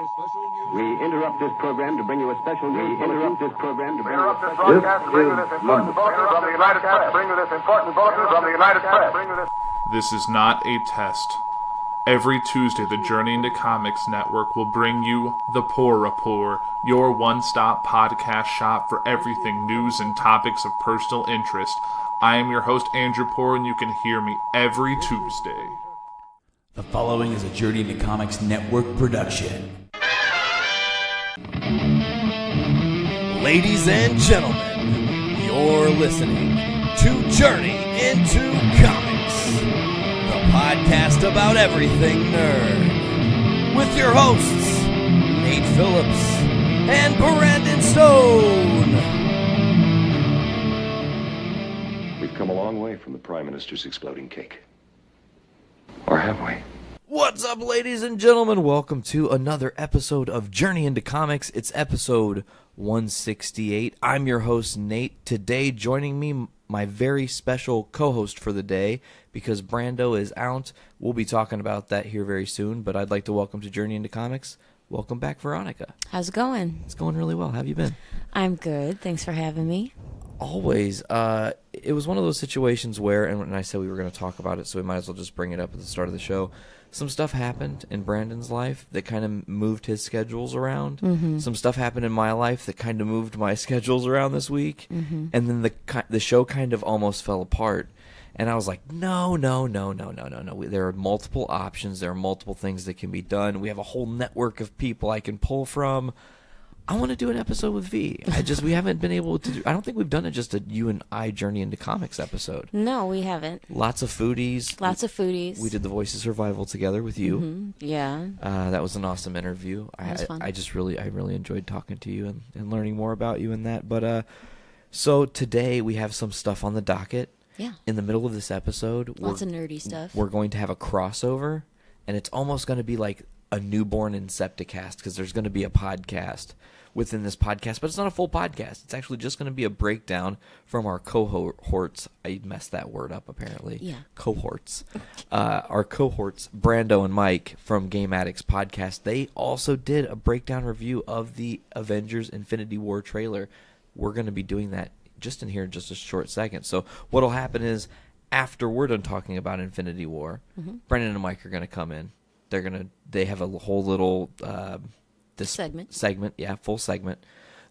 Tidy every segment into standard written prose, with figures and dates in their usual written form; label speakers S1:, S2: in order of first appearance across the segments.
S1: We interrupt this program to bring you a special news bulletin.
S2: Interrupt this broadcast to bring you this important bulletin from the United Press. Bring you this important bulletin from the United Press.
S3: This is not a test. Every Tuesday, the Journey into Comics Network will bring you The Poor Rapport, your one-stop podcast shop for everything news and topics of personal interest. I am your host, Andrew Poor, and you can hear me every Tuesday.
S4: The following is a Journey into Comics Network production.
S5: Ladies and gentlemen, you're listening to Journey into Comics, the podcast about everything nerd, with your hosts, Nate Phillips and Brandon Stone.
S6: We've come a long way from the Prime Minister's exploding cake. Or have we?
S5: What's up, ladies and gentlemen? Welcome to another episode of Journey into Comics. It's episode 168. I'm your host, Nate. Today, joining me, my very special co-host for the day, because Brando is out. We'll be talking about that here very soon, but I'd like to welcome to Journey into Comics. Welcome back, Veronica.
S7: How's it going?
S5: It's going really well. How have you been?
S7: I'm good. Thanks for having me.
S5: Always. It was one of those situations where, and I said we were going to talk about it, so we might as well just bring it up at the start of the show. Some stuff happened in Brandon's life that kind of moved his schedules around. Mm-hmm. Some stuff happened in my life that kind of moved my schedules around this week. Mm-hmm. And then the show kind of almost fell apart. And I was like, no. There are multiple options. There are multiple things that can be done. We have a whole network of people I can pull from. I want to do an episode with V. We haven't been able to do, I don't think we've done it just a you and I Journey into Comics episode.
S7: No, we haven't.
S5: Lots of foodies. We did the Voice of Survival together with you.
S7: Mm-hmm. Yeah.
S5: That was an awesome interview.
S7: That was fun.
S5: I really enjoyed talking to you and learning more about you and that. But so today we have some stuff on the docket.
S7: Yeah.
S5: In the middle of this episode,
S7: lots of nerdy stuff.
S5: We're going to have a crossover, and it's almost going to be like a newborn Incepticast, because there's going to be a podcast within this podcast, but it's not a full podcast. It's actually just going to be a breakdown from our cohorts. I messed that word up, apparently.
S7: Yeah.
S5: Cohorts. Our cohorts, Brando and Mike from Game Addicts Podcast, they also did a breakdown review of the Avengers Infinity War trailer. We're going to be doing that just in here in just a short second. So what'll happen is, after we're done talking about Infinity War, mm-hmm. Brandon and Mike are going to come in. They have a whole little segment, full segment.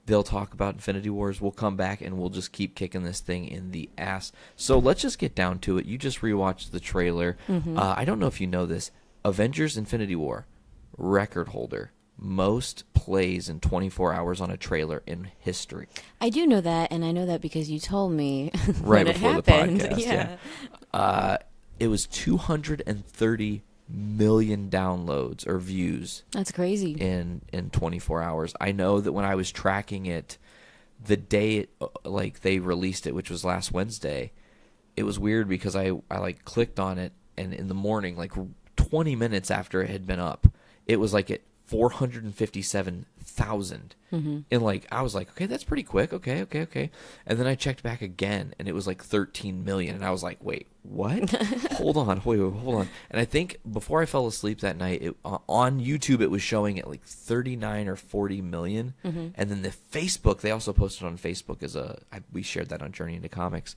S5: They'll talk about Infinity Wars. We'll come back and we'll just keep kicking this thing in the ass. So let's just get down to it. You just rewatched the trailer. Mm-hmm. I don't know if you know this. Avengers Infinity War, record holder. Most plays in 24 hours on a trailer in history.
S7: I do know that, and I know that because you told me
S5: right
S7: when
S5: before
S7: it happened.
S5: The podcast. Yeah. It was 230 million downloads or views.
S7: That's crazy.
S5: In 24 hours. I know that when I was tracking it, the day they released it, which was last Wednesday, it was weird because I clicked on it, and in the morning, 20 minutes after it had been up, it was at 457,000. Mm-hmm. And I was like, okay, that's pretty quick. Okay. And then I checked back again, and it was 13 million. And I was like, wait, what? hold on. And I think before I fell asleep that night, on YouTube, it was showing at 39 or 40 million. Mm-hmm. And then the Facebook, they also posted on Facebook we shared that on Journey into Comics.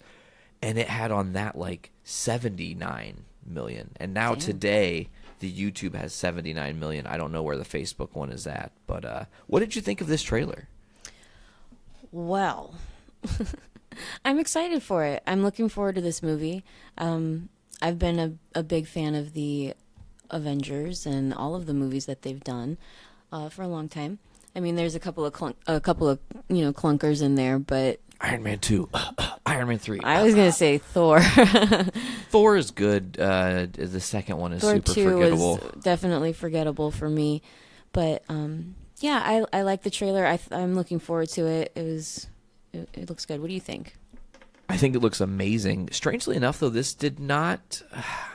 S5: And it had on that 79 million. And now today, the YouTube has 79 million. I don't know where the Facebook one is at. But what did you think of this trailer?
S7: Well, I'm excited for it. I'm looking forward to this movie. I've been a big fan of the Avengers and all of the movies that they've done for a long time. I mean, there's a couple of clunkers in there, but
S5: Iron Man 2, Iron Man 3.
S7: I was going to say Thor.
S5: Thor is good. The second one is
S7: Thor
S5: super
S7: 2
S5: forgettable.
S7: Was definitely forgettable for me. But, yeah, I like the trailer. I'm looking forward to it. It looks good. What do you think?
S5: I think it looks amazing. Strangely enough, though, this did not...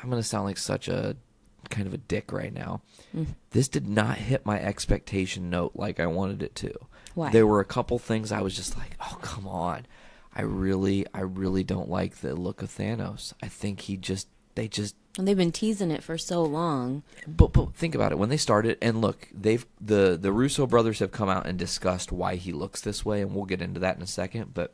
S5: I'm going to sound like such a kind of a dick right now. Mm. This did not hit my expectation note like I wanted it to.
S7: Why?
S5: There were a couple things I was just like, oh, come on. I really don't like the look of Thanos. I think they just
S7: And they've been teasing it for so long.
S5: But think about it. When they started, and look, the Russo brothers have come out and discussed why he looks this way, and we'll get into that in a second. But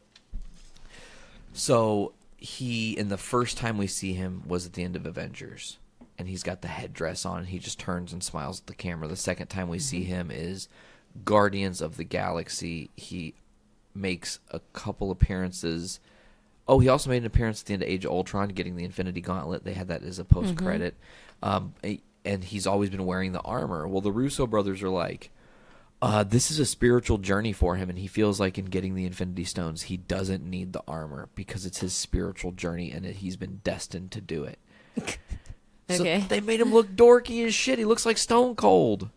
S5: so in the first time we see him was at the end of Avengers, and he's got the headdress on. He just turns and smiles at the camera. The second time we see him is Guardians of the Galaxy. He makes a couple appearances. Oh, he also made an appearance at the end of Age of Ultron, getting the Infinity Gauntlet. They had that as a post-credit. And he's always been wearing the armor. Well, the Russo brothers are like, this is a spiritual journey for him, and he feels like in getting the Infinity Stones, he doesn't need the armor because it's his spiritual journey, and he's been destined to do it.
S7: Okay.
S5: So they made him look dorky as shit. He looks like Stone Cold.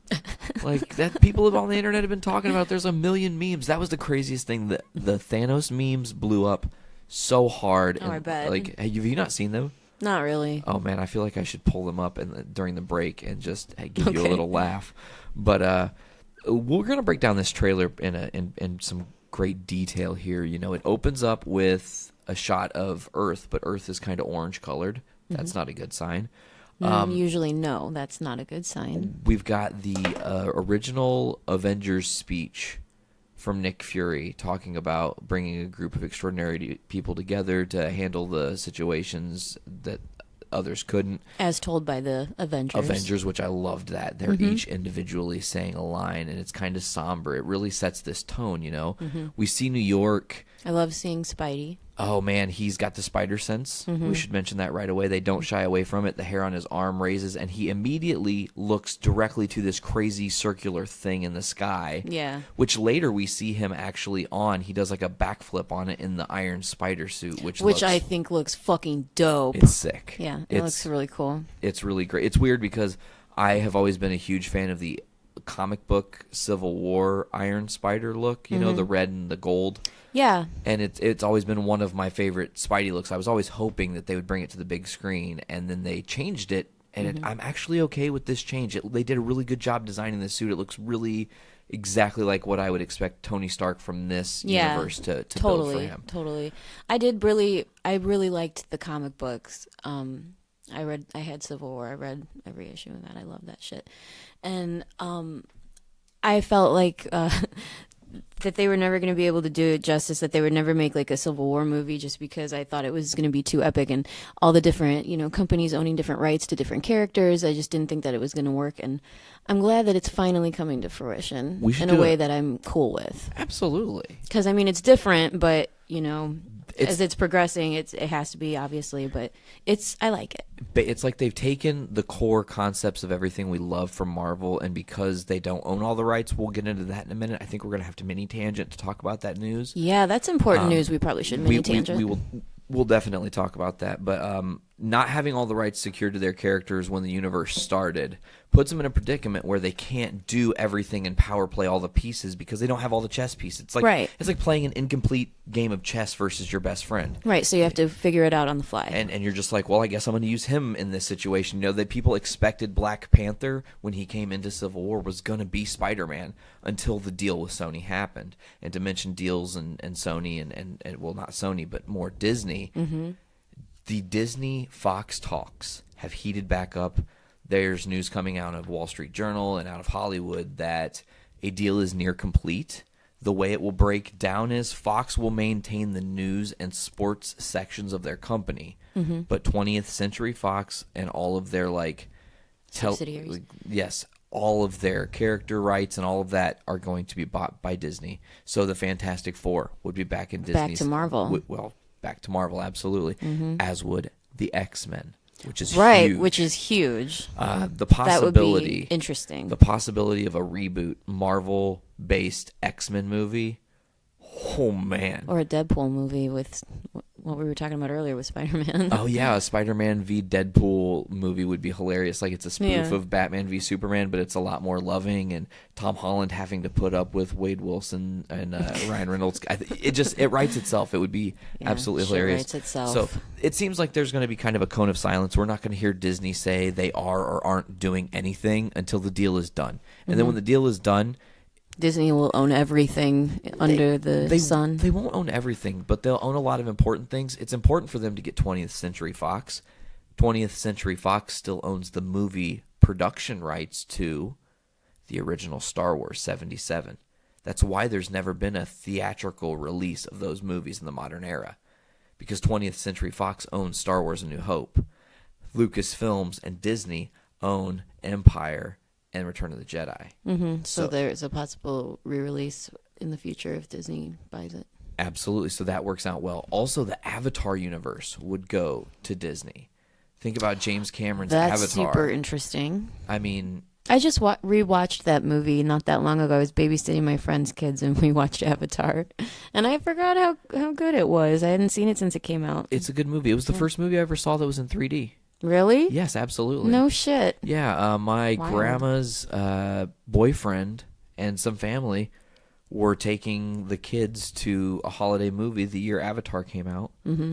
S5: Like that. People on the internet have been talking about. There's a million memes. That was the craziest thing. The Thanos memes blew up so hard.
S7: Oh, I bet.
S5: Like, have you not seen them?
S7: Not really.
S5: Oh man, I feel like I should pull them up during the break and just give you a little laugh. But we're gonna break down this trailer in some great detail here. You know, it opens up with a shot of Earth, but Earth is kind of orange colored. That's not a good sign.
S7: Usually, no, that's not a good sign.
S5: We've got the original Avengers speech from Nick Fury talking about bringing a group of extraordinary people together to handle the situations that others couldn't.
S7: As told by the Avengers.
S5: Which I loved that. They're each individually saying a line, and it's kind of somber. It really sets this tone, you know. We see New York.
S7: I love seeing Spidey.
S5: Oh, man, he's got the spider sense. We should mention that right away. They don't shy away from it. The hair on his arm raises, and he immediately looks directly to this crazy circular thing in the sky.
S7: Yeah.
S5: Which later we see him actually on. He does like a backflip on it in the iron spider suit, which
S7: I think looks fucking dope.
S5: It's sick.
S7: Yeah, it looks really cool.
S5: It's really great. It's weird because I have always been a huge fan of the comic book Civil War Iron Spider look, you know, the red and the gold.
S7: Yeah.
S5: And it's always been one of my favorite Spidey looks. I was always hoping that they would bring it to the big screen, and then they changed it, and I'm actually okay with this change. They did a really good job designing the suit. It looks really exactly like what I would expect Tony Stark from this universe to build for him.
S7: Totally. I really liked the comic books. I had Civil War. I read every issue of that. I love that shit. And I felt like that they were never going to be able to do it justice, that they would never make like a Civil War movie, just because I thought it was going to be too epic, and all the different, you know, companies owning different rights to different characters. I just didn't think that it was going to work, and I'm glad that it's finally coming to fruition in a way that I'm cool with.
S5: Absolutely.
S7: Because, I mean, it's different, but, you know, as it's progressing, it has to be, obviously, but I like it.
S5: It's like they've taken the core concepts of everything we love from Marvel, and because they don't own all the rights, we'll get into that in a minute. I think we're going to have to mini tangent to talk about that news.
S7: Yeah, that's important news. We probably should mini tangent.
S5: We'll definitely talk about that. But not having all the rights secured to their characters when the universe started puts them in a predicament where they can't do everything and power play all the pieces because they don't have all the chess pieces. It's like It's like playing an incomplete game of chess versus your best friend.
S7: Right, so you have to figure it out on the fly.
S5: And you're just like, well, I guess I'm going to use him in this situation. You know, that people expected Black Panther when he came into Civil War was going to be Spider-Man until the deal with Sony happened. And to mention deals and Sony and well, not Sony, but more Disney, the Disney Fox talks have heated back up. There's news coming out of Wall Street Journal and out of Hollywood that a deal is near complete. The way it will break down is Fox will maintain the news and sports sections of their company, but 20th Century Fox and all of their
S7: subsidiaries,
S5: all of their character rights and all of that are going to be bought by Disney. So the Fantastic Four would be back in Disney's.
S7: Back to Marvel.
S5: Back to Marvel, absolutely. As would the X-Men. Which is
S7: huge. Which is huge.
S5: The possibility,
S7: that would be interesting.
S5: The possibility of a reboot Marvel-based X-Men movie. Oh man!
S7: Or a Deadpool movie with what we were talking about earlier with Spider-Man.
S5: Oh yeah, a Spider-Man v Deadpool movie would be hilarious. Like it's a spoof of Batman v Superman, but it's a lot more loving. And Tom Holland having to put up with Wade Wilson and Ryan Reynolds. It writes itself. It would be absolutely hilarious.
S7: Writes itself.
S5: So it seems like there's going to be kind of a cone of silence. We're not going to hear Disney say they are or aren't doing anything until the deal is done. And then when the deal is done,
S7: Disney will own everything under the sun.
S5: They won't own everything, but they'll own a lot of important things. It's important for them to get 20th Century Fox 20th Century Fox still owns the movie production rights to the original Star Wars 77. That's why there's never been a theatrical release of those movies in the modern era, because 20th Century Fox owns Star Wars: A New Hope. Lucasfilms and Disney own Empire and Return of the Jedi.
S7: Mm-hmm. So there's a possible re-release in the future if Disney buys it.
S5: Absolutely. So that works out well. Also, the Avatar universe would go to Disney. Think about James Cameron's Avatar.
S7: That's super interesting.
S5: I mean,
S7: I just rewatched that movie not that long ago. I was babysitting my friend's kids, and we watched Avatar. And I forgot how good it was. I hadn't seen it since it came out.
S5: it's a good movie. It was the first movie I ever saw that was in 3D.
S7: Really?
S5: Yes, absolutely.
S7: No shit.
S5: Yeah, my
S7: Wow.
S5: grandma's boyfriend and some family were taking the kids to a holiday movie the year Avatar came out. Mm-hmm.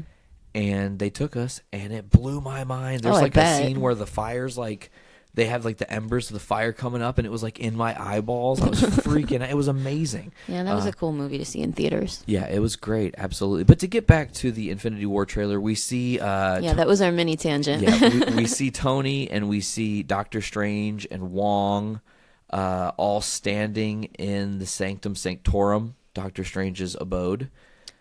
S5: And they took us, and it blew my mind. There's
S7: I
S5: like
S7: bet.
S5: a scene where the fire's like, they have like the embers of the fire coming up, and it was like in my eyeballs. I was freaking out. It was amazing.
S7: Yeah, that was a cool movie to see in theaters.
S5: Yeah, it was great. Absolutely. But to get back to the Infinity War trailer, we see...
S7: Yeah, that was our mini tangent.
S5: Yeah, we see Tony and we see Doctor Strange and Wong all standing in the Sanctum Sanctorum, Doctor Strange's abode.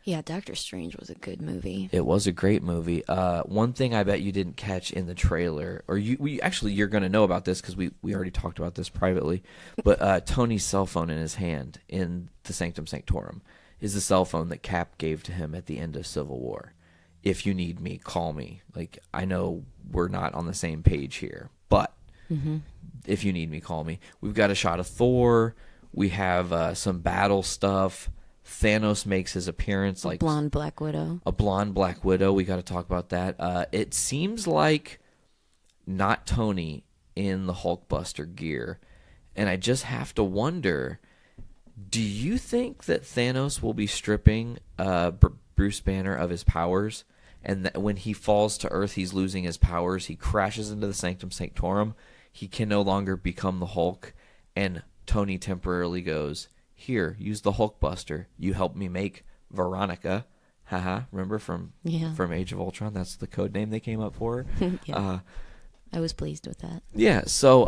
S7: Yeah, Doctor Strange was a good movie.
S5: It was a great movie. One thing I bet you didn't catch in the trailer, or you're going to know about this because we already talked about this privately, but Tony's cell phone in his hand in the Sanctum Sanctorum is the cell phone that Cap gave to him at the end of Civil War. If you need me, call me. Like, I know we're not on the same page here, but if you need me, call me. We've got a shot of Thor. We have some battle stuff. Thanos makes his appearance, like
S7: Blonde Black Widow.
S5: a blonde Black Widow. We got to talk about that. It seems like not Tony in the Hulkbuster gear, and I just have to wonder: do you think that Thanos will be stripping Bruce Banner of his powers, and that when he falls to Earth, he's losing his powers? He crashes into the Sanctum Sanctorum. He can no longer become the Hulk, and Tony temporarily goes, "Here, use the Hulkbuster. You helped me make Veronica." Haha, remember from Age of Ultron? That's the code name they came up for.
S7: Yeah. I was pleased with that.
S5: Yeah, so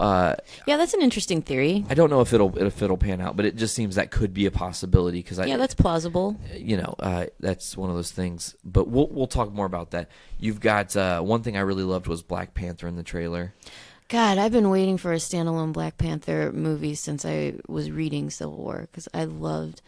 S7: Yeah, that's an interesting theory.
S5: I don't know if it'll pan out, but it just seems that could be a possibility because
S7: Yeah, that's plausible.
S5: That's one of those things. But we'll talk more about that. You've got one thing I really loved was Black Panther in the trailer.
S7: God, I've been waiting for a standalone Black Panther movie since I was reading Civil War because I loved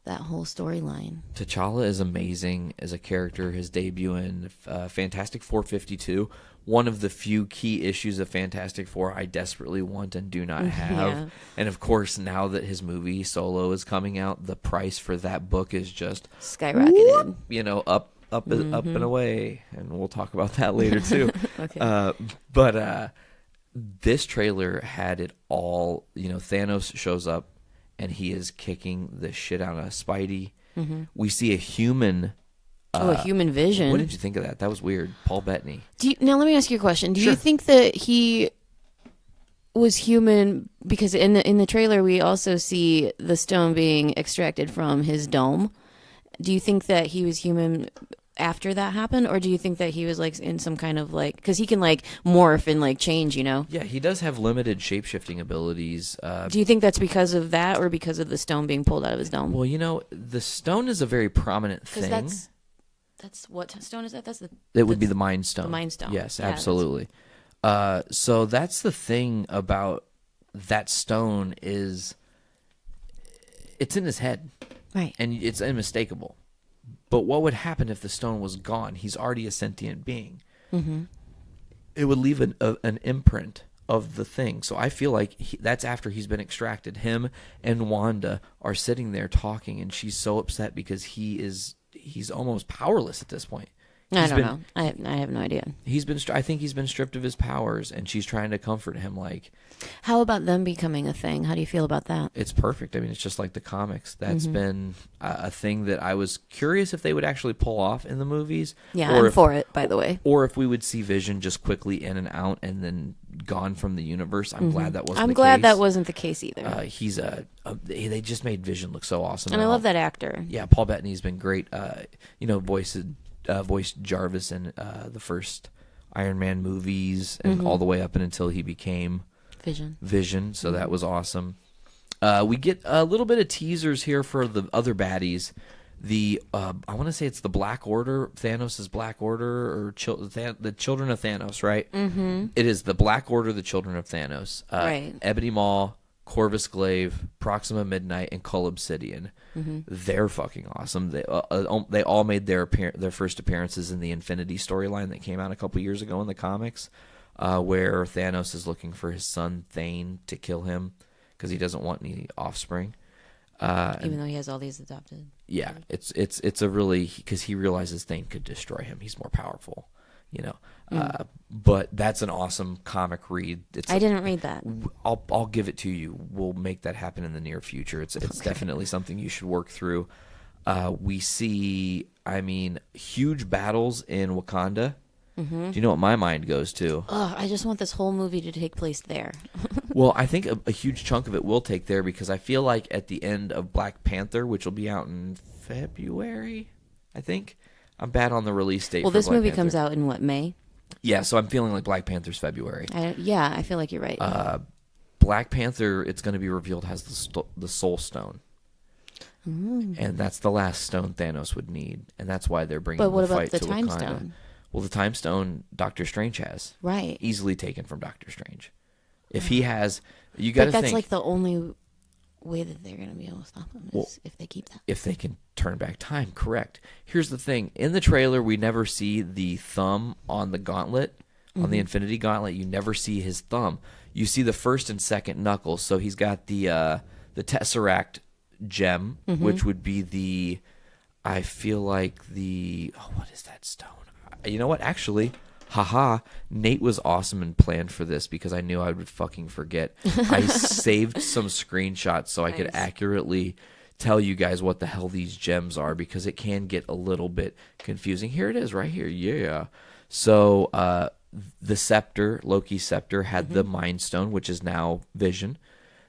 S7: that whole storyline.
S5: T'Challa is amazing as a character. His debut in Fantastic Four 52, one of the few key issues of Fantastic Four I desperately want and do not have.
S7: Yeah.
S5: And of course, now that his movie Solo is coming out, the price for that book is just
S7: Skyrocketed.
S5: up and away. And we'll talk about that later too.
S7: Okay.
S5: But this trailer had it all. Thanos shows up and he is kicking the shit out of Spidey. Mm-hmm. We see a human.
S7: A human vision.
S5: What did you think of that? That was weird. Paul Bettany.
S7: Now let me ask you a question. Do
S5: Sure.
S7: you think that he was human because in the trailer we also see the stone being extracted from his dome? Do you think that he was human after that happened, or do you think that he was like in some kind of like, because he can like morph and like change,
S5: Yeah, he does have limited shapeshifting abilities.
S7: Do you think that's because of that or because of the stone being pulled out of his dome?
S5: Well, the stone is a very prominent thing.
S7: Because that's what stone is that?
S5: It would be the Mind Stone.
S7: The Mind Stone.
S5: Yes,
S7: Yeah,
S5: absolutely. So that's the thing about that stone is it's in his head.
S7: Right.
S5: And it's unmistakable. But what would happen if the stone was gone? He's already a sentient being. Mm-hmm. It would leave an imprint of the thing. So I feel like that's after he's been extracted. Him and Wanda are sitting there talking, and she's so upset because he's almost powerless at this point.
S7: I don't know. I have no idea.
S5: I think he's been stripped of his powers, and she's trying to comfort him. Like,
S7: how about them becoming a thing? How do you feel about that?
S5: It's perfect. I mean, it's just like the comics. That's been a thing that I was curious if they would actually pull off in the movies.
S7: Yeah, I'm for it, by the way.
S5: Or if we would see Vision just quickly in and out and then gone from the universe. I'm glad that wasn't the case.
S7: I'm glad that wasn't the case either.
S5: They just made Vision look so awesome.
S7: And I love that actor.
S5: Yeah, Paul Bettany's been great. Voiced Jarvis in the first Iron Man movies and all the way up until he became
S7: Vision.
S5: So that was awesome. We get a little bit of teasers here for the other baddies. I want to say it's the Black Order, Thanos' Black Order, or the Children of Thanos, right? Mm-hmm. It is the Black Order, the Children of Thanos.
S7: Right.
S5: Ebony Maw, Corvus Glaive, Proxima Midnight, and Cull Obsidian. Mm-hmm. They're fucking awesome. They all made their first appearances in the Infinity storyline that came out a couple years ago in the comics, where Thanos is looking for his son Thane to kill him because he doesn't want any offspring.
S7: Even though he has all these adopted.
S5: Yeah, it's a really, because he realizes Thane could destroy him. He's more powerful, you know. But that's an awesome comic read.
S7: I didn't read that.
S5: I'll give it to you. We'll make that happen in the near future. It's definitely something you should work through. We see, huge battles in Wakanda. Mm-hmm. Do you know what my mind goes to?
S7: I just want this whole movie to take place there.
S5: Well, I think a huge chunk of it will take there because I feel like at the end of Black Panther, which will be out in February, I think. I'm bad on the release date.
S7: Well,
S5: for
S7: this
S5: Black
S7: movie
S5: Panther.
S7: comes out in what, May?
S5: Yeah, so I'm feeling like Black Panther's February.
S7: I feel like you're right.
S5: Black Panther, it's going to be revealed, has the Soul Stone. And that's the last stone Thanos would need, and that's why they're bringing
S7: But what
S5: the
S7: about
S5: fight
S7: the
S5: to
S7: Time
S5: Wakanda.
S7: Stone?
S5: Well, the Time Stone Doctor Strange has.
S7: Right.
S5: Easily taken from Doctor Strange. If he has, you got to think.
S7: But that's like the only way that they're going to be able to stop him is if they keep that.
S5: If they can turn back time, correct. Here's the thing. In the trailer, we never see the thumb on the gauntlet, on the Infinity Gauntlet. You never see his thumb. You see the first and second knuckles. So he's got the Tesseract gem, which would be I feel like what is that stone? You know what? Actually, Nate was awesome and planned for this because I knew I would fucking forget. I saved some screenshots so I could accurately tell you guys what the hell these gems are because it can get a little bit confusing. Here it is right here. Yeah. So the scepter, Loki's scepter, had the Mind Stone, which is now Vision.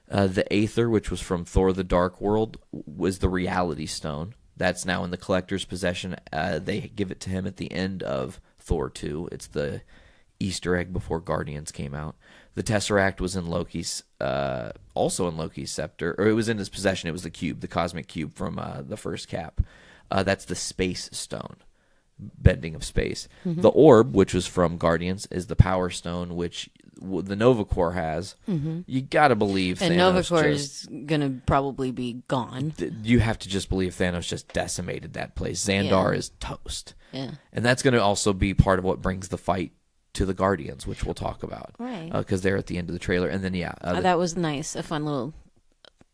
S5: The Aether, which was from Thor the Dark World, was the Reality Stone. That's now in the Collector's possession. They give it to him at the end of Thor 2. It's the Easter egg before Guardians came out. The Tesseract was in Loki's, also in Loki's scepter, or it was in his possession. It was the cube, the cosmic cube from the first Cap. That's the Space Stone, bending of space. The Orb, which was from Guardians, is the Power Stone, which the Nova Corps has. You gotta believe
S7: and
S5: Thanos
S7: Nova Corps is gonna probably be gone.
S5: You have to just believe Thanos just decimated that place. Xandar is toast.
S7: Yeah.
S5: And that's going to also be part of what brings the fight to the Guardians, which we'll talk about.
S7: Right.
S5: Because they're at the end of the trailer. And then,
S7: that was nice. A fun little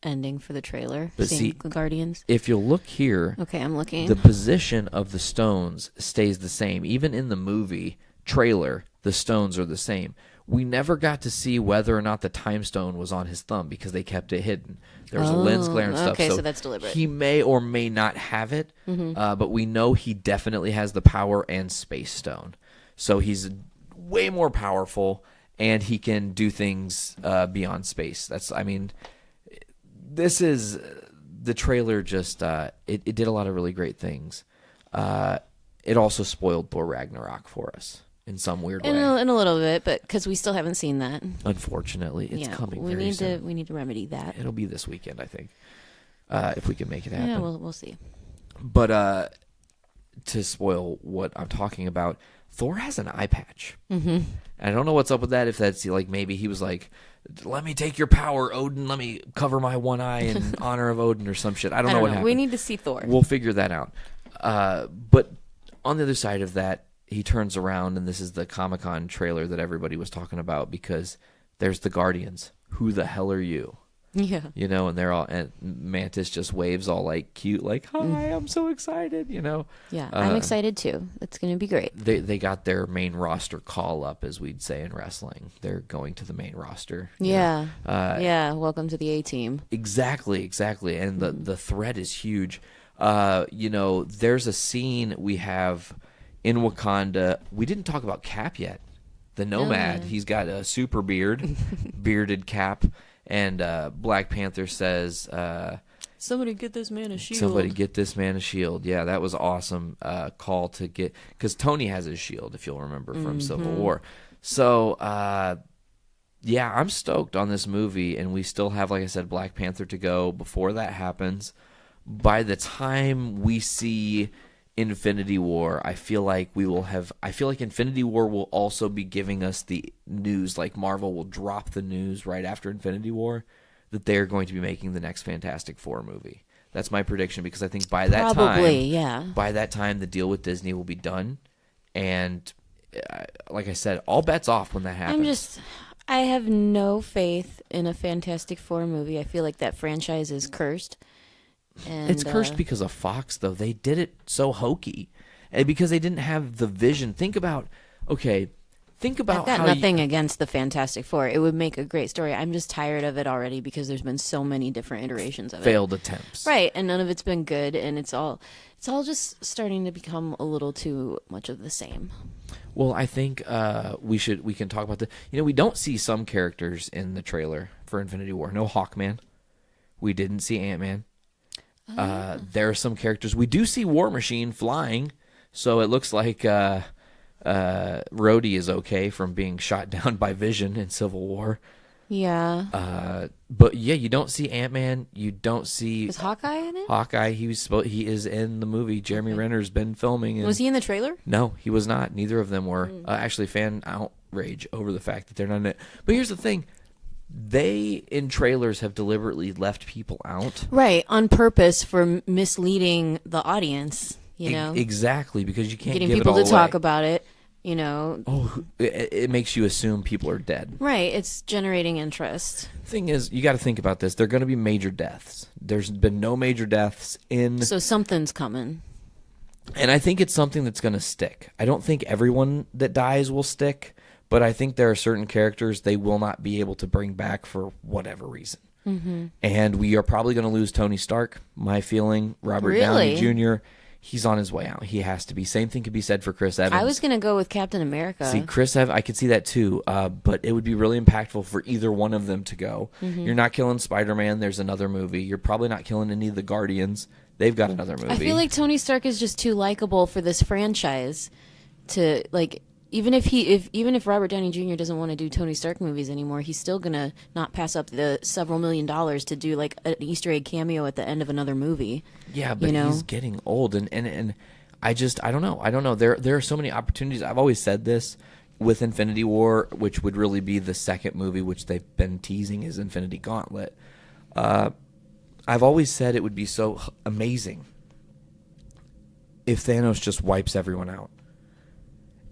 S7: ending for the trailer.
S5: But
S7: seeing the Guardians.
S5: If you'll look here.
S7: Okay, I'm looking.
S5: The position of the stones stays the same. Even in the movie trailer, the stones are the same. We never got to see whether or not the Time Stone was on his thumb because they kept it hidden. There was a lens glare and stuff.
S7: Okay, so that's deliberate.
S5: He may or may not have it, but we know he definitely has the Power and Space Stone. So he's way more powerful, and he can do things beyond space. This is the trailer. Just it did a lot of really great things. It also spoiled Thor Ragnarok for us. In some weird way.
S7: In a little bit, but because we still haven't seen that.
S5: Unfortunately, it's coming very soon.
S7: We need to remedy that.
S5: It'll be this weekend, I think, if we can make it happen.
S7: Yeah, we'll see.
S5: But to spoil what I'm talking about, Thor has an eye patch. Mm-hmm. I don't know what's up with that. If that's like maybe he was like, "Let me take your power, Odin. Let me cover my one eye in honor of Odin," or some shit. I don't know what happened.
S7: We need to see Thor.
S5: We'll figure that out. But on the other side of that, he turns around, and this is the Comic-Con trailer that everybody was talking about because there's the Guardians. Who the hell are you?
S7: Yeah.
S5: You know, and they're all, and Mantis just waves all like cute, like, "Hi, I'm so excited," you know?
S7: Yeah, I'm excited too. It's going to be great.
S5: They got their main roster call up, as we'd say in wrestling. They're going to the main roster.
S7: Yeah. Welcome to the A-Team.
S5: Exactly. And the threat is huge. There's a scene we have in Wakanda. We didn't talk about Cap yet. The Nomad. He's got a super bearded Cap. And Black Panther says,
S7: Somebody get this man a shield.
S5: Somebody get this man a shield. Yeah, that was awesome call to get, because Tony has his shield, if you'll remember from Civil War. So, yeah, I'm stoked on this movie, and we still have, like I said, Black Panther to go before that happens. By the time we see Infinity War, I feel like Infinity War will also be giving us the news, like Marvel will drop the news right after Infinity War, that they're going to be making the next Fantastic Four movie. That's my prediction, because I think by that time the deal with Disney will be done, and like I said, all bets off when that happens.
S7: I have no faith in a Fantastic Four movie. I feel like that franchise is cursed. And,
S5: it's cursed because of Fox, though. They did it so hokey, and because they didn't have the vision. Think about
S7: I've got nothing against the Fantastic Four. It would make a great story. I'm just tired of it already because there's been so many different iterations of
S5: failed attempts.
S7: Right, and none of it's been good, and it's all just starting to become a little too much of the same.
S5: Well, I think we can talk about we don't see some characters in the trailer for Infinity War. No Hawkman. We didn't see Ant-Man. There are some characters. We do see War Machine flying, so it looks like Rhodey is okay from being shot down by Vision in Civil War.
S7: Yeah.
S5: But yeah, you don't see Ant-Man. You don't see.
S7: Is Hawkeye in it?
S5: Hawkeye. He is in the movie. Jeremy Renner's been filming.
S7: Was he in the trailer?
S5: No, he was not. Neither of them were. Actually, fan outrage over the fact that they're not in it. But here's the thing. They, in trailers, have deliberately left people out.
S7: Right, on purpose for misleading the audience,
S5: Exactly, because you can't
S7: getting
S5: give
S7: people
S5: it all
S7: to talk
S5: away.
S7: about it,
S5: Oh, it makes you assume people are dead.
S7: Right, it's generating interest.
S5: Thing is, you got to think about this. There are going to be major deaths. There's been no major deaths in...
S7: So something's coming.
S5: And I think it's something that's going to stick. I don't think everyone that dies will stick, but I think there are certain characters they will not be able to bring back for whatever reason. Mm-hmm. And we are probably going to lose Tony Stark, my feeling. Robert Downey Jr., he's on his way out. He has to be. Same thing could be said for Chris Evans.
S7: I was going to go with Captain America.
S5: See, Chris Evans, I could see that too, but it would be really impactful for either one of them to go. Mm-hmm. You're not killing Spider-Man. There's another movie. You're probably not killing any of the Guardians. They've got another movie.
S7: I feel like Tony Stark is just too likable for this franchise to, like... Even if Robert Downey Jr. doesn't want to do Tony Stark movies anymore, he's still gonna not pass up the several $1 million to do like an Easter egg cameo at the end of another movie.
S5: Yeah, but he's getting old, and I don't know. There are so many opportunities. I've always said this with Infinity War, which would really be the second movie, which they've been teasing is Infinity Gauntlet. I've always said it would be so amazing if Thanos just wipes everyone out.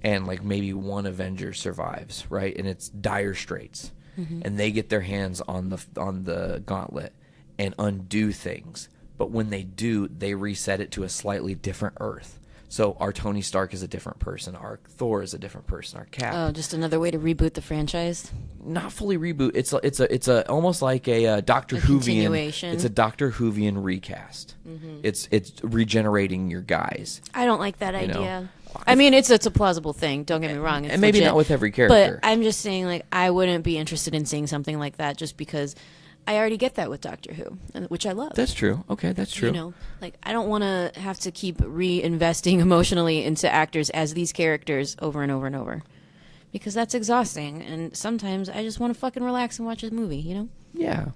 S5: And like maybe one Avenger survives, right? And it's dire straits, and they get their hands on the gauntlet and undo things. But when they do, they reset it to a slightly different Earth. So our Tony Stark is a different person. Our Thor is a different person. Our Cap.
S7: Oh, just another way to reboot the franchise.
S5: Not fully reboot. It's a almost like a Doctor Whovian.
S7: Continuation.
S5: It's a Doctor Whovian recast. Mm-hmm. It's regenerating your guys.
S7: I don't like that idea. I mean, it's a plausible thing. Don't get me wrong. It's
S5: and maybe
S7: legit,
S5: not with every character.
S7: But I'm just saying, like, I wouldn't be interested in seeing something like that just because I already get that with Doctor Who, which I love.
S5: That's true. Okay, that's true.
S7: Like, I don't want to have to keep reinvesting emotionally into actors as these characters over and over and over. Because that's exhausting. And sometimes I just want to fucking relax and watch a movie,
S5: Yeah.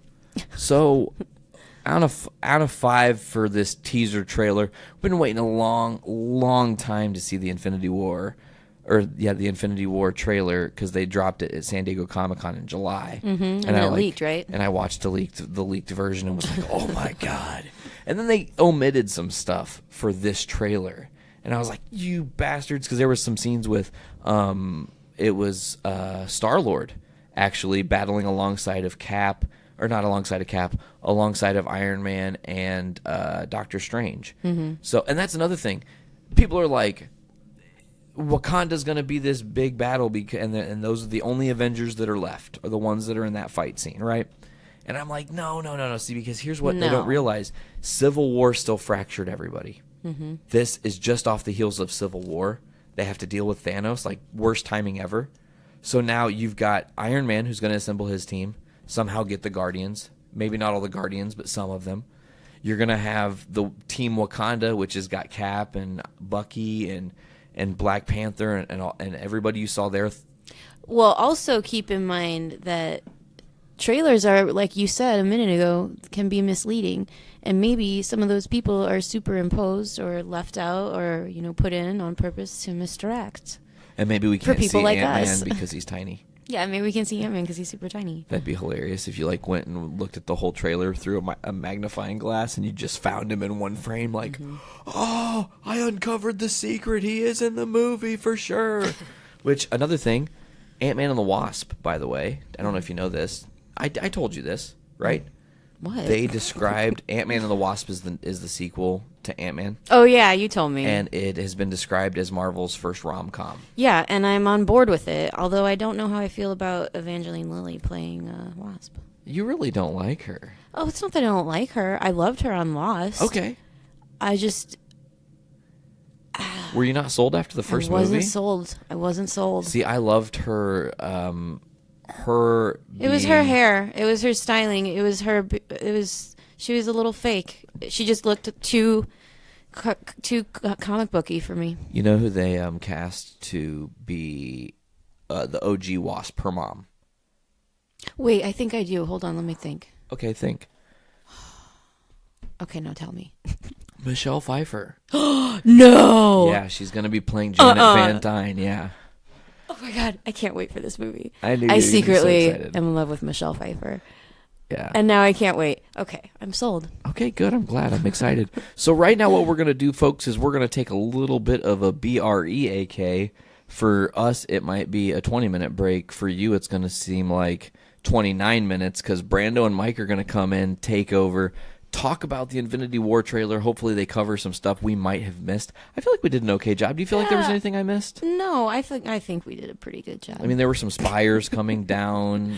S5: So... Out of 5 for this teaser trailer. We've been waiting a long time to see the Infinity War, the Infinity War trailer because they dropped it at San Diego Comic-Con in July.
S7: Mm-hmm. And then it leaked, right?
S5: And I watched the leaked version and was like, oh my god! And then they omitted some stuff for this trailer, and I was like, you bastards, because there was some scenes with it was Star-Lord actually battling alongside of Cap. Or not alongside of Cap, alongside of Iron Man and Doctor Strange. Mm-hmm. So, and that's another thing. People are like, Wakanda's going to be this big battle, and those are the only Avengers that are left, are the ones that are in that fight scene, right? And I'm like, no. See, because here's what they don't realize. Civil War still fractured everybody. Mm-hmm. This is just off the heels of Civil War. They have to deal with Thanos, like worst timing ever. So now you've got Iron Man, who's going to assemble his team. Somehow get the Guardians. Maybe not all the Guardians, but some of them. You're going to have the Team Wakanda, which has got Cap and Bucky and Black Panther and everybody you saw there.
S7: Well, also keep in mind that trailers are, like you said a minute ago, can be misleading. And maybe some of those people are superimposed or left out or, put in on purpose to misdirect.
S5: And maybe we can't see
S7: like
S5: Ant-Man
S7: us.
S5: because he's tiny.
S7: Yeah, maybe we can see Ant-Man because he's super tiny.
S5: That'd be hilarious if you went and looked at the whole trailer through a magnifying glass and you just found him in one frame. Oh, I uncovered the secret. He is in the movie for sure. Which, another thing, Ant-Man and the Wasp, by the way. I don't know if you know this. I told you this, right?
S7: What?
S5: They described Ant-Man and the Wasp is the sequel to Ant-Man.
S7: Oh, yeah, you told me.
S5: And it has been described as Marvel's first rom-com.
S7: Yeah, and I'm on board with it, although I don't know how I feel about Evangeline Lilly playing Wasp.
S5: You really don't like her.
S7: Oh, it's not that I don't like her. I loved her on Lost.
S5: Okay.
S7: I just...
S5: Were you not sold after the first movie?
S7: I wasn't sold.
S5: See, I loved her...
S7: It was her hair. It was her styling. It was her... She was a little fake. She just looked too comic booky for me.
S5: You know who they cast to be the OG Wasp, her mom?
S7: Wait, I think I do. Hold on, let me think.
S5: Okay, think.
S7: Okay, now tell me.
S5: Michelle Pfeiffer.
S7: No!
S5: Yeah, she's going to be playing Janet Van Dyne, yeah.
S7: Oh my god, I can't wait for this movie.
S5: I
S7: secretly am in love with Michelle Pfeiffer.
S5: Yeah.
S7: And now I can't wait. Okay, I'm sold.
S5: Okay, good. I'm glad. I'm excited. So right now what we're going to do, folks, is we're going to take a little bit of a BREAK. For us, it might be a 20-minute break. For you, it's going to seem like 29 minutes because Brando and Mike are going to come in, take over, talk about the Infinity War trailer. Hopefully they cover some stuff we might have missed. I feel like we did an okay job. Do you feel like there was anything I missed?
S7: No, I think we did a pretty good job.
S5: I mean, there were some spires coming down.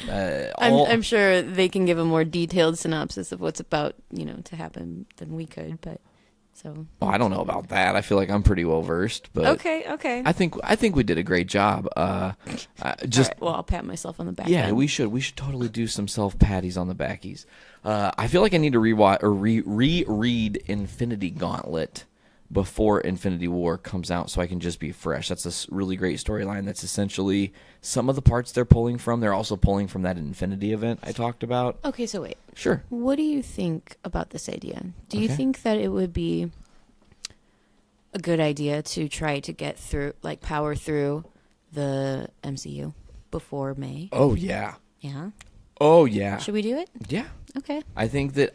S7: I'm sure they can give a more detailed synopsis of what's about, to happen than we could, but so.
S5: Well, I don't know about that. I feel like I'm pretty well versed, but
S7: okay.
S5: I think we did a great job. Just
S7: right, well, I'll pat myself on the back.
S5: Yeah,
S7: then.
S5: we should totally do some self-patties on the backies. I feel like I need to rewatch or reread Infinity Gauntlet before Infinity War comes out so I can just be fresh. That's a really great storyline. That's essentially some of the parts they're pulling from. They're also pulling from that Infinity event I talked about.
S7: Okay, so wait.
S5: Sure.
S7: What do you think about this idea? Do you think that it would be a good idea to try to get through, power through the MCU before May?
S5: Oh, yeah.
S7: Yeah?
S5: Oh, yeah.
S7: Should we do it?
S5: Yeah.
S7: Okay.
S5: I think that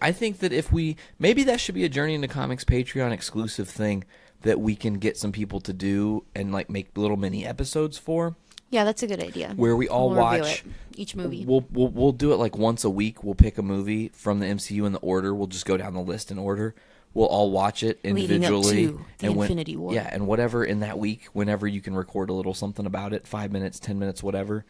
S5: if maybe that should be a Journey into Comics Patreon exclusive thing that we can get some people to do and make little mini episodes for.
S7: Yeah, that's a good idea.
S5: Where we all watch
S7: each movie.
S5: We'll do it once a week. We'll pick a movie from the MCU in the order. We'll just go down the list in order. We'll all watch it individually.
S7: Leading up to the Infinity War.
S5: Yeah, and whatever in that week, whenever you can record a little something about it, 5 minutes, 10 minutes, whatever,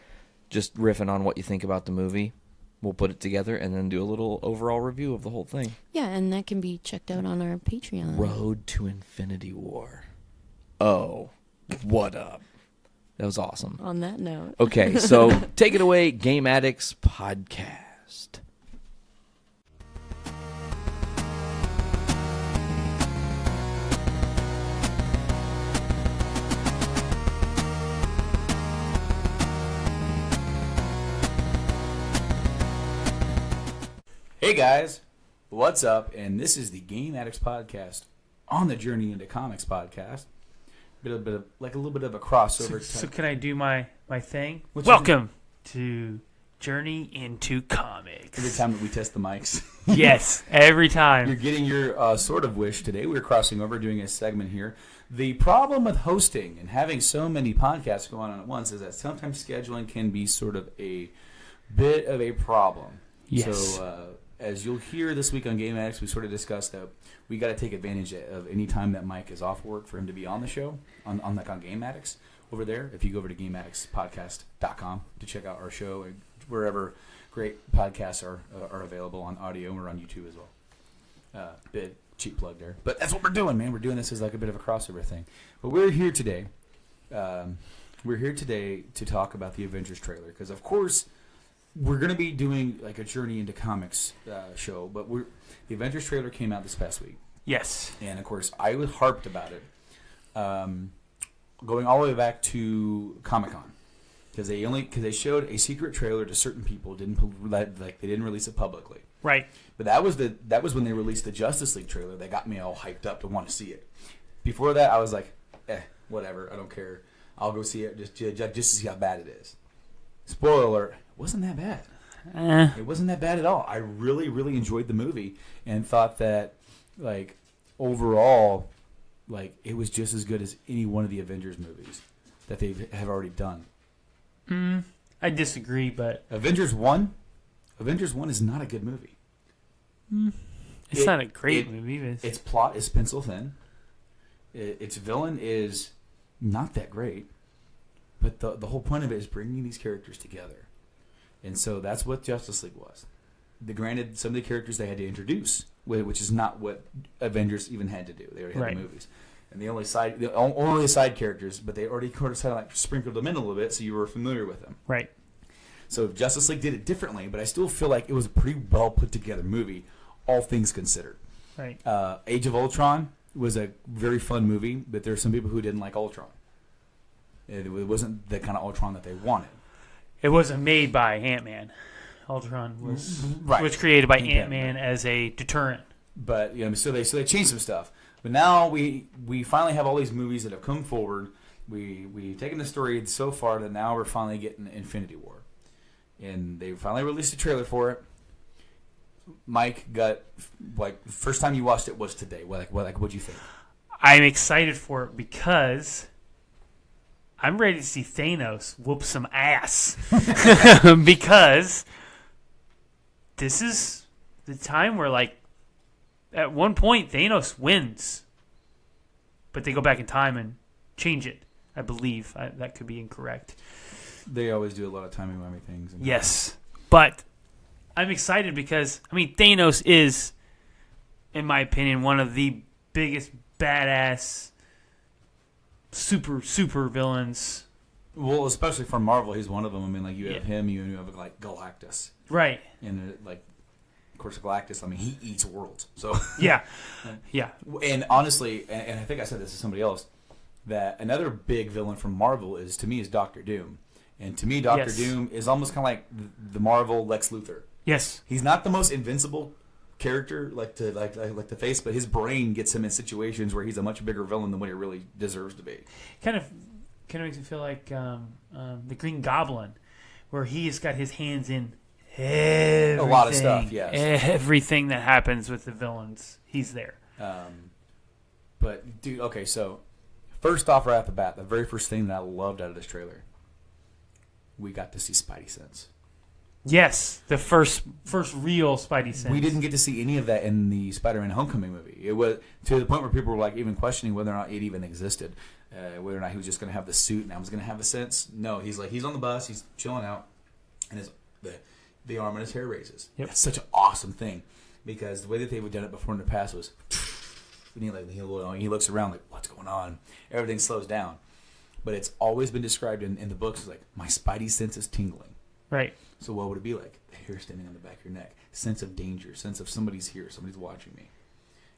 S5: just riffing on what you think about the movie. We'll put it together and then do a little overall review of the whole thing.
S7: Yeah, and that can be checked out on our Patreon.
S5: Road to Infinity War. Oh, what up? That was awesome.
S7: On that note.
S5: Okay, so take it away, Game Addicts Podcast.
S4: Hey guys, what's up? And this is the Game Addicts Podcast on the Journey into Comics podcast. A little bit of a crossover.
S8: So can I do my thing?
S4: What's
S8: Welcome to Journey into Comics.
S4: Every time that we test the mics.
S8: Yes, every
S4: You're
S8: time.
S4: getting your sort of wish today. We're crossing over, doing a segment here. The problem with hosting and having so many podcasts going on at once is that sometimes scheduling can be sort of a bit of a problem.
S8: Yes.
S4: So as you'll hear this week on Game Addicts, we sort of discussed that we got to take advantage of any time that Mike is off work for him to be on the show, on Game Addicts over there. If you go over to GameAddictsPodcast.com to check out our show, and wherever great podcasts are available on audio, and we're on YouTube as well. Bit cheap plug there. But that's what we're doing, man. We're doing this as a bit of a crossover thing. But we're here today. We're here today to talk about the Avengers trailer because, of course, we're going to be doing like a Journey into Comics show, but the Avengers trailer came out this past week.
S8: Yes.
S4: And, of course, I was harped about it going all the way back to Comic-Con. Because they showed a secret trailer to certain people, they didn't release it publicly.
S8: Right.
S4: But that was when they released the Justice League trailer that got me all hyped up to want to see it. Before that, I was like, whatever, I don't care. I'll go see it just to see how bad it is. Spoiler alert, it wasn't that bad. It wasn't that bad at all. I really, really enjoyed the movie and thought that, like, overall, like, it was just as good as any one of the Avengers movies that they have already done.
S8: I disagree, but
S4: Avengers 1 is not a good movie.
S8: It's not a great movie.
S4: Its plot is pencil thin. Its villain is not that great. But the whole point of it is bringing these characters together. And so that's what Justice League was. Granted, some of the characters they had to introduce, which is not what Avengers even had to do. They already had the movies. And the only side characters, but they already kind of like sprinkled them in a little bit so you were familiar with them.
S8: Right.
S4: So Justice League did it differently, but I still feel like it was a pretty well put together movie, all things considered.
S8: Right.
S4: Age of Ultron was a very fun movie, but there are some people who didn't like Ultron. It wasn't the kind of Ultron that they wanted.
S8: It wasn't made by Ant-Man. Ultron was created by Ant-Man as a deterrent.
S4: But so they changed some stuff. But now we finally have all these movies that have come forward. We've taken the story so far that now we're finally getting Infinity War. And they finally released a trailer for it. Mike got, like, first time you watched it was today. What'd you think?
S8: I'm excited for it because I'm ready to see Thanos whoop some ass. Because this is the time where, like, at one point Thanos wins. But they go back in time and change it, I believe. That could be incorrect.
S4: They always do a lot of timey-wimey things.
S8: Yes. But I'm excited because, I mean, Thanos is, in my opinion, one of the biggest badass super villains.
S4: Well, especially from Marvel, he's one of them. I mean, like, you have him, you have, like, Galactus.
S8: Right.
S4: And, like, of course, Galactus, I mean, he eats worlds. So
S8: yeah.
S4: And honestly, and I think I said this to somebody else, that another big villain from Marvel is Doctor Doom. And to me, Doctor Doom is almost kind of like the Marvel Lex Luthor.
S8: Yes.
S4: He's not the most invincible character like to face, but his brain gets him in situations where he's a much bigger villain than what he really deserves to be.
S8: Kind of makes me feel like the Green Goblin, where he's got his hands in everything.
S4: A lot of stuff, yes.
S8: Everything that happens with the villains, he's there.
S4: But, dude, okay, so first off, right off the bat, the very first thing that I loved out of this trailer, we got to see Spidey sense.
S8: Yes, the first real Spidey sense.
S4: We didn't get to see any of that in the Spider-Man Homecoming movie. It was to the point where people were like even questioning whether or not it even existed, whether or not he was just going to have the suit and I was going to have the sense. No, he's on the bus, he's chilling out, and the arm in his hair raises.
S8: Yep.
S4: That's such an awesome thing because the way that they've done it before in the past was, and he looks around like, what's going on? Everything slows down. But it's always been described in the books as like, my Spidey sense is tingling.
S8: Right.
S4: So what would it be like? The hair standing on the back of your neck. Sense of danger. Sense of somebody's here. Somebody's watching me.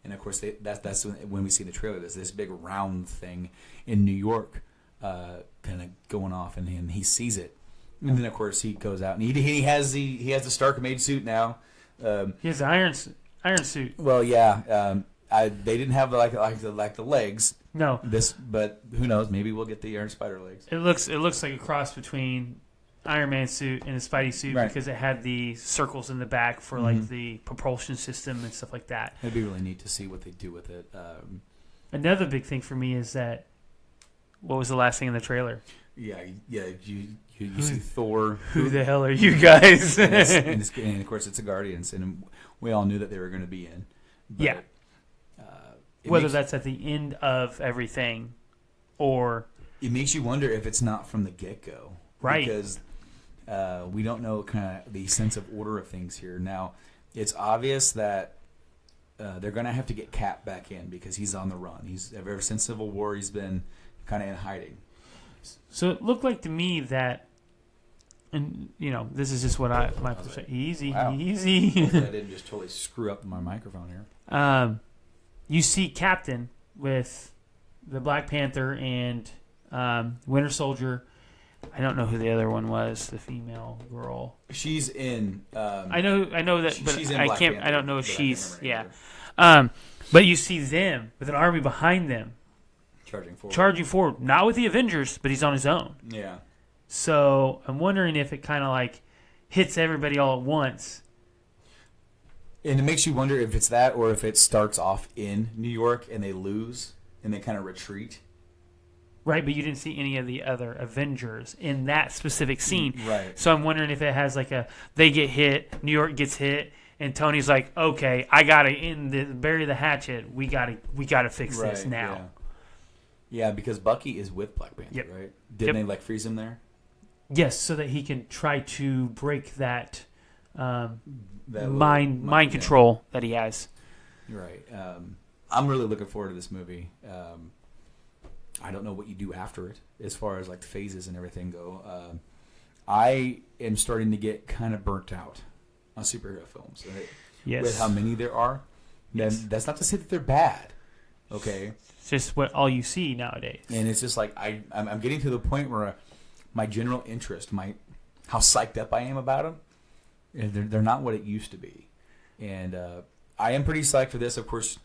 S4: And, of course, that's when we see the trailer. There's this big round thing in New York kind of going off, and he sees it. And then, of course, he goes out, and he has the Stark-made suit now.
S8: He has the iron suit.
S4: Well, yeah. They didn't have like the legs.
S8: No.
S4: But who knows? Maybe we'll get the Iron Spider legs.
S8: It looks like a cross between Iron Man suit and a Spidey suit because it had the circles in the back for like the propulsion system and stuff like that.
S4: It'd be really neat to see what they do with it.
S8: Another big thing for me is that what was the last thing in the trailer?
S4: Yeah. You see Thor.
S8: Who the hell are you guys?
S4: and of course, it's the Guardians, and we all knew that they were going to be in. But,
S8: yeah. Whether that's at the end of everything or...
S4: It makes you wonder if it's not from the get-go.
S8: Right.
S4: Because we don't know kind of the sense of order of things here. Now, it's obvious that they're going to have to get Cap back in because he's on the run. Ever since Civil War, he's been kind of in hiding.
S8: So it looked like to me that and this is just what my perspective. Easy.
S4: I didn't just totally screw up my microphone here.
S8: You see Captain with the Black Panther and Winter Soldier. I don't know who the other one was, the female girl.
S4: She's in.
S8: I know that, but
S4: she's in
S8: I
S4: Black
S8: can't.
S4: Panther,
S8: I don't know if
S4: but I
S8: she's.
S4: can't
S8: Yeah.
S4: remember
S8: But you see them with an army behind them,
S4: charging forward.
S8: Not with the Avengers, but he's on his own.
S4: Yeah.
S8: So I'm wondering if it kind of like hits everybody all at once.
S4: And it makes you wonder if it's that, or if it starts off in New York and they lose and they kind of retreat.
S8: Right, but you didn't see any of the other Avengers in that specific scene.
S4: Right.
S8: So I'm wondering if it has like they get hit, New York gets hit, and Tony's like, okay, I gotta bury the hatchet. We gotta fix this now.
S4: Yeah, because Bucky is with Black Panther, right? Didn't they like freeze him there?
S8: Yes, so that he can try to break that
S4: That
S8: mind control that he has.
S4: Right. I'm really looking forward to this movie. I don't know what you do after it, as far as like the phases and everything go. I am starting to get kind of burnt out on superhero films. Right?
S8: Yes.
S4: With how many there are. Then that's not to say that they're bad. Okay.
S8: It's just what all you see nowadays.
S4: And it's just like I'm getting to the point where my general interest, how psyched up I am about them, they're not what it used to be. And I am pretty psyched for this. Of course,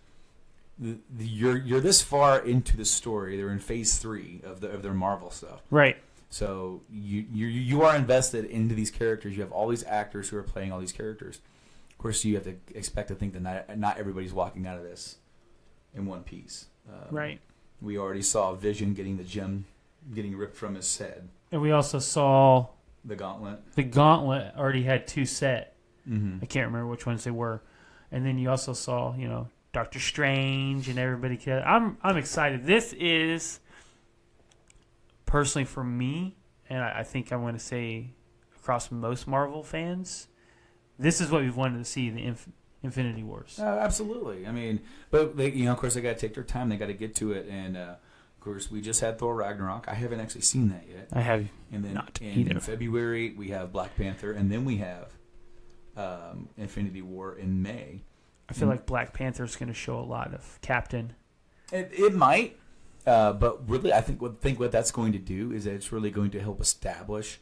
S4: you're this far into the story. They're in phase 3 of their Marvel stuff.
S8: Right.
S4: So you are invested into these characters. You have all these actors who are playing all these characters. Of course, you have to expect to think that not everybody's walking out of this in one piece.
S8: Right.
S4: We already saw Vision getting the gem getting ripped from his head.
S8: And we also saw
S4: the gauntlet.
S8: The gauntlet already had 2 set.
S4: Mm-hmm.
S8: I can't remember which ones they were. And then you also saw, Doctor Strange and everybody. I'm excited. This is personally for me, and I think I want to say across most Marvel fans, this is what we've wanted to see in the Infinity Wars.
S4: Absolutely. I mean, but they, of course, they got to take their time. They got to get to it, and of course, we just had Thor Ragnarok. I haven't actually seen that yet.
S8: I have
S4: and then
S8: not
S4: in
S8: either.
S4: February we have Black Panther, and then we have Infinity War in May.
S8: I feel like Black Panther is going to show a lot of Captain.
S4: It might, but really, I think what that's going to do is that it's really going to help establish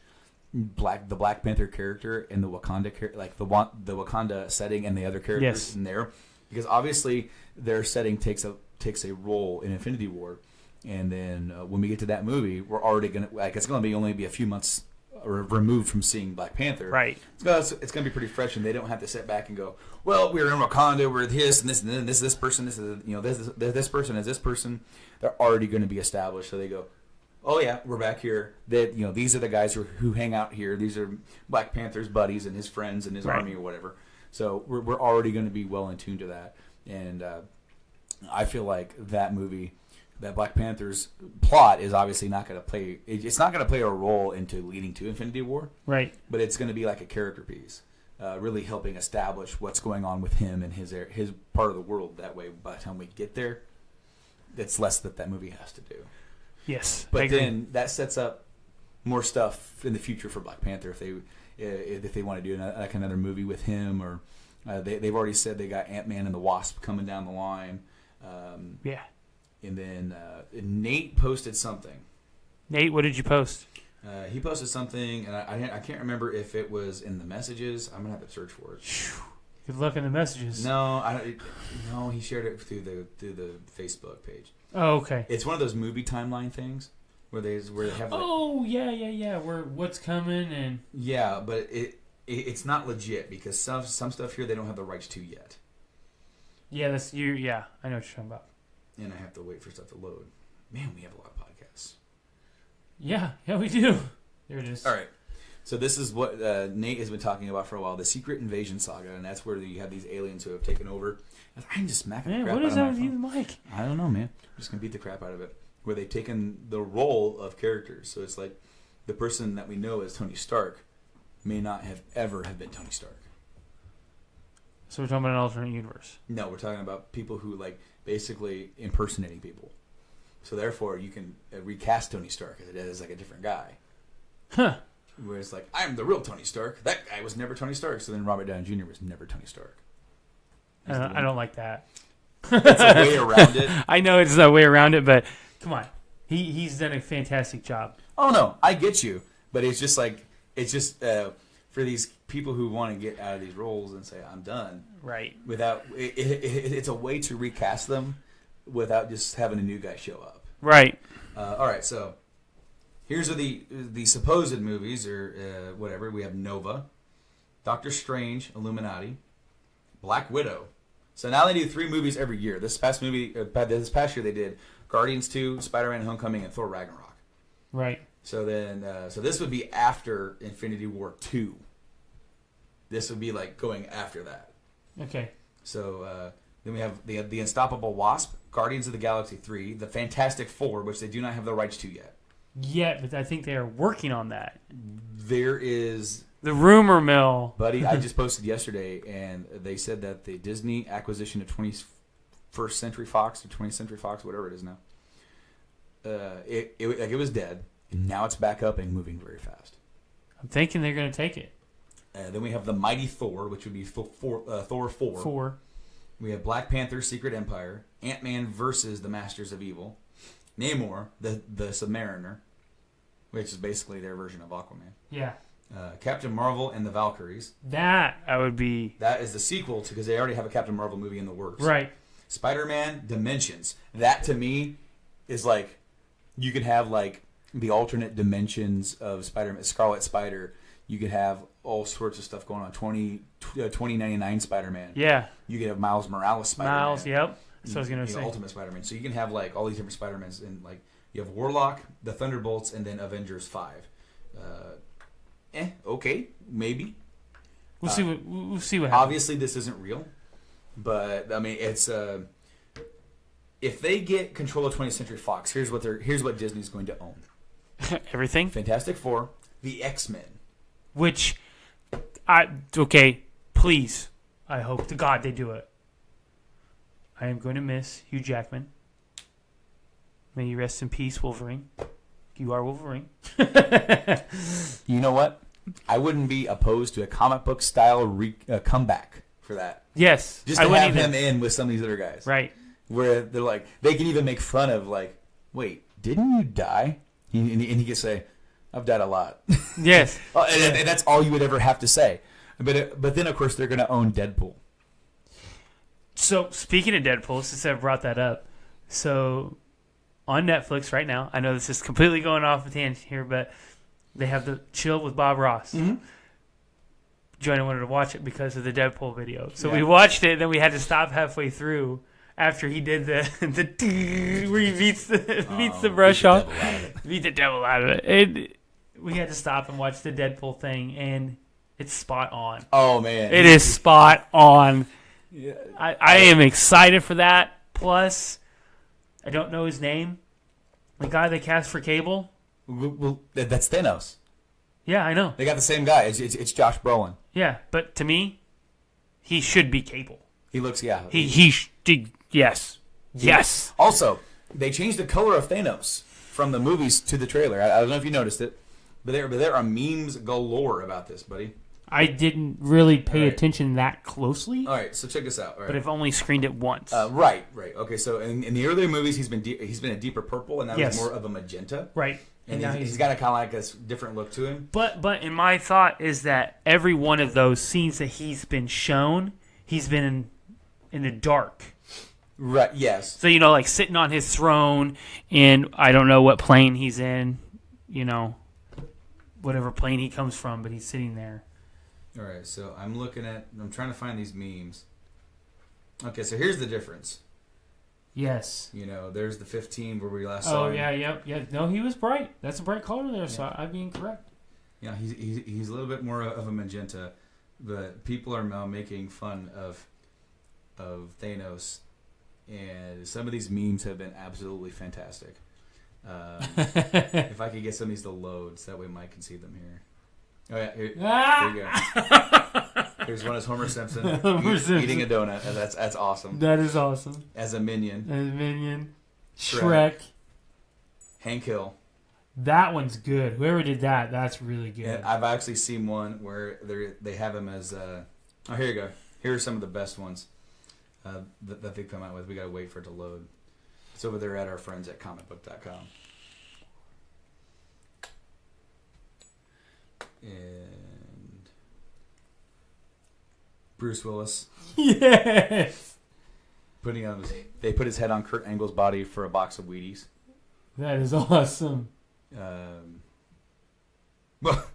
S4: the Black Panther character and the Wakanda like the Wakanda setting and the other characters in there, because obviously their setting takes a role in Infinity War, and then when we get to that movie, we're already gonna it's going to only be a few months removed from seeing Black Panther.
S8: Right.
S4: It's going to be pretty fresh, and they don't have to sit back and go, well, we're in Wakanda, we're this and this, and then this person, this is this person is this person. They're already going to be established, so they go, oh yeah, we're back here. That these are the guys who hang out here. These are Black Panther's buddies and his friends and his army or whatever. So we're already going to be well in tune to that, and I feel like that movie. That Black Panther's plot is obviously not going to play. It's not going to play a role into leading to Infinity War,
S8: right?
S4: But it's going to be like a character piece, really helping establish what's going on with him and his part of the world. That way, by the time we get there, it's less that movie has to do.
S8: Yes,
S4: but then that sets up more stuff in the future for Black Panther if they want to do like another movie with him, or they've already said they got Ant-Man and the Wasp coming down the line.
S8: Yeah.
S4: And then Nate posted something.
S8: Nate, what did you post?
S4: He posted something, and I can't remember if it was in the messages. I'm gonna have to search for it.
S8: Good luck in the messages.
S4: No, no, he shared it through the Facebook page.
S8: Oh, okay.
S4: It's one of those movie timeline things where they have. Like,
S8: oh yeah. Where what's coming and.
S4: Yeah, but it's not legit because some stuff here they don't have the rights to yet.
S8: Yeah, that's you. Yeah, I know what you're talking about.
S4: And I have to wait for stuff to load. Man, we have a lot of podcasts.
S8: Yeah, we do. There it is.
S4: All right. So this is what Nate has been talking about for a while, the Secret Invasion saga, and that's where you have these aliens who have taken over. I'm just smacking the crap out of my phone.
S8: What is that with you, Mike?
S4: I don't know, man. I'm just going to beat the crap out of it. Where they've taken the role of characters. So it's like the person that we know as Tony Stark may not have ever have been Tony Stark.
S8: So we're talking about an alternate universe.
S4: No, we're talking about people who basically impersonating people. So therefore, you can recast Tony Stark as like a different guy.
S8: Huh.
S4: Where it's like, I'm the real Tony Stark. That guy was never Tony Stark. So then Robert Downey Jr. was never Tony Stark.
S8: I don't like that.
S4: It's a way around it.
S8: I know it's a way around it, but come on. He's done a fantastic job.
S4: Oh, no. I get you. But it's just like, for these people who want to get out of these roles and say, I'm done.
S8: Right.
S4: Without it's a way to recast them without just having a new guy show up.
S8: Right.
S4: All right, so here's the supposed movies or whatever. We have Nova, Doctor Strange, Illuminati, Black Widow. So now they do 3 movies every year. This past year they did Guardians 2, Spider-Man: Homecoming, and Thor: Ragnarok.
S8: Right.
S4: So then, so this would be after Infinity War 2. This would be like going after that.
S8: Okay.
S4: So then we have the Unstoppable Wasp, Guardians of the Galaxy 3, the Fantastic Four, which they do not have the rights to yet.
S8: Yeah, but I think they are working on that.
S4: There is
S8: the rumor mill,
S4: buddy. I just posted yesterday, and they said that the Disney acquisition of 21st Century Fox or 20th Century Fox, whatever it is now, it was dead, and now it's back up and moving very fast.
S8: I'm thinking they're going to take it.
S4: Then we have the Mighty Thor, which would be Thor 4. We have Black Panther: Secret Empire, Ant-Man versus the Masters of Evil, Namor, the Submariner, which is basically their version of Aquaman.
S8: Yeah.
S4: Captain Marvel and the Valkyries.
S8: That
S4: is the sequel to, because they already have a Captain Marvel movie in the works.
S8: Right.
S4: Spider-Man Dimensions. That to me is like, you could have like the alternate dimensions of Spider-Man, Scarlet Spider. You could have all sorts of stuff going on. 2099 Spider-Man.
S8: Yeah.
S4: You could have Miles Morales Spider-Man.
S8: Miles, yep. That's what I was going to say.
S4: Ultimate Spider-Man. So you can have like all these different Spider-Mans, and like you have Warlock, the Thunderbolts, and then Avengers 5. Okay, maybe.
S8: We'll see what happens.
S4: Obviously, this isn't real, but I mean, it's if they get control of 20th Century Fox, here's what Disney's going to own.
S8: Everything.
S4: Fantastic Four, the X-Men.
S8: Which, please, I hope to God they do it. I am going to miss Hugh Jackman. May you rest in peace, Wolverine. You are Wolverine.
S4: You know what? I wouldn't be opposed to a comic book style comeback for that.
S8: Yes.
S4: Just to have him in with some of these other guys.
S8: Right.
S4: Where they're like, they can even make fun of like, wait, didn't you die? And he can say, I've died a lot.
S8: Yes.
S4: And that's all you would ever have to say. But then, of course, they're going to own Deadpool.
S8: So, speaking of Deadpool, since I brought that up, so on Netflix right now, I know this is completely going off a tangent here, but they have the Chill with Bob Ross. Mm-hmm. Johnny wanted to watch it because of the Deadpool video. So we watched it, and then we had to stop halfway through after he did the where he beats the brush off. Beat the devil out of it. And we had to stop and watch the Deadpool thing, and it's spot on.
S4: Oh, man.
S8: It is spot on.
S4: Yeah.
S8: I am excited for that. Plus, I don't know his name. The guy they cast for Cable.
S4: Well, that's Thanos.
S8: Yeah, I know.
S4: They got the same guy. It's Josh Brolin.
S8: Yeah, but to me, he should be Cable.
S4: He looks, yeah.
S8: Yes. Yes.
S4: Also, they changed the color of Thanos from the movies to the trailer. I don't know if you noticed it, but there are memes galore about this, buddy.
S8: I didn't really pay attention that closely.
S4: All right, so check this out. All right.
S8: But I've only screened it once.
S4: Right. Okay, so in the earlier movies, he's been a deeper purple, and now he's more of a magenta.
S8: Right.
S4: And he's got a kind of like a different look to him.
S8: But in my thought is that every one of those scenes that he's been shown, he's been in the dark.
S4: Right, yes.
S8: So, like sitting on his throne, and I don't know what plane he's in, whatever plane he comes from, but he's sitting there.
S4: All right, so I'm trying to find these memes. Okay, so here's the difference.
S8: Yes.
S4: There's the 15 where we last saw him.
S8: Yeah. No, he was bright. That's a bright color there, so I'd be incorrect.
S4: Yeah, he's a little bit more of a magenta, but people are now making fun of Thanos, and some of these memes have been absolutely fantastic. If I could get some of these to load, so that way Mike can see them here. Oh yeah, here you go. Here's one as Homer Simpson eating a donut. That's awesome.
S8: That is awesome.
S4: As a minion.
S8: Shrek.
S4: Hank Hill.
S8: That one's good. Whoever did that, that's really good.
S4: Yeah, I've actually seen one where they have him as. Oh, here you go. Here are some of the best ones that they've come out with. We gotta wait for it to load. It's over there at our friends at comicbook.com. And Bruce Willis.
S8: Yes.
S4: They put his head on Kurt Angle's body for a box of Wheaties.
S8: That is awesome.
S4: Well,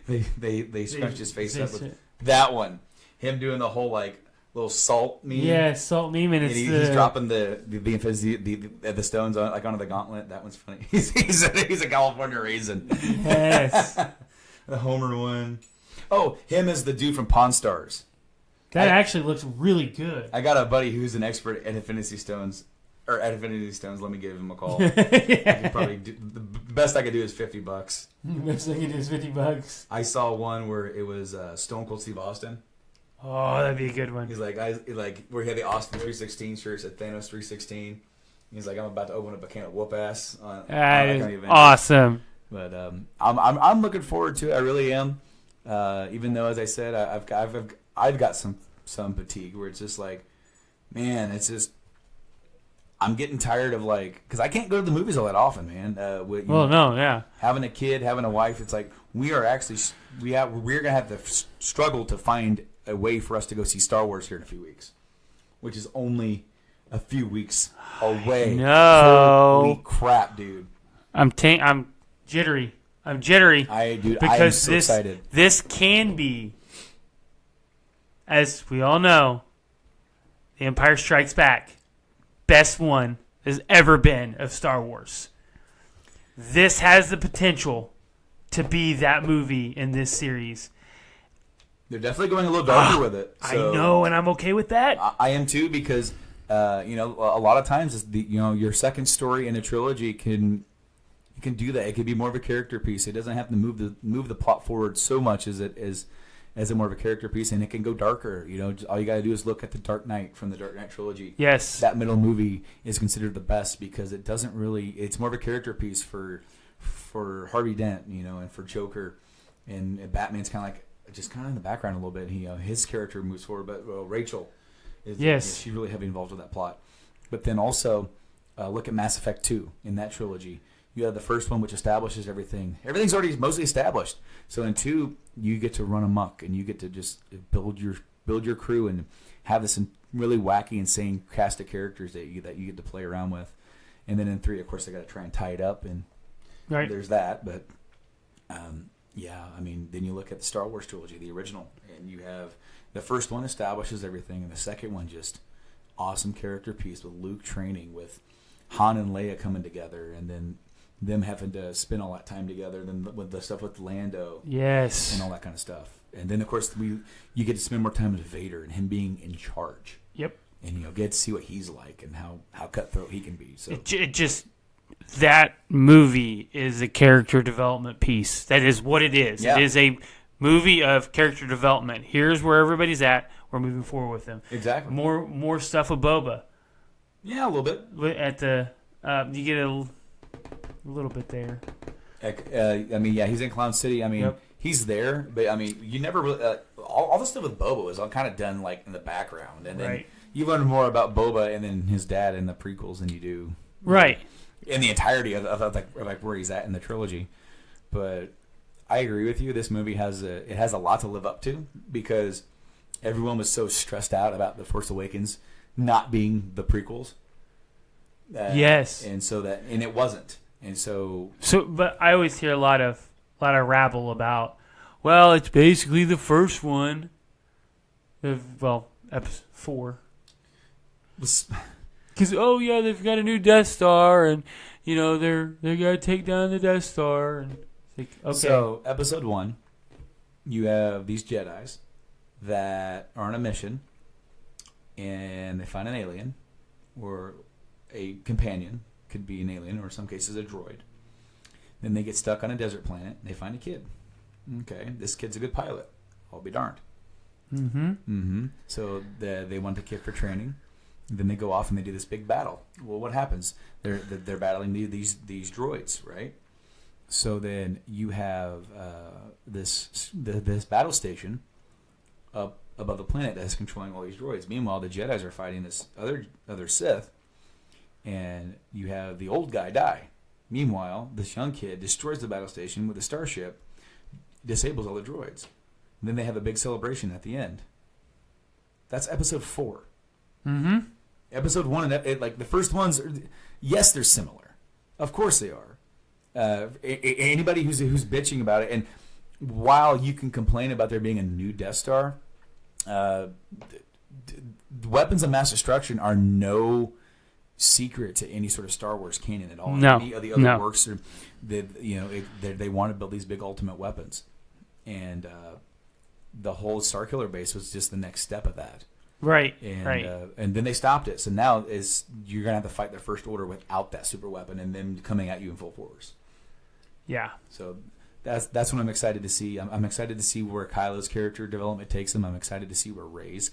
S4: they scrunched his face up with that one. Him doing the whole like little salt meme.
S8: Yeah, salt meme, and
S4: he's dropping the stones on like onto the gauntlet. That one's funny. He's a California raisin.
S8: Yes.
S4: The Homer one. Oh, him as the dude from Pawn Stars.
S8: That actually looks really good.
S4: I got a buddy who's an expert at Infinity Stones. Or at Infinity Stones, let me give him a call.
S8: Yeah.
S4: I could probably the best I could do is $50.
S8: The best I could do is $50.
S4: I saw one where it was Stone Cold Steve Austin.
S8: Oh, that'd be a good one.
S4: He's like, where he had the Austin 316 shirt, said Thanos 316. He's like, I'm about to open up a can of whoop ass.
S8: That is awesome.
S4: But I'm looking forward to it. I really am. Even though, as I said, I've got some fatigue where it's just like, man, it's just. I'm getting tired of because I can't go to the movies all that often, man. Having a kid, having a wife, it's like we're gonna have to struggle to find a way for us to go see Star Wars here in a few weeks, which is only a few weeks away.
S8: No,
S4: holy crap, dude!
S8: I'm jittery. I'm jittery.
S4: Because
S8: I am so
S4: excited.
S8: This can be, as we all know, The Empire Strikes Back. Best one there's ever been of Star Wars. This has the potential to be that movie in this series.
S4: They're definitely going a little darker with it. So
S8: I know, and I'm okay with that.
S4: I am too, because a lot of times your second story in a trilogy you can do that. It could be more of a character piece. It doesn't have to move the plot forward so much as it is. As a more of a character piece, and it can go darker. All you got to do is look at the Dark Knight from the Dark Knight trilogy.
S8: Yes,
S4: that middle movie is considered the best because it doesn't really. It's more of a character piece for Harvey Dent, and for Joker, and Batman's kind of in the background a little bit. His character moves forward, but Rachel is she's really heavily involved with that plot. But then also look at Mass Effect 2 in that trilogy. You have the first one, which establishes everything. Everything's already mostly established. So in 2, you get to run amok, and you get to just build your crew and have this really wacky, insane cast of characters that you get to play around with. And then in 3, of course, they got to try and tie it up, and there's that. But then you look at the Star Wars trilogy, the original, and you have the first one establishes everything, and the second one just awesome character piece with Luke training, with Han and Leia coming together, and then them having to spend all that time together, then with the stuff with Lando,
S8: and
S4: all that kind of stuff, and then of course you get to spend more time with Vader and him being in charge.
S8: Yep,
S4: and get to see what he's like and how cutthroat he can be. So
S8: it just that movie is a character development piece. That is what it is. Yeah. It is a movie of character development. Here's where everybody's at. We're moving forward with them.
S4: Exactly.
S8: More stuff with Boba.
S4: Yeah, a little bit.
S8: At the you get a little bit there.
S4: He's in Clown City. He's there, but you never really all the stuff with Boba was all kind of done in the background, and then you learn more about Boba and then his dad in the prequels than you do in the entirety of where he's at in the trilogy. But I agree with you. This movie has a lot to live up to because everyone was so stressed out about The Force Awakens not being the prequels.
S8: Yes,
S4: and it wasn't. And
S8: but I always hear a lot of rabble about, well, it's basically the first one. Episode 4. Because they've got a new Death Star, and they got to take down the Death Star, and okay.
S4: So episode 1, you have these Jedis that are on a mission, and they find an alien or a companion. Could be an alien, or in some cases a droid. Then they get stuck on a desert planet. And they find a kid. Okay, this kid's a good pilot. I'll be darned. So they want the kid for training. Then they go off and they do this big battle. Well, what happens? They're battling these droids, right? So then you have this battle station up above the planet that's controlling all these droids. Meanwhile, the Jedis are fighting this other Sith, and you have the old guy die. Meanwhile, this young kid destroys the battle station with a starship, disables all the droids. And then they have a big celebration at the end. That's episode 4.
S8: Mm-hmm.
S4: Episode 1 and like the first ones, yes, they're similar. Of course they are. Anybody who's bitching about it, and while you can complain about there being a new Death Star, weapons of mass destruction are no secret to any sort of Star Wars canon at all.
S8: No,
S4: any of the other works are, they want to build these big ultimate weapons, and the whole Starkiller base was just the next step of that.
S8: Right.
S4: And then they stopped it. So now you're gonna have to fight the First Order without that super weapon, and them coming at you in full force.
S8: Yeah.
S4: So that's what I'm excited to see. I'm excited to see where Kylo's character development takes him. I'm excited to see where Rey's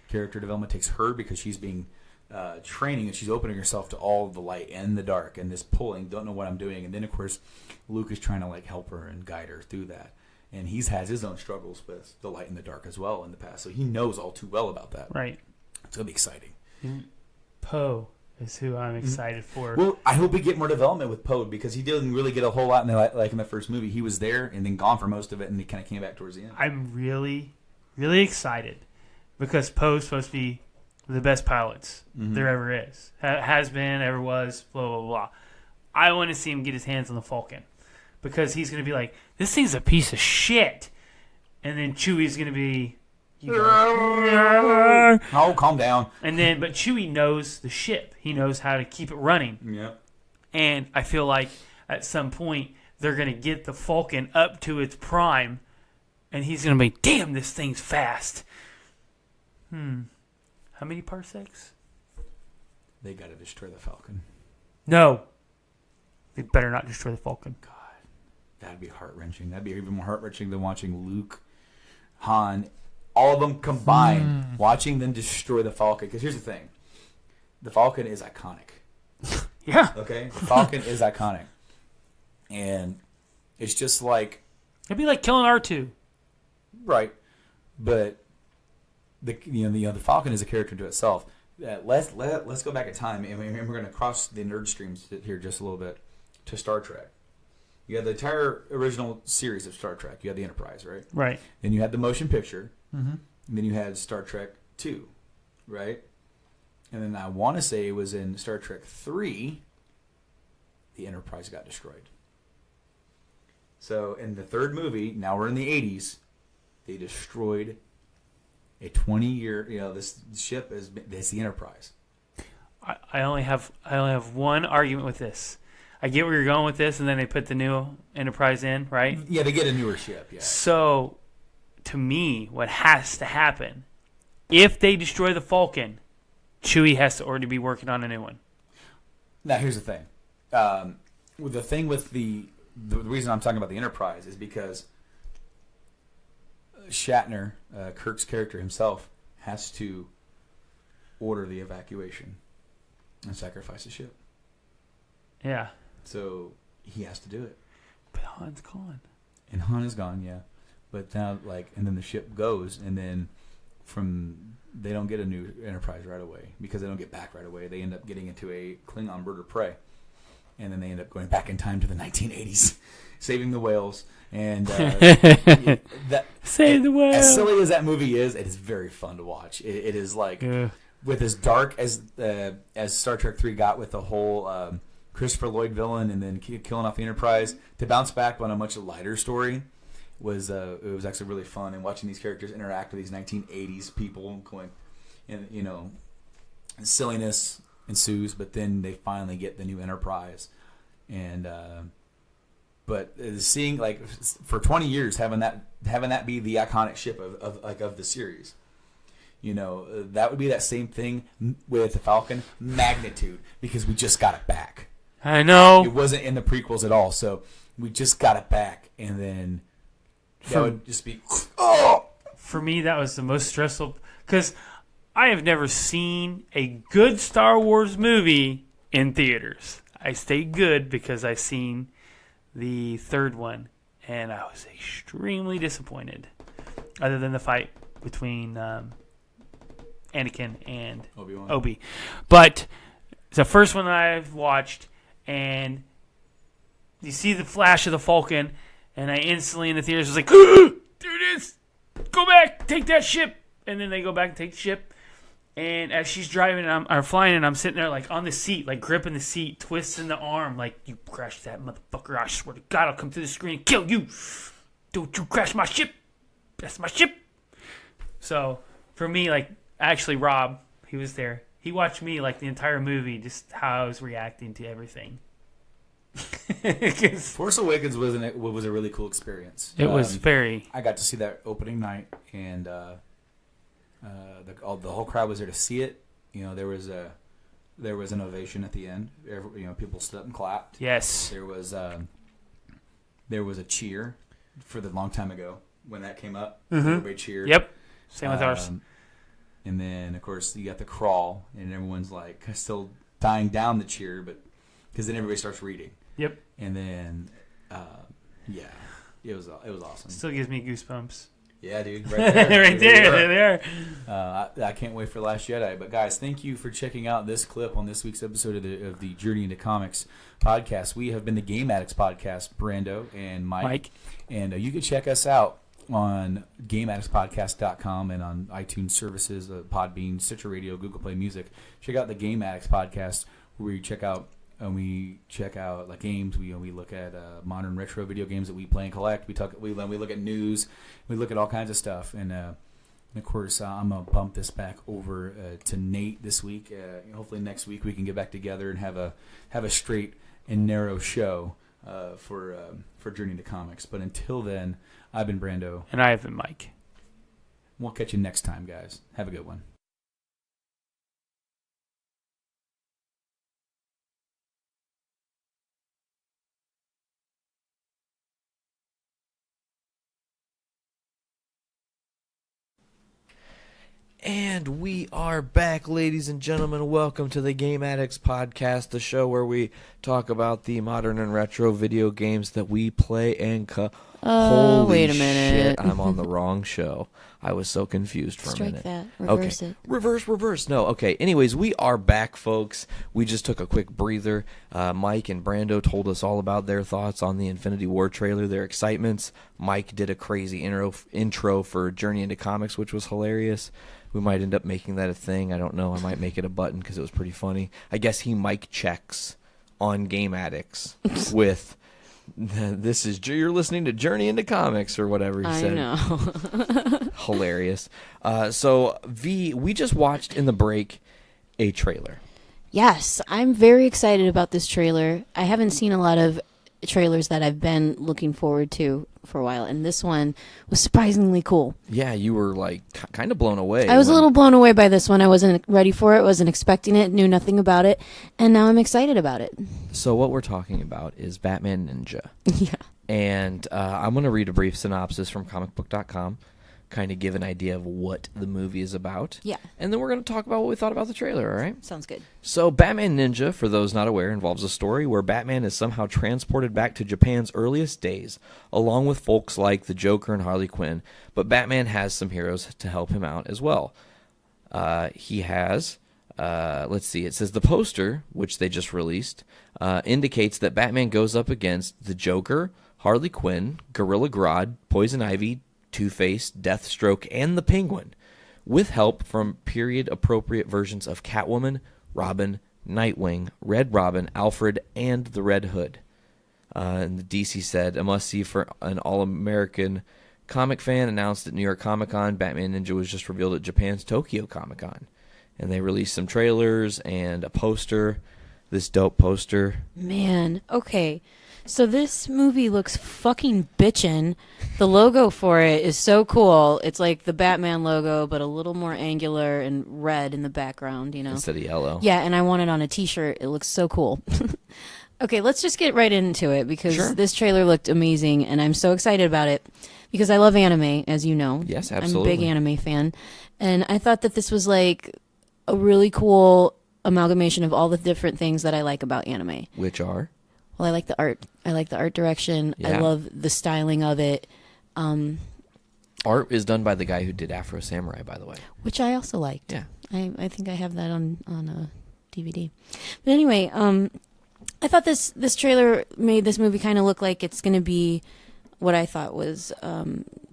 S4: character development takes her, because she's being training, and she's opening herself to all the light and the dark, and this pulling, don't know what I'm doing. And then of course Luke is trying to like help her and guide her through that. And he's has his own struggles with the light and the dark as well in the past. So he knows all too well about that.
S8: Right.
S4: It's going to be exciting.
S8: Poe is who I'm excited for.
S4: Well, I hope we get more development with Poe, because he didn't really get a whole lot in the first movie. He was there and then gone for most of it, and he kind of came back towards the end.
S8: I'm really, really excited, because Poe's supposed to be the best pilots there ever is. Has been, ever was, blah, blah, blah. I want to see him get his hands on the Falcon, because he's going to be like, this thing's a piece of shit. And then Chewie's going to be...
S4: Oh, calm down.
S8: But Chewie knows the ship. He knows how to keep it running.
S4: Yeah.
S8: And I feel like at some point they're going to get the Falcon up to its prime, and he's going to be, damn, this thing's fast. How many parsecs?
S4: They got to destroy the Falcon.
S8: No. They better not destroy the Falcon.
S4: God, that'd be heart-wrenching. That'd be even more heart-wrenching than watching Luke, Han, all of them combined, watching them destroy the Falcon. Because here's the thing. The Falcon is iconic.
S8: Yeah.
S4: Okay? The Falcon is iconic. And it's just like...
S8: It'd be like killing R2.
S4: Right. But the Falcon is a character to itself. Let's go back in time, and we're going to cross the nerd streams here just a little bit to Star Trek. You had the entire original series of Star Trek. You had the Enterprise, right?
S8: Right.
S4: Then you had the motion picture. Mm-hmm. And then you had Star Trek 2, right? And then I want to say it was in Star Trek 3, the Enterprise got destroyed. So in the third movie, now we're in the 80s, they destroyed a 20-year, this ship is the Enterprise.
S8: I only have one argument with this. I get where you're going with this, and then they put the new Enterprise in, right?
S4: Yeah, they get a newer ship, yeah.
S8: So, to me, what has to happen, if they destroy the Falcon, Chewie has to already be working on a new one.
S4: Now, here's the thing. The thing with the reason I'm talking about the Enterprise is because Shatner, Kirk's character himself, has to order the evacuation and sacrifice the ship.
S8: Yeah.
S4: So he has to do it.
S8: But Han's gone.
S4: And Han is gone, yeah. But now, and then the ship goes, and then they don't get a new Enterprise right away, because they don't get back right away. They end up getting into a Klingon bird of prey. And then they end up going back in time to the 1980s, saving the whales. And
S8: Save the whales.
S4: As silly as that movie is, it is very fun to watch. It is with as dark as Star Trek 3 got with the whole Christopher Lloyd villain and then killing off the Enterprise, to bounce back on a much lighter story was actually really fun. And watching these characters interact with these 1980s people going, and silliness ensues, but then they finally get the new Enterprise, and but seeing for 20 years having that be the iconic ship of the series, that would be that same thing with the Falcon magnitude, because we just got it back.
S8: I know
S4: it wasn't in the prequels at all, so we just got it back, and then that would just be
S8: for me that was the most stressful, because I have never seen a good Star Wars movie in theaters. I say good because I've seen the third one, and I was extremely disappointed. Other than the fight between Anakin and
S4: Obi-Wan.
S8: Obi. But it's the first one that I've watched, and you see the flash of the Falcon, and I instantly in the theaters was like, there it is! Go back! Take that ship! And then they go back and take the ship. And as she's driving or flying, and I'm sitting there like on the seat, like gripping the seat, twisting the arm, like, you crashed that motherfucker, I swear to God, I'll come through the screen and kill you! Don't you crash my ship! That's my ship! So, for me, like, actually, Rob, he was there. He watched me, like, the entire movie, just how I was reacting to everything.
S4: Force Awakens was a really cool experience.
S8: It was very...
S4: I got to see that opening night, and the whole crowd was there to see it. You know, there was an ovation at the end. People stood up and clapped.
S8: Yes.
S4: There was a cheer for the long time ago when that came up.
S8: Mm-hmm.
S4: Everybody cheered.
S8: Yep. Same with ours.
S4: And then, of course, you got the crawl, and everyone's like still dying down the cheer, but because then everybody starts reading.
S8: Yep.
S4: And then, it was awesome.
S8: Still gives me goosebumps.
S4: Yeah, dude, right there,
S8: right there.
S4: I can't wait for Last Jedi. But guys, thank you for checking out this clip on this week's episode of the Journey into Comics podcast. We have been the Game Addicts Podcast, Brando and Mike. And you can check us out on GameAddictsPodcast.com and on iTunes services, Podbean, Stitcher Radio, Google Play Music. Check out the Game Addicts Podcast, where we check out like games. We look at modern retro video games that we play and collect. We look at news. We look at all kinds of stuff. And of course, I'm gonna bump this back over to Nate this week. Hopefully next week we can get back together and have a straight and narrow show for Journey to Comics. But until then, I've been Brando.
S8: And I have been Mike.
S4: We'll catch you next time, guys. Have a good one.
S5: And we are back, ladies and gentlemen. Welcome to the Game Addicts Podcast, the show where we talk about the modern and retro video games that we play and Holy
S7: wait a minute.
S5: Shit, I'm on the wrong show. I was so confused for a minute.
S7: Strike that. Reverse it.
S5: Reverse. No, okay. Anyways, we are back, folks. We just took a quick breather. Mike and Brando told us all about their thoughts on the Infinity War trailer, their excitements. Mike did a crazy intro for Journey into Comics, which was hilarious. We might end up making that a thing. I don't know. I might make it a button because it was pretty funny. I guess he mic checks on Game Addicts with... You're listening to Journey into Comics or whatever he said.
S7: I know.
S5: Hilarious. So, we just watched in the break a trailer.
S7: Yes, I'm very excited about this trailer. I haven't seen a lot of trailers that I've been looking forward to for a while, and this one was surprisingly cool.
S5: Yeah, you were like kind of blown away.
S7: I was a little blown away by this one. I wasn't ready for it, wasn't expecting it, knew nothing about it, and now I'm excited about it.
S5: So what we're talking about is Batman Ninja.
S7: Yeah.
S5: And I'm going to read a brief synopsis from comicbook.com, kind of give an idea of what the movie is about.
S7: Yeah.
S5: And then we're going to talk about what we thought about the trailer, all right?
S7: Sounds good.
S5: So Batman Ninja, for those not aware, involves a story where Batman is somehow transported back to Japan's earliest days, along with folks like the Joker and Harley Quinn, but Batman has some heroes to help him out as well. He has, let's see, it says the poster, which they just released, indicates that Batman goes up against the Joker, Harley Quinn, Gorilla Grodd, Poison Ivy, Two-Face, Deathstroke, and the Penguin, with help from period-appropriate versions of Catwoman, Robin, Nightwing, Red Robin, Alfred, and the Red Hood. And the DC said, a must-see for an all-American comic fan, announced at New York Comic-Con. Batman Ninja was just revealed at Japan's Tokyo Comic-Con. And they released some trailers and a poster, this dope poster.
S7: Man, okay. So this movie looks fucking bitchin'. The logo for it is so cool. It's like the Batman logo, but a little more angular and red in the background, you know?
S5: Instead of yellow.
S7: Yeah, and I want it on a t-shirt. It looks so cool. Okay, let's just get right into it because this trailer looked amazing, and I'm so excited about it because I love anime, as you know.
S5: Yes, absolutely.
S7: I'm a big anime fan. And I thought that this was like a really cool amalgamation of all the different things that I like about anime.
S5: Which are?
S7: Well, I like the art I like the art direction. I
S5: Yeah.
S7: love the styling of it,
S5: Art is done by the guy who did Afro Samurai, by the way.
S7: which I also liked.
S5: Yeah.
S7: I think I have that on a DVD. But anyway, I thought this trailer made this movie kind of look like it's going to be what I thought was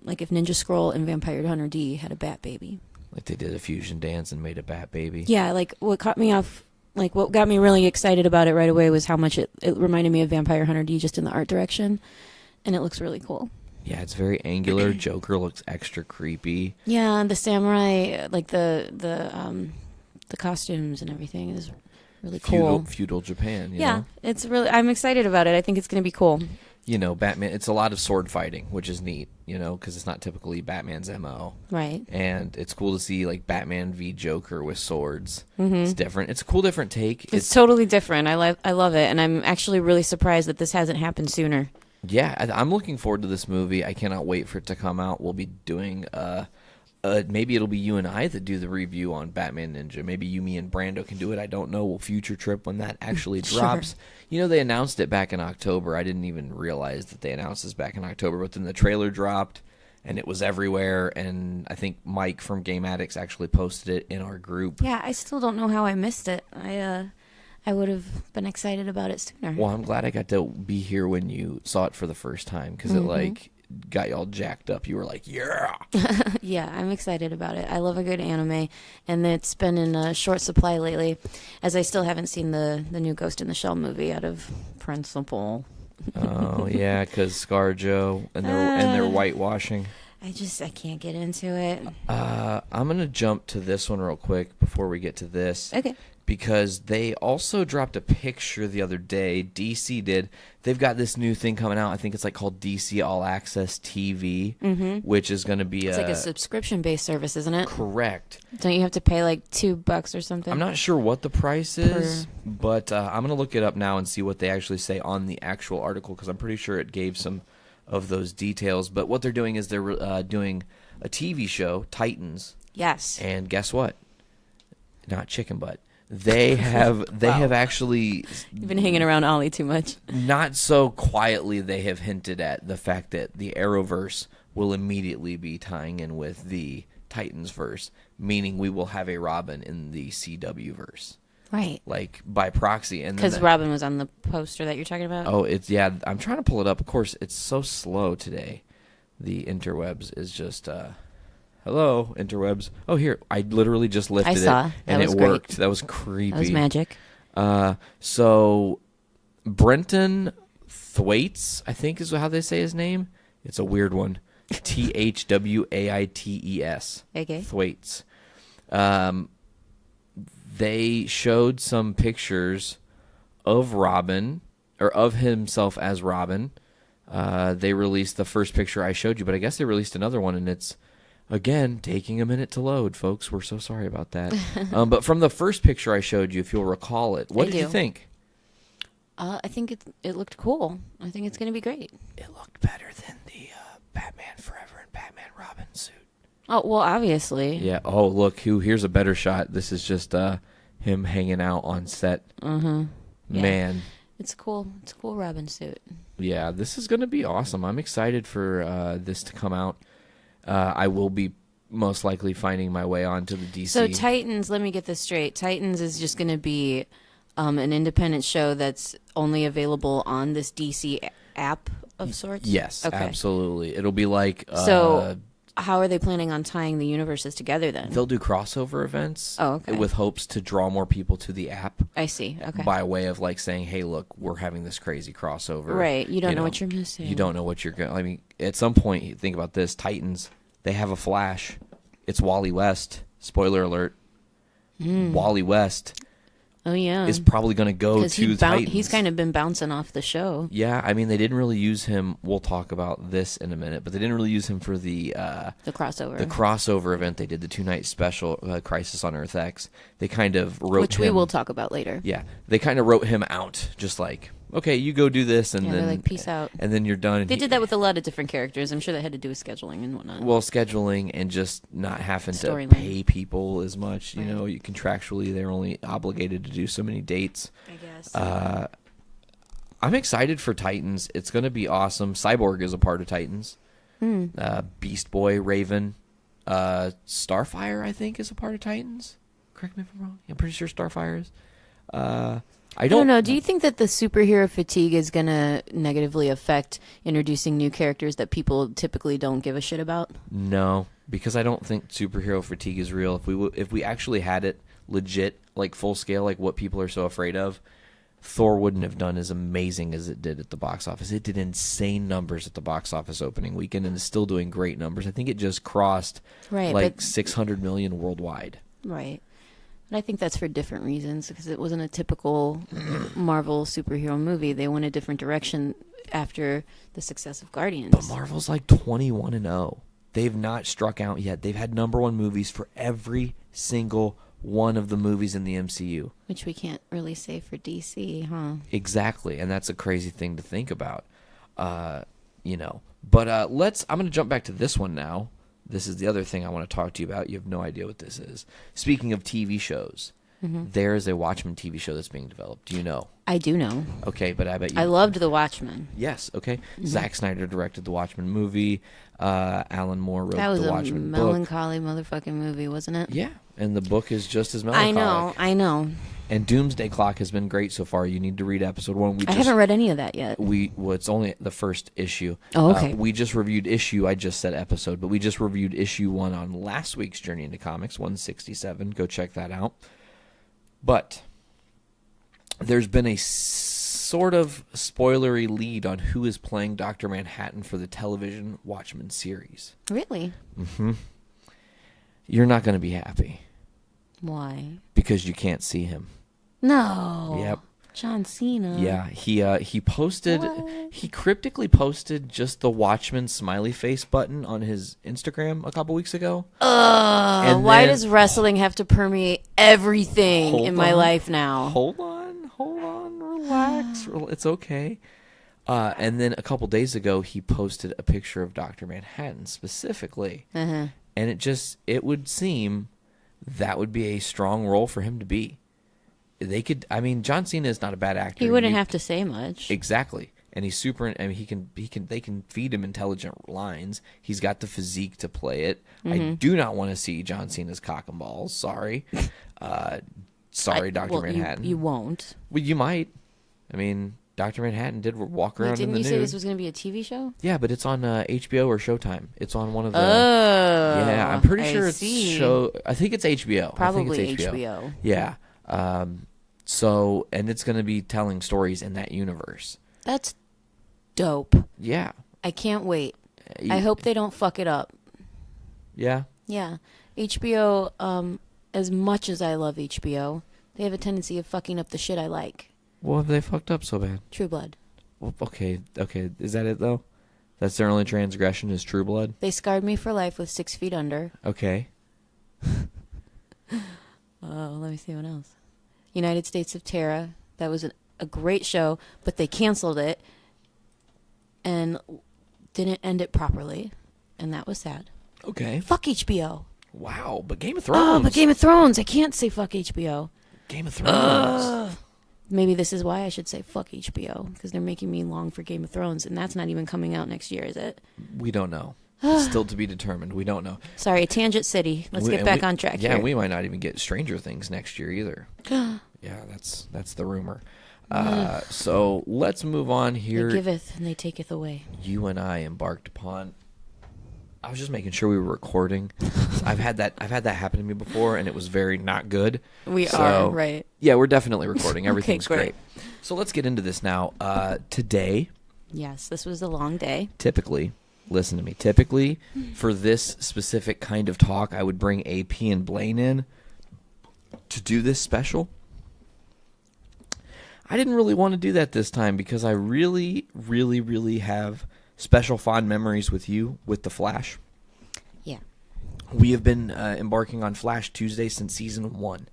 S7: like if Ninja Scroll and Vampire Hunter D had a bat baby.
S5: Like they did a fusion dance and made a bat baby.
S7: Yeah, like what caught me off, like what got me really excited about it right away was how much it reminded me of Vampire Hunter D just in the art direction, and it looks really cool.
S5: Yeah, it's very angular. Joker looks extra creepy.
S7: Yeah, the samurai, like the costumes and everything is really cool.
S5: Feudal Japan. You
S7: Yeah,
S5: know?
S7: it's really. I'm excited about it. I think it's going to be cool.
S5: You know, Batman. It's a lot of sword fighting, which is neat. You know, because it's not typically Batman's MO.
S7: Right.
S5: And it's cool to see like Batman v Joker with swords. It's different. It's a cool, different take.
S7: It's totally different. I love it, and I'm actually really surprised that this hasn't happened sooner.
S5: Yeah, I'm looking forward to this movie. I cannot wait for it to come out. We'll be doing maybe it'll be you and I that do the review on Batman Ninja. Maybe you, me, and Brando can do it. I don't know. We'll future trip when that actually drops.
S7: Sure.
S5: You know, they announced it back in October. I didn't even realize that they announced this back in October. But then the trailer dropped, and it was everywhere. And I think Mike from Game Addicts actually posted it in our group.
S7: Yeah, I still don't know how I missed it. I would have been excited about it sooner.
S5: Well, I'm glad I got to be here when you saw it for the first time because it like got you all jacked up. You were like, yeah.
S7: Yeah, I'm excited about it. I love a good anime, and it's been in a short supply lately, as I still haven't seen the new Ghost in the Shell movie out of principle.
S5: Oh yeah, because ScarJo and their whitewashing.
S7: I can't get into it.
S5: I'm gonna jump to this one real quick before we get to this.
S7: Okay.
S5: Because they also dropped a picture the other day. DC did. They've got this new thing coming out. I think it's like called DC All Access TV, which is going to be
S7: It's like a subscription-based service, isn't it?
S5: Correct.
S7: Don't you have to pay like $2 or something?
S5: I'm not sure what the price is, but I'm going to look it up now and see what they actually say on the actual article because I'm pretty sure it gave some of those details. But what they're doing is they're doing a TV show, Titans.
S7: Yes.
S5: And guess what? Not chicken butt. They have actually
S7: You've been hanging around Ollie too much.
S5: not so quietly. They have hinted at the fact that the Arrowverse will immediately be tying in with the Titans verse, meaning we will have a Robin in the CW verse,
S7: Right.
S5: like by proxy. And
S7: Because Robin was on the poster that you're talking about.
S5: oh, it's I'm trying to pull it up. Of course, it's so slow today. The interwebs is just. Hello, interwebs. Oh, here. I literally just lifted it, and it worked. That was creepy.
S7: That was magic.
S5: So, Brenton Thwaites, I think is how they say his name. It's a weird one. Thwaites.
S7: Okay.
S5: Thwaites. They showed some pictures of Robin, or of himself as Robin. They released the first picture I showed you, but I guess they released another one, and it's again, taking a minute to load, folks. We're so sorry about that. But from the first picture I showed you, if you'll recall it, what did you think?
S7: I think it looked cool. I think it's going to be great.
S5: It looked better than the Batman Forever and Batman Robin suit.
S7: Oh, well, obviously.
S5: Yeah. Oh, look, here's a better shot. This is just him hanging out on set.
S7: Yeah.
S5: Man.
S7: It's cool. It's a cool Robin suit.
S5: Yeah, this is going to be awesome. I'm excited for this to come out. I will be most likely finding my way onto the DC.
S7: So Titans, let me get this straight. Titans is just going to be an independent show that's only available on this DC app of sorts?
S5: Yes,
S7: okay.
S5: Absolutely. It'll be like...
S7: so how are they planning on tying the universes together then?
S5: They'll do crossover events
S7: okay.
S5: with hopes to draw more people to the app.
S7: I see. Okay.
S5: By way of like saying, hey, look, we're having this crazy crossover.
S7: Right. You don't know what you're missing.
S5: You don't know what you're going to... I mean, at some point, you think about this. Titans, they have a Flash. It's Wally West. Spoiler alert. Wally West is probably going to go to Titans.
S7: He's kind of been bouncing off the show.
S5: Yeah, I mean, they didn't really use him. We'll talk about this in a minute, but they didn't really use him for the
S7: crossover.
S5: The crossover event they did, the 2-night special, Crisis on Earth X. They kind of wrote
S7: Which we will talk about later.
S5: Yeah, they kind of wrote him out, just like, okay, you go do this, and then
S7: they're like, peace out,
S5: and then you're done.
S7: They did that with a lot of different characters. I'm sure that had to do with scheduling and whatnot.
S5: Well, scheduling and just not having to pay people as much. You know, contractually they're only obligated to do so many dates.
S7: I guess.
S5: I'm excited for Titans. It's going to be awesome. Cyborg is a part of Titans. Beast Boy, Raven, Starfire, I think, is a part of Titans. Correct me if I'm wrong. I'm pretty sure Starfire is. I don't
S7: know. Do you think that the superhero fatigue is going to negatively affect introducing new characters that people typically don't give a shit about?
S5: No, because I don't think superhero fatigue is real. If we actually had it legit, like full scale, like what people are so afraid of, Thor wouldn't have done as amazing as it did at the box office. It did insane numbers at the box office opening weekend and is still doing great numbers. I think it just crossed like 600 million worldwide.
S7: Right. And I think that's for different reasons, because it wasn't a typical Marvel superhero movie. They went a different direction after the success of Guardians.
S5: But Marvel's like 21-0. They've not struck out yet. They've had #1 movies for every single one of the movies in the MCU.
S7: Which we can't really say for DC, huh?
S5: Exactly, and that's a crazy thing to think about. But I'm going to jump back to this one now. This is the other thing I want to talk to you about. You have no idea what this is. Speaking of TV shows, there is a Watchmen TV show that's being developed. Do you know?
S7: I do know.
S5: Okay, but I bet you...
S7: I loved The Watchmen.
S5: Yes, okay. Zack Snyder directed the Watchmen movie. Alan Moore wrote
S7: that was
S5: the
S7: a
S5: Watchmen book.
S7: melancholy motherfucking movie, wasn't it?
S5: Yeah, and the book is just as melancholic.
S7: I know.
S5: And Doomsday Clock has been great so far. You need to read episode 1.
S7: I haven't read any of that yet.
S5: It's only the first issue.
S7: Oh, okay.
S5: We just reviewed issue. I just said episode, but we just reviewed issue 1 on last week's Journey into Comics, 167. Go check that out. But there's been a sort of spoilery lead on who is playing Doctor Manhatten for the television Watchmen series.
S7: Really?
S5: Mm-hmm. You're not going to be happy.
S7: Why?
S5: Because you can't see him.
S7: No.
S5: Yep.
S7: John Cena.
S5: Yeah, he posted.
S7: What?
S5: He cryptically posted just the Watchmen smiley face button on his Instagram a couple weeks ago.
S7: Why does wrestling have to permeate everything in my life now?
S5: Hold on, relax. It's okay. And then a couple days ago, he posted a picture of Dr. Manhatten specifically, and it would seem that would be a strong role for him to be. John Cena is not a bad actor.
S7: He wouldn't have to say much.
S5: Exactly. And he's super. I mean, they can feed him intelligent lines. He's got the physique to play it. I do not want to see John Cena's cock and balls. Sorry, Dr. Manhatten.
S7: You won't.
S5: Well, you might. I mean, Dr. Manhatten did walk around in the nude.
S7: Didn't you say this was going to be a TV show?
S5: Yeah, but it's on HBO or Showtime. It's on one of the.
S7: Oh,
S5: yeah, I'm pretty sure it's
S7: see.
S5: show. I think it's HBO.
S7: Probably
S5: I think it's
S7: HBO.
S5: Yeah. And it's going to be telling stories in that universe.
S7: That's dope.
S5: Yeah.
S7: I can't wait. I hope they don't fuck it up.
S5: Yeah.
S7: Yeah. HBO, as much as I love HBO, they have a tendency of fucking up the shit I like.
S5: What have they fucked up so bad?
S7: True Blood.
S5: Well, okay. Is that it, though? That's their only transgression is True Blood?
S7: They scarred me for life with 6 Feet Under.
S5: Okay.
S7: Let me see what else. United States of Terror. That was a great show, but they canceled it and didn't end it properly, and that was sad.
S5: Okay.
S7: Fuck HBO.
S5: Wow, but Game of Thrones.
S7: Oh, but Game of Thrones. I can't say fuck HBO.
S5: Game of Thrones.
S7: Maybe this is why I should say fuck HBO, because they're making me long for Game of Thrones, and that's not even coming out next year, is it?
S5: We don't know. Still to be determined. We don't know.
S7: Sorry, Tangent City. Let's get back on track here.
S5: Yeah, we might not even get Stranger Things next year either. Yeah, that's the rumor. So let's move on here.
S7: They giveth and they taketh away.
S5: You and I embarked upon. I was just making sure we were recording. I've had that happen to me before, and it was very not good.
S7: We are, right.
S5: Yeah, we're definitely recording. Everything's
S7: Okay,
S5: great. So let's get into this now. Today.
S7: Yes, this was a long day.
S5: Typically, listen to me. Typically, for this specific kind of talk, I would bring AP and Blaine in to do this special. I didn't really want to do that this time because I really, really, really have special fond memories with you, with The Flash.
S7: Yeah.
S5: We have been embarking on Flash Tuesday since season 1.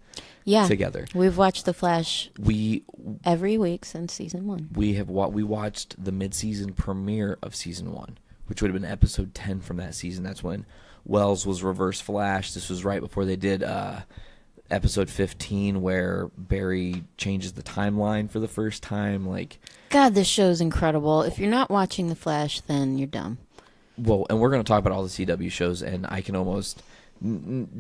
S7: Yeah.
S5: Together.
S7: We've watched The Flash every week since season 1.
S5: We watched the mid-season premiere of season 1, which would have been episode 10 from that season. That's when Wells was Reverse Flash. This was right before they did episode 15 where Barry changes the timeline for the first time. Like,
S7: God, this show's incredible. If you're not watching The Flash, then you're dumb.
S5: well, and we're going to talk about all the CW shows, and I can almost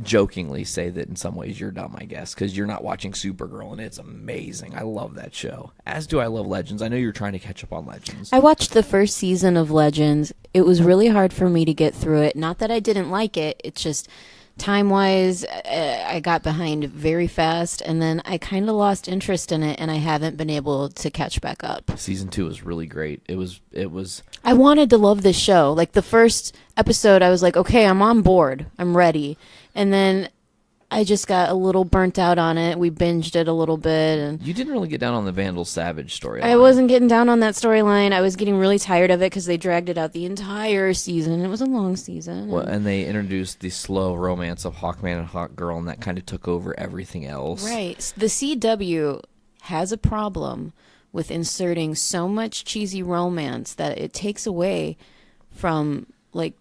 S5: jokingly say that in some ways you're dumb, I guess, because you're not watching Supergirl, and it's amazing. I love that show, as do I love Legends. I know you're trying to catch up on Legends.
S7: I watched the first season of Legends. It was really hard for me to get through it. Not that I didn't like it. It's just time-wise, I got behind very fast, and then I kind of lost interest in it, and I haven't been able to catch back up.
S5: Season 2 was really great. It was.
S7: I wanted to love this show. Like, the first episode, I was like, okay, I'm on board. I'm ready. And then I just got a little burnt out on it. We binged it a little bit. And
S5: You didn't really get down on the Vandal Savage storyline.
S7: I wasn't getting down on that storyline. I was getting really tired of it because they dragged it out the entire season. It was a long season.
S5: Well, and they introduced the slow romance of Hawkman and Hawkgirl, and that kind of took over everything else.
S7: Right. The CW has a problem with inserting so much cheesy romance that it takes away from, like,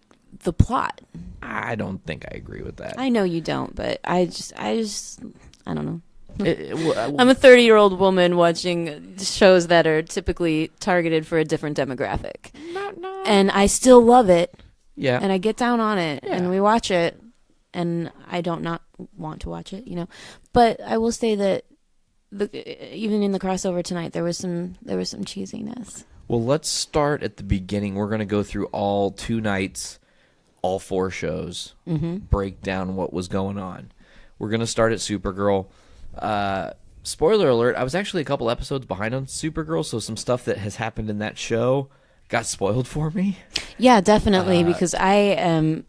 S7: the plot.
S5: I don't think I agree with that.
S7: I know you don't, but I don't know.
S5: Well,
S7: I'm a 30-year-old woman watching shows that are typically targeted for a different demographic. And I still love it.
S5: yeah.
S7: And I get down on it,
S5: Yeah.
S7: and we watch it, and I don't not want to watch it, But I will say that even in the crossover tonight, there was some cheesiness.
S5: Well, let's start at the beginning. We're going to go through all 2 nights, all 4 shows, break down what was going on. We're going to start at Supergirl. Spoiler alert, I was actually a couple episodes behind on Supergirl, so some stuff that has happened in that show got spoiled for me.
S7: Yeah, definitely, because I am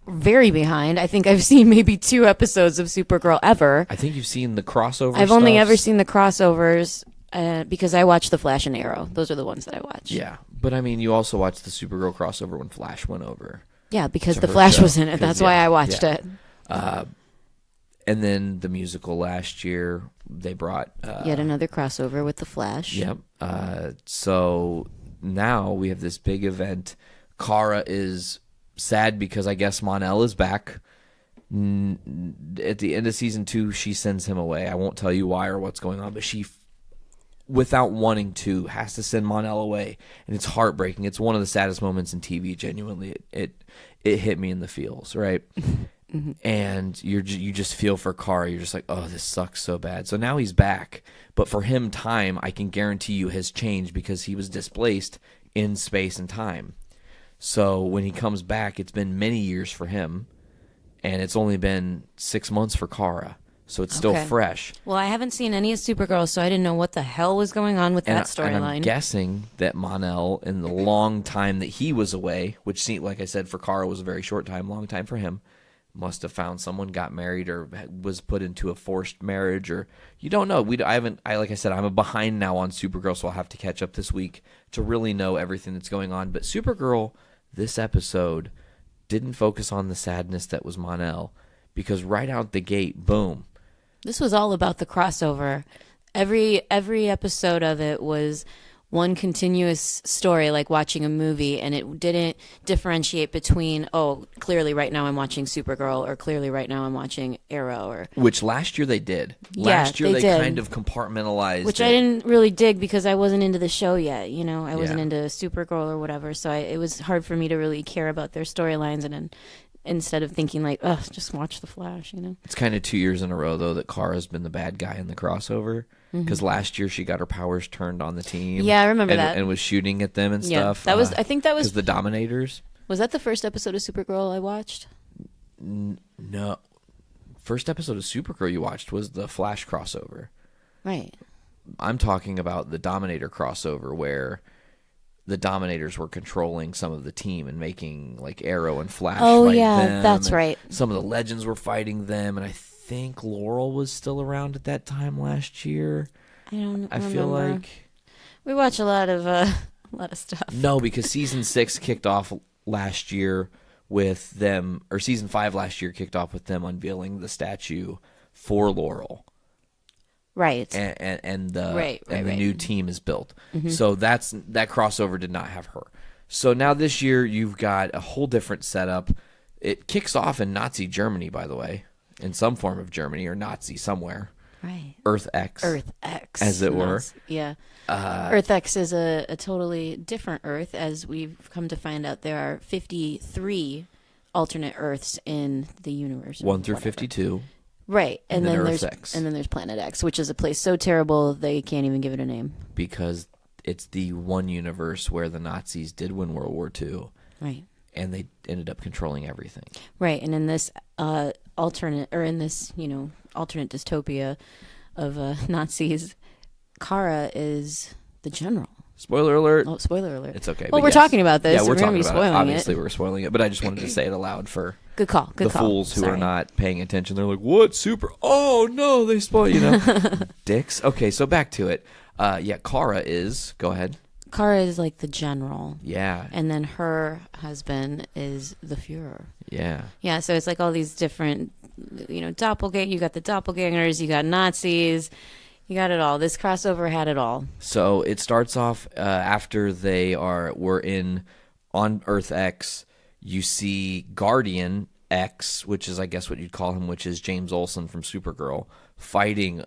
S7: very behind. I think I've seen maybe 2 episodes of Supergirl ever.
S5: I think you've seen the crossover
S7: I've only
S5: stuff.
S7: ever seen the crossovers because I watch The Flash and Arrow. Those are the ones that I watch.
S5: Yeah, but I mean, you also watched the Supergirl crossover when Flash went over.
S7: Yeah, because
S5: To
S7: The
S5: her
S7: Flash
S5: show.
S7: was in it. That's why I watched it.
S5: And then the musical last year, they brought...
S7: Yet another crossover with The Flash.
S5: Yep. So now we have this big event. Kara is sad because I guess Mon-El is back. At the end of season 2, she sends him away. I won't tell you why or what's going on, but she, without wanting to, has to send Mon-El away, and it's heartbreaking. It's one of the saddest moments in TV. Genuinely, it hit me in the feels, right? And you just feel for Kara. You're just like, oh, this sucks so bad. So now he's back, but for him, time, I can guarantee you, has changed because he was displaced in space and time. So when he comes back, it's been many years for him, and it's only been 6 months for Kara. So it's still
S7: Okay.
S5: fresh.
S7: Well, I haven't seen any of Supergirl, so I didn't know what the hell was going on with that
S5: And I'm
S7: storyline.
S5: guessing that Mon-El, in the long time that he was away, which seemed, like I said, for Kara was a very short time, long time for him, must have found someone, got married, or was put into a forced marriage, or you don't know. Like I said, I'm behind now on Supergirl, so I'll have to catch up this week to really know everything that's going on. But Supergirl, this episode, didn't focus on the sadness that was Mon-El, because right out the gate, boom.
S7: This was all about the crossover. Every episode of it was one continuous story, like watching a movie, and it didn't differentiate between, oh, clearly right now I'm watching Supergirl, or clearly right now I'm watching Arrow, or
S5: Which last year they did.
S7: Yeah,
S5: Last year
S7: they
S5: they
S7: did.
S5: kind of compartmentalized
S7: which
S5: it.
S7: I didn't really dig because I wasn't into the show yet. I wasn't
S5: Yeah.
S7: into Supergirl or whatever, so it was hard for me to really care about their storylines, and then instead of thinking like, oh, just watch The Flash,
S5: It's kind of 2 years in a row, though, that Kara's been the bad guy in the crossover. Because last year she got her powers turned on the team.
S7: Yeah, I remember
S5: and,
S7: that.
S5: And was shooting at them and
S7: Yeah,
S5: stuff.
S7: that was. I think that was.
S5: 'cause the Dominators.
S7: Was that the first episode of Supergirl I watched?
S5: No. First episode of Supergirl you watched was the Flash crossover.
S7: Right.
S5: I'm talking about the Dominator crossover where the Dominators were controlling some of the team and making like Arrow and Flash fight them.
S7: That's
S5: and
S7: right.
S5: Some of the Legends were fighting them, and I think Laurel was still around at that time last year.
S7: I don't.
S5: I feel
S7: remember.
S5: like
S7: We watch a lot of stuff.
S5: no, because season 6 kicked off last year with them, or season 5 last year kicked off with them unveiling the statue for Laurel.
S7: Right.
S5: And the
S7: Right,
S5: and the
S7: right.
S5: new team is built. So that crossover did not have her. So now this year you've got a whole different setup. It kicks off in Nazi Germany, by the way. in some form of Germany or Nazi somewhere.
S7: Right.
S5: Earth X.
S7: Earth X.
S5: As it were.
S7: Yeah. Earth X is a totally different Earth, as we've come to find out there are 53 alternate Earths in the universe.
S5: 1 through 52.
S7: Right. And then
S5: Earth
S7: there's
S5: X.
S7: And then there's Planet X, which is a place so terrible they can't even give it a name.
S5: Because it's the one universe where the Nazis did win World War II.
S7: Right.
S5: And they ended up controlling everything.
S7: Right. And in this alternate dystopia of Nazis, Kara is the general.
S5: Spoiler alert.
S7: Oh, spoiler alert.
S5: It's okay.
S7: Well,
S5: but
S7: we're
S5: yes.
S7: talking about this.
S5: Yeah, we're
S7: going to
S5: talking
S7: be
S5: about
S7: spoiling
S5: it. Obviously,
S7: it.
S5: we're spoiling it, but I just wanted to say it aloud for
S7: Good call.
S5: the fools who are not paying attention. They're like, what? Super? Oh, no, they spoil, Dicks. Okay, so back to it. Kara is, go ahead.
S7: Kara is like the general.
S5: Yeah.
S7: And then her husband is the Führer.
S5: Yeah.
S7: Yeah, so it's like all these different, doppelganger. You got the doppelgangers, you got Nazis, you got it all. This crossover had it all.
S5: So it starts off after we're on Earth X. You see Guardian X, which is I guess what you'd call him, which is James Olsen from Supergirl, fighting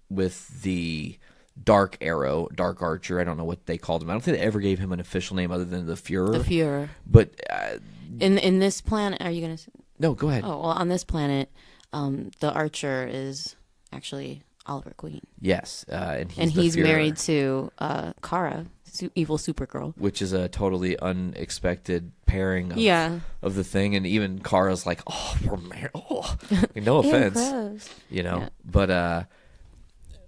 S5: with the Dark Archer. I don't know what they called him. I don't think they ever gave him an official name other than the Führer.
S7: The Führer.
S5: But
S7: in this planet, are you going to?
S5: No, go ahead.
S7: Oh, well, on this planet, the Archer is actually Oliver Queen.
S5: Yes, and
S7: he's
S5: the Führer,
S7: married to Kara, evil Supergirl,
S5: which is a totally unexpected pairing of the thing. And even Kara's like, "Oh, we're married." Oh, no offense, but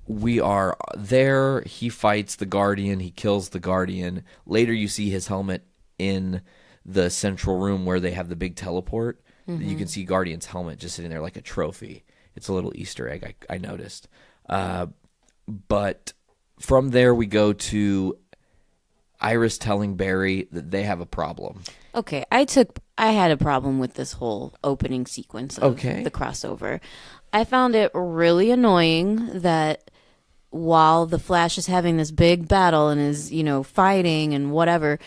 S5: we are there. He fights the Guardian. He kills the Guardian. Later, you see his helmet in the central room where they have the big teleport. Mm-hmm. You can see Guardian's helmet just sitting there like a trophy. It's a little Easter egg, I noticed. But from there, we go to Iris telling Barry that they have a problem.
S7: Okay, I had a problem with this whole opening sequence of the crossover. I found it really annoying that while the Flash is having this big battle and is, fighting and whatever,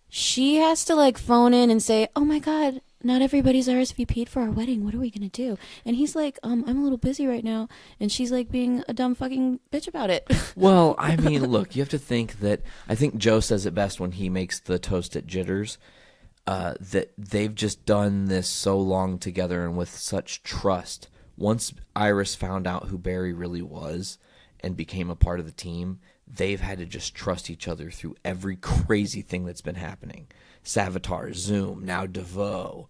S7: she has to phone in and say, "Oh my God, not everybody's RSVP'd for our wedding. What are we going to do?" And he's like, I'm a little busy right now. And she's being a dumb fucking bitch about it.
S5: Well, I mean, look, you have to think that, I think Joe says it best when he makes the toast at Jitters, that they've just done this so long together and with such trust. Once Iris found out who Barry really was and became a part of the team, they've had to just trust each other through every crazy thing that's been happening. Savitar, Zoom, now DeVoe.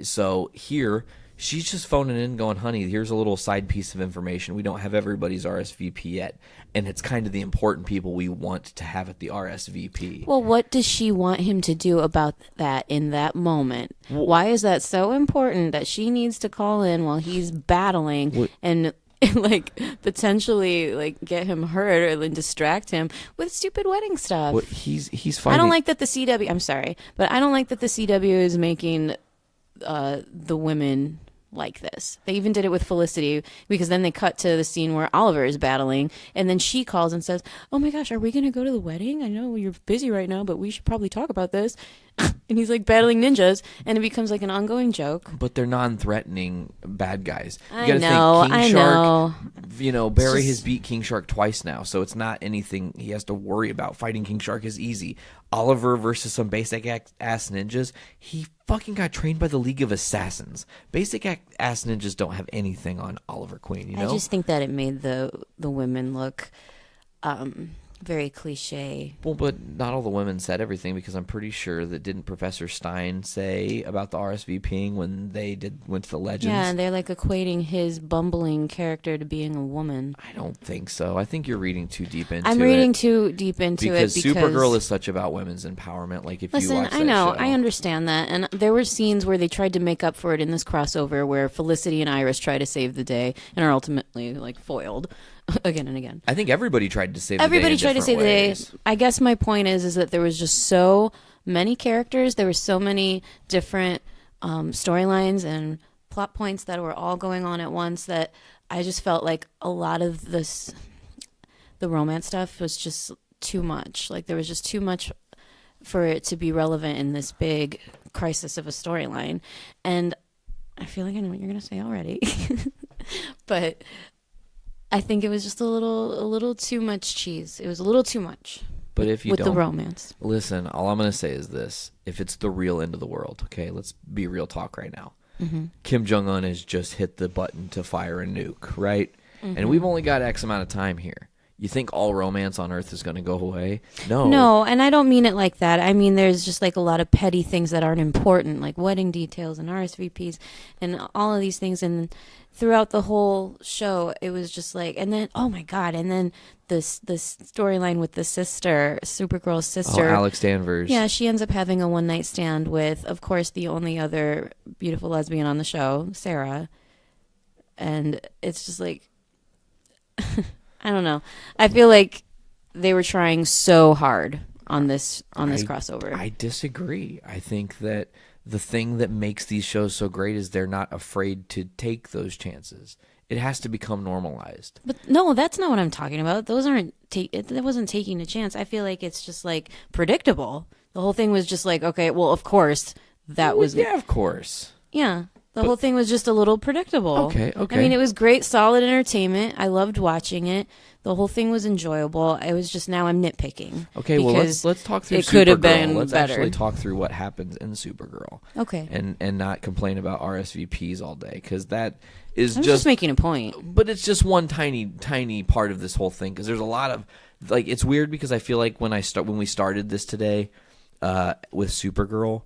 S5: So here, she's just phoning in going, "Honey, here's a little side piece of information. We don't have everybody's RSVP yet. And it's kind of the important people we want to have at the RSVP."
S7: Well, what does she want him to do about that in that moment? Why is that so important that she needs to call in while he's battling and potentially get him hurt or distract him with stupid wedding stuff?
S5: Well, he's fighting.
S7: I don't like that the CW. I'm sorry, but I don't like that the CW is making the women like this. They even did it with Felicity, because then they cut to the scene where Oliver is battling, and then she calls and says, "Oh my gosh, are we going to go to the wedding? I know you're busy right now, but we should probably talk about this." And he's battling ninjas, and it becomes an ongoing joke.
S5: But they're non-threatening bad guys. You
S7: I
S5: gotta
S7: know,
S5: think King
S7: I
S5: Shark,
S7: know.
S5: Barry has beat King Shark twice now, so it's not anything he has to worry about. Fighting King Shark is easy. Oliver versus some basic ass ninjas, he fucking got trained by the League of Assassins. Basic ass ninjas don't have anything on Oliver Queen,
S7: I just think that it made the women look very cliche.
S5: Well, but not all the women said everything, because I'm pretty sure that didn't Professor Stein say about the RSVPing when they went to the Legends?
S7: Yeah, and they're equating his bumbling character to being a woman.
S5: I don't think so. I think you're reading too deep into it.
S7: I'm reading too deep into it because
S5: Supergirl is such about women's empowerment.
S7: Listen, I know, I understand that, and there were scenes where they tried to make up for it in this crossover, where Felicity and Iris try to save the day and are ultimately foiled. Again and again.
S5: I think everybody tried to save the day.
S7: Everybody tried to save the day. I guess my point is that there was just so many characters. There were so many different storylines and plot points that were all going on at once that I just felt like a lot of the romance stuff was just too much. There was just too much for it to be relevant in this big crisis of a storyline. And I feel like I know what you're gonna say already, but I think it was just a little too much cheese. It was a little too much.
S5: But if you
S7: with
S5: don't,
S7: the romance,
S5: listen, all I'm going to say is this. If it's the real end of the world, okay, let's be real talk right now.
S7: Mm-hmm.
S5: Kim Jong-un has just hit the button to fire a nuke, right?
S7: Mm-hmm.
S5: And we've only got X amount of time here. You think all romance on Earth is going to go away? No.
S7: No, and I don't mean it like that. I mean, there's just like a lot of petty things that aren't important, like wedding details and RSVPs and all of these things. And throughout the whole show, it was just like, and then, oh my God, and then this storyline with the sister, Supergirl's sister.
S5: Oh, Alex Danvers.
S7: Yeah, she ends up having a one-night stand with, of course, the only other beautiful lesbian on the show, Sarah. And it's just like, I don't know. I feel like they were trying so hard on this crossover.
S5: I disagree. I think that the thing that makes these shows so great is they're not afraid to take those chances. It has to become normalized.
S7: But no, that's not what I'm talking about. Those aren't. That wasn't taking a chance. I feel like it's just like predictable. The whole thing was just like, okay, well, of course that was.
S5: Yeah, of course.
S7: Yeah. The whole thing was just a little predictable.
S5: Okay.
S7: I mean, it was great, solid entertainment. I loved watching it. The whole thing was enjoyable. It was just now I'm nitpicking.
S5: Okay, well let's talk through.
S7: It could have
S5: Supergirl.
S7: been
S5: Let's
S7: better.
S5: actually talk through what happens in Supergirl.
S7: Okay.
S5: And not complain about RSVPs all day, because that is
S7: I'm just making a point.
S5: But it's just one tiny part of this whole thing, because there's a lot of like, it's weird because I feel like when we started this today with Supergirl,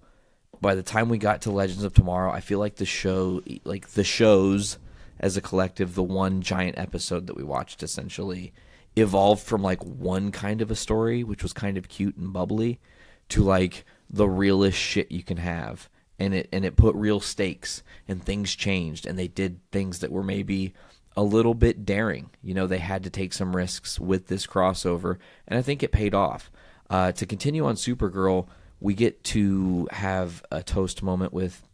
S5: by the time we got to Legends of Tomorrow, I feel like the shows as a collective, the one giant episode that we watched essentially evolved from like one kind of a story, which was kind of cute and bubbly, to like the realest shit you can have. And it put real stakes, and things changed, and they did things that were maybe a little bit daring. You know, they had to take some risks with this crossover, and I think it paid off. To continue on Supergirl, we get to have a toast moment with,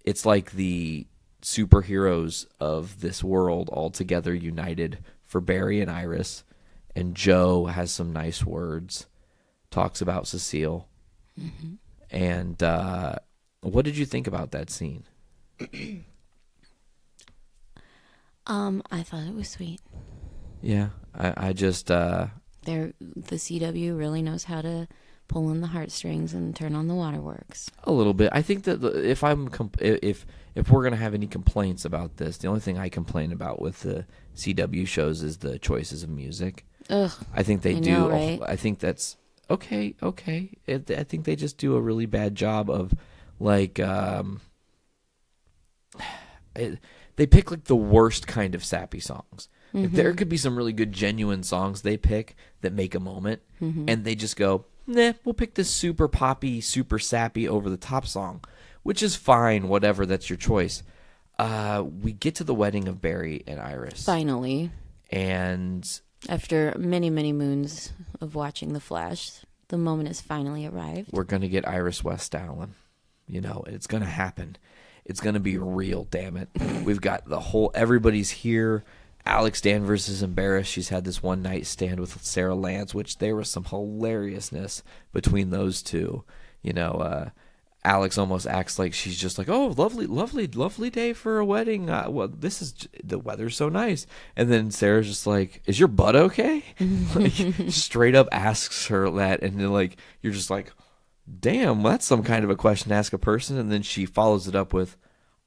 S5: it's like the superheroes of this world all together united for Barry and Iris, and Joe has some nice words, talks about Cecile.
S7: Mm-hmm.
S5: And what did you think about that scene?
S7: I thought it was sweet.
S5: Yeah, I just...
S7: The CW really knows how to pull in the heartstrings and turn on the waterworks.
S5: A little bit. I think that if we're gonna have any complaints about this, the only thing I complain about with the CW shows is the choices of music.
S7: Ugh,
S5: I think they
S7: I
S5: do.
S7: know, right?
S5: I think that's okay. I think they just do a really bad job of like. They pick like the worst kind of sappy songs.
S7: Mm-hmm.
S5: If there could be some really good genuine songs they pick that make a moment,
S7: Mm-hmm.
S5: and they just go, nah, we'll pick this super poppy, super sappy, over the top song, which is fine, whatever, that's your choice. We get to the wedding of Barry and Iris.
S7: Finally.
S5: And
S7: after many, many moons of watching The Flash, the moment has finally arrived.
S5: We're going to get Iris West Allen. You know, it's going to happen. It's going to be real, damn it. We've got everybody's here. Alex Danvers is embarrassed. She's had this one night stand with Sarah Lance, which there was some hilariousness between those two. You know, Alex almost acts like she's just like, oh, lovely day for a wedding. Well, the weather's so nice. And then Sarah's just like, is your butt okay? Like, straight up asks her that. And then like, you're just like, damn, that's some kind of a question to ask a person. And then she follows it up with,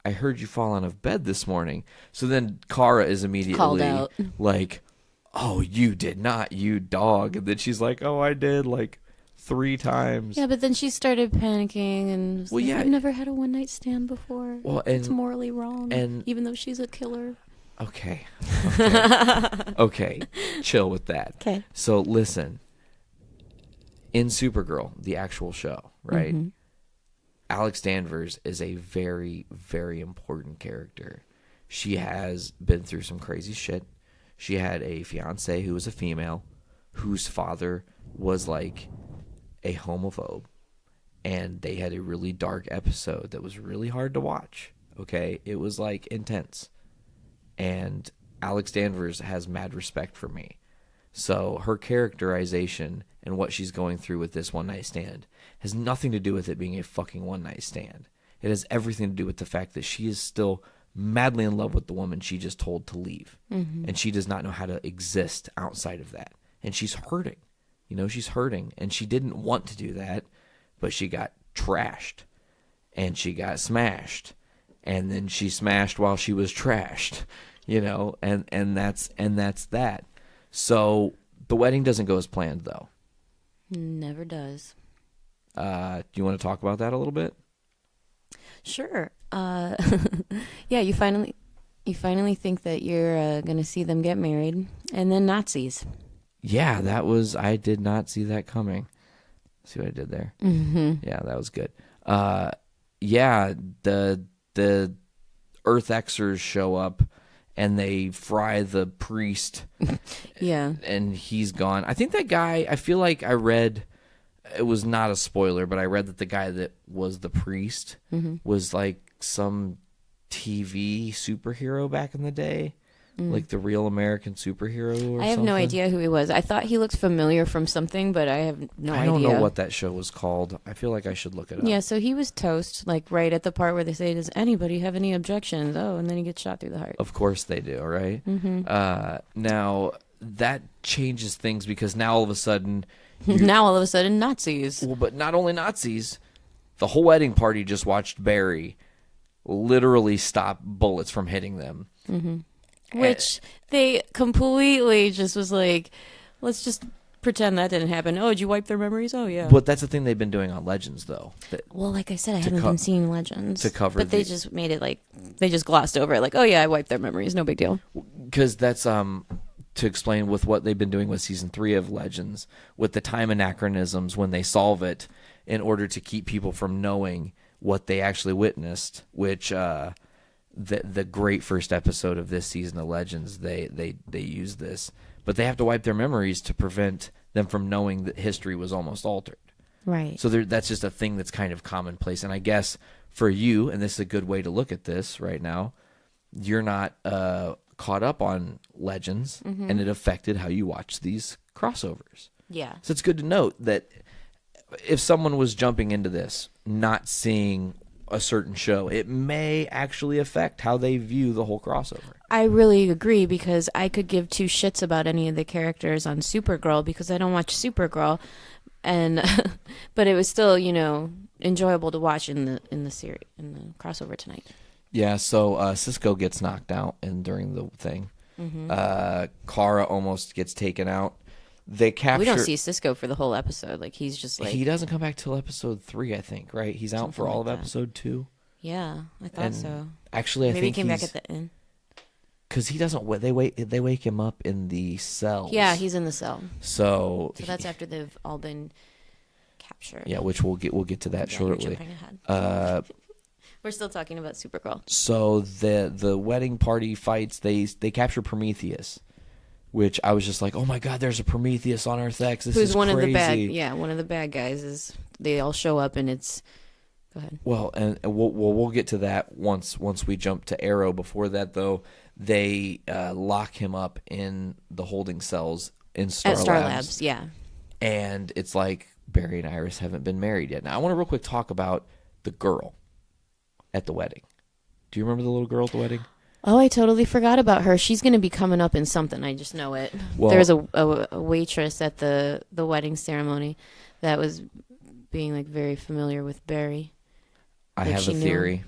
S5: I heard you fall out of bed this morning. So then Kara is immediately
S7: called out,
S5: like, oh, you did not, you dog. And then she's like, oh, I did, like 3 times.
S7: Yeah, but then she started panicking and was like, I've never had a one-night stand before.
S5: Well,
S7: it's morally wrong,
S5: and
S7: even though she's a killer.
S5: Okay. Okay. Chill with that.
S7: Okay.
S5: So listen, in Supergirl, the actual show, right?
S7: Mm-hmm.
S5: Alex Danvers is a very, very important character. She has been through some crazy shit. She had a fiance who was a female, whose father was like a homophobe. And they had a really dark episode that was really hard to watch. Okay? It was like intense. And Alex Danvers has mad respect for me. So her characterization and what she's going through with this one-night stand has nothing to do with it being a fucking one-night stand. It has everything to do with the fact that she is still madly in love with the woman she just told to leave. And she does not know how to exist outside of that. And she's hurting. She's hurting. And she didn't want to do that, but she got trashed. And she got smashed. And then she smashed while she was trashed. And that's that. So the wedding doesn't go as planned, though.
S7: Never does.
S5: Do you want to talk about that a little bit?
S7: Sure. Yeah, you finally think that you're going to see them get married, and then Nazis.
S5: Yeah, I did not see that coming. See what I did there?
S7: Mm-hmm.
S5: Yeah, that was good. Yeah, the Earth Xers show up, and they fry the priest.
S7: Yeah.
S5: And he's gone. I think that guy, I feel like I read, it was not a spoiler, but I read that the guy that was the priest was like some TV superhero back in the day. Like the real American superhero or something.
S7: I have no idea who he was. I thought he looked familiar from something, but I have no idea.
S5: I don't know what that show was called. I feel like I should look it up.
S7: Yeah, so he was toast, like right at the part where they say, does anybody have any objections? Oh, and then he gets shot through the heart.
S5: Of course they do, right? Now, that changes things because now all of a sudden...
S7: Now all of a sudden, Nazis.
S5: Well, but not only Nazis, the whole wedding party just watched Barry literally stop bullets from hitting them.
S7: Which they completely just was like, let's just pretend that didn't happen. Oh, did you wipe their memories? Oh, yeah.
S5: But that's the thing they've been doing on Legends, though.
S7: Well, like I said, I haven't been seeing Legends.
S5: To cover
S7: But they just made it like, they just glossed over it. Like, oh, yeah, I wiped their memories. No big deal.
S5: Because that's, to explain with what they've been doing with Season 3 of Legends, with the time anachronisms when they solve it in order to keep people from knowing what they actually witnessed, which... The great first episode of this season of Legends, they use this, but they have to wipe their memories to prevent them from knowing that history was almost altered.
S7: Right.
S5: So that's just a thing that's kind of commonplace. And I guess for you, and this is a good way to look at this right now, you're not caught up on Legends, and it affected how you watch these crossovers.
S7: Yeah.
S5: So it's good to note that if someone was jumping into this, not seeing a certain show, it may actually affect how they view the whole crossover.
S7: I really agree because I could give two shits about any of the characters on Supergirl because I don't watch Supergirl, and but it was still enjoyable to watch in the series in the crossover tonight.
S5: Yeah, so Cisco gets knocked out during the thing. Kara almost gets taken out. They capture.
S7: We don't see Cisco for the whole episode. Like he's just like
S5: he doesn't come back till episode 3, I think. Right? He's out for all of episode 2.
S7: Yeah, I thought so.
S5: Actually,
S7: maybe
S5: think
S7: he came back at the end.
S5: Because he doesn't. They wake him up in the cells.
S7: Yeah, he's in the cell.
S5: So
S7: that's after they've all been captured.
S5: Yeah, which we'll get to that shortly.
S7: You're jumping ahead. We're still talking about Supergirl.
S5: So the wedding party fights. They capture Prometheus. Which I was just like, oh my God, there's a Prometheus on Earth X. This is
S7: one
S5: crazy.
S7: One of the bad guys they all show up and it's. Go ahead.
S5: Well, and we'll get to that once we jump to Arrow. Before that, though, they lock him up in the holding cells in Star
S7: Labs. Yeah.
S5: And it's like Barry and Iris haven't been married yet. Now I want to real quick talk about the girl at the wedding. Do you remember the little girl at the wedding?
S7: Oh, I totally forgot about her. She's going to be coming up in something. I just know it. Well, there was a waitress at the wedding ceremony that was being like very familiar with Barry.
S5: I have a theory.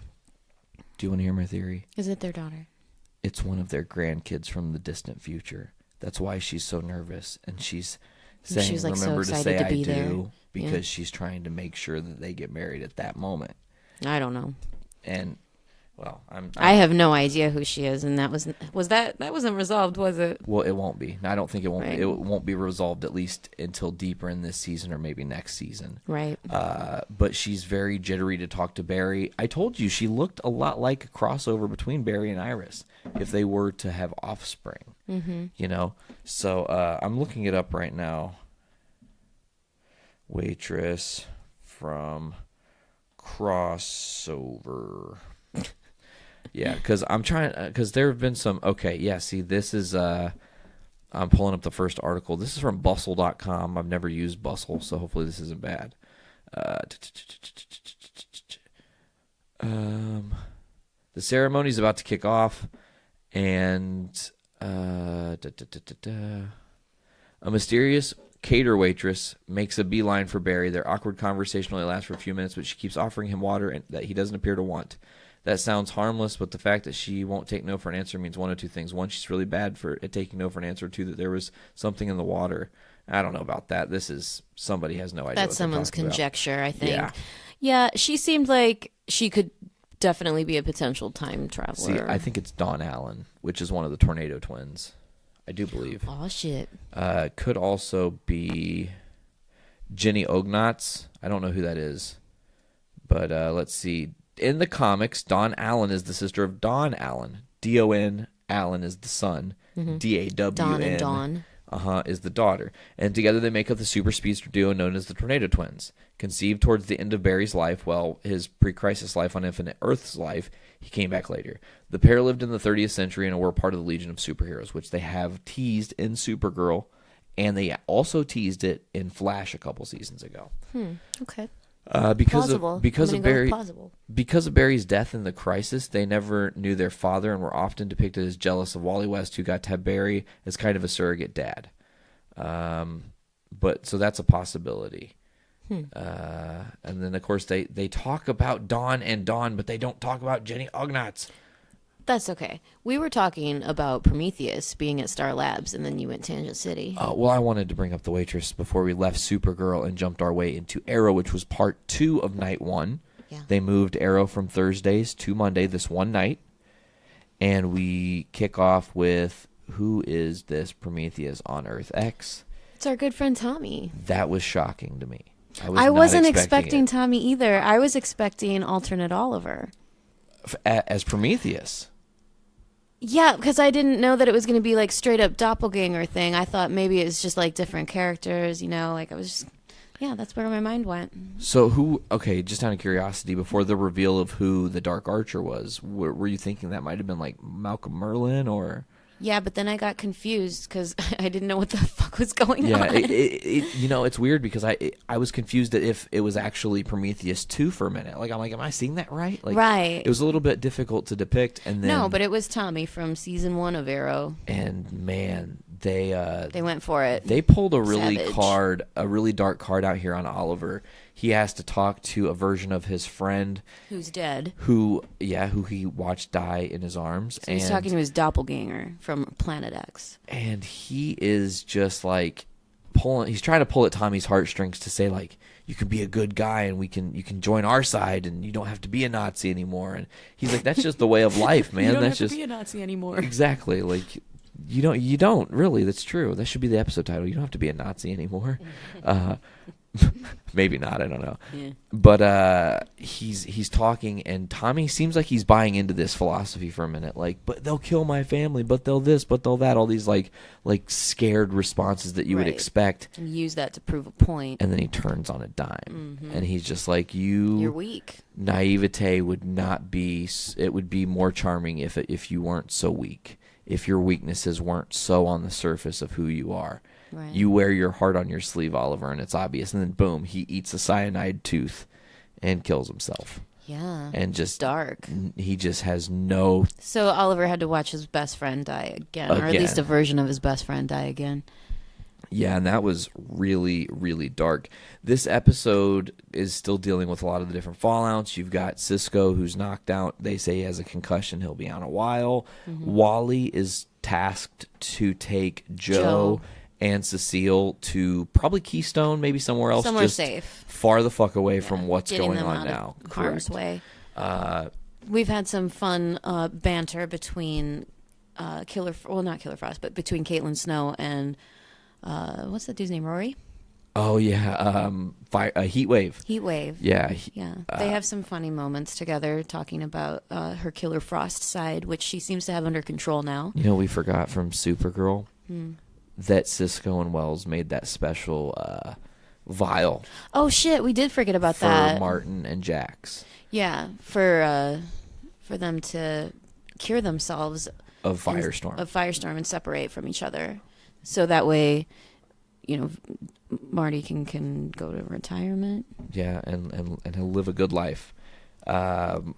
S5: Do you want to hear my theory?
S7: Is it their daughter?
S5: It's one of their grandkids from the distant future. That's why she's so nervous. And she's saying,
S7: she's like
S5: remember
S7: so
S5: to say
S7: to
S5: I
S7: be
S5: do,
S7: there.
S5: because she's trying to make sure that they get married at that moment.
S7: I don't know.
S5: And... well,
S7: I have no idea who she is, and that wasn't resolved, was it?
S5: Well, it won't be. I don't think it won't.
S7: Right.
S5: It won't be resolved at least until deeper in this season or maybe next season.
S7: Right.
S5: But she's very jittery to talk to Barry. I told you she looked a lot like a crossover between Barry and Iris if they were to have offspring. So I'm looking it up right now. Waitress from crossover. Yeah, because there have been some. Okay, yeah. See, this is. I'm pulling up the first article. This is from Bustle.com. I've never used Bustle, so hopefully this isn't bad. The ceremony's about to kick off, and a mysterious cater waitress makes a beeline for Barry. Their awkward conversation only lasts for a few minutes, but she keeps offering him water that he doesn't appear to want. That sounds harmless, but the fact that she won't take no for an answer means one of two things. One, she's really bad at taking no for an answer. Two, that there was something in the water. I don't know about that. Somebody has no idea.
S7: That's someone's conjecture, I think.
S5: Yeah.
S7: Yeah, she seemed like she could definitely be a potential time traveler.
S5: See, I think it's Dawn Allen, which is one of the Tornado Twins. I do believe.
S7: Oh, shit.
S5: Could also be Jenny Ognatz. I don't know who that is. But let's see. In the comics, Dawn Allen is the sister of Don Allen. D-O-N, Allen is the son. D-A-W-N.
S7: Dawn and Dawn.
S5: Is the daughter. And together they make up the super speedster duo known as the Tornado Twins. Conceived towards the end of Barry's life, his pre-crisis life on Infinite Earth's life, he came back later. The pair lived in the 30th century and were part of the Legion of Superheroes, which they have teased in Supergirl, and they also teased it in Flash a couple seasons ago.
S7: Okay.
S5: Because
S7: Plausible.
S5: of Barry's death in the crisis, they never knew their father and were often depicted as jealous of Wally West, who got to have Barry as kind of a surrogate dad. But so that's a possibility. And then of course they talk about Dawn and Dawn, but they don't talk about Jenny Ognatz.
S7: That's okay. We were talking about Prometheus being at Star Labs, and then you went Tangent City.
S5: Well, I wanted to bring up the waitress before we left Supergirl and jumped our way into Arrow, which was part 2 of night 1.
S7: Yeah.
S5: They moved Arrow from Thursdays to Monday this one night. And we kick off with, who is this Prometheus on Earth X?
S7: It's our good friend Tommy.
S5: That was shocking to me.
S7: I wasn't expecting
S5: it.
S7: Tommy either. I was expecting alternate Oliver.
S5: As Prometheus.
S7: Yeah, because I didn't know that it was going to be like straight up doppelganger thing. I thought maybe it's just like different characters, like I was just, that's where my mind went.
S5: So just out of curiosity, before the reveal of who the Dark Archer was, were you thinking that might have been like Malcolm Merlyn or?
S7: Yeah, but then I got confused because I didn't know what the fuck was going on.
S5: Yeah, it's weird because I was confused that if it was actually Prometheus 2 for a minute. Like, I'm like, am I seeing that right? Like,
S7: right.
S5: It was a little bit difficult to depict. And then,
S7: no, but it was Tommy from season 1 of Arrow.
S5: And man, they
S7: went for it.
S5: They pulled a really dark card out here on Oliver. He has to talk to a version of his friend
S7: who's dead.
S5: Who he watched die in his arms.
S7: So he's talking to his doppelganger from Planet X.
S5: And he is just like he's trying to pull at Tommy's heartstrings to say like, you can be a good guy and you can join our side and you don't have to be a Nazi anymore. And he's like, that's just the way of life, man.
S7: You don't
S5: that's
S7: have
S5: just
S7: to be a Nazi anymore.
S5: Exactly. Like you don't really. That's true. That should be the episode title. You don't have to be a Nazi anymore. Maybe not. I don't know. Yeah. But he's talking, and Tommy seems like he's buying into this philosophy for a minute. Like, but they'll kill my family, but they'll this, but they'll that. All these like scared responses that you would expect.
S7: And use that to prove a point.
S5: And then he turns on a dime, and he's just like, you're
S7: weak.
S5: Naivete would not be. It would be more charming if you weren't so weak. If your weaknesses weren't so on the surface of who you are. Right. You wear your heart on your sleeve, Oliver, and it's obvious. And then, boom, he eats a cyanide tooth and kills himself.
S7: Yeah.
S5: And just
S7: dark.
S5: He just has no.
S7: So Oliver had to watch his best friend die again, or at least a version of his best friend die again.
S5: Yeah, and that was really, really dark. This episode is still dealing with a lot of the different fallouts. You've got Cisco, who's knocked out. They say he has a concussion. He'll be out a while. Wally is tasked to take Joe and Cecile to probably Keystone, maybe somewhere else.
S7: Somewhere
S5: just
S7: safe.
S5: Far the fuck away from what's going on now.
S7: Harm's way. We've had some fun banter between not Killer Frost, but between Caitlin Snow and what's that dude's name? Rory?
S5: Oh yeah, Heatwave.
S7: Heatwave.
S5: Yeah.
S7: They have some funny moments together, talking about her Killer Frost side, which she seems to have under control now.
S5: You know, we forgot from Supergirl that Cisco and Wells made that special vial.
S7: Oh shit, we did forget about that.
S5: For Martin and Jax.
S7: Yeah, for them to cure themselves
S5: of Firestorm
S7: and separate from each other, so that way, Marty can go to retirement.
S5: Yeah, and he'll live a good life.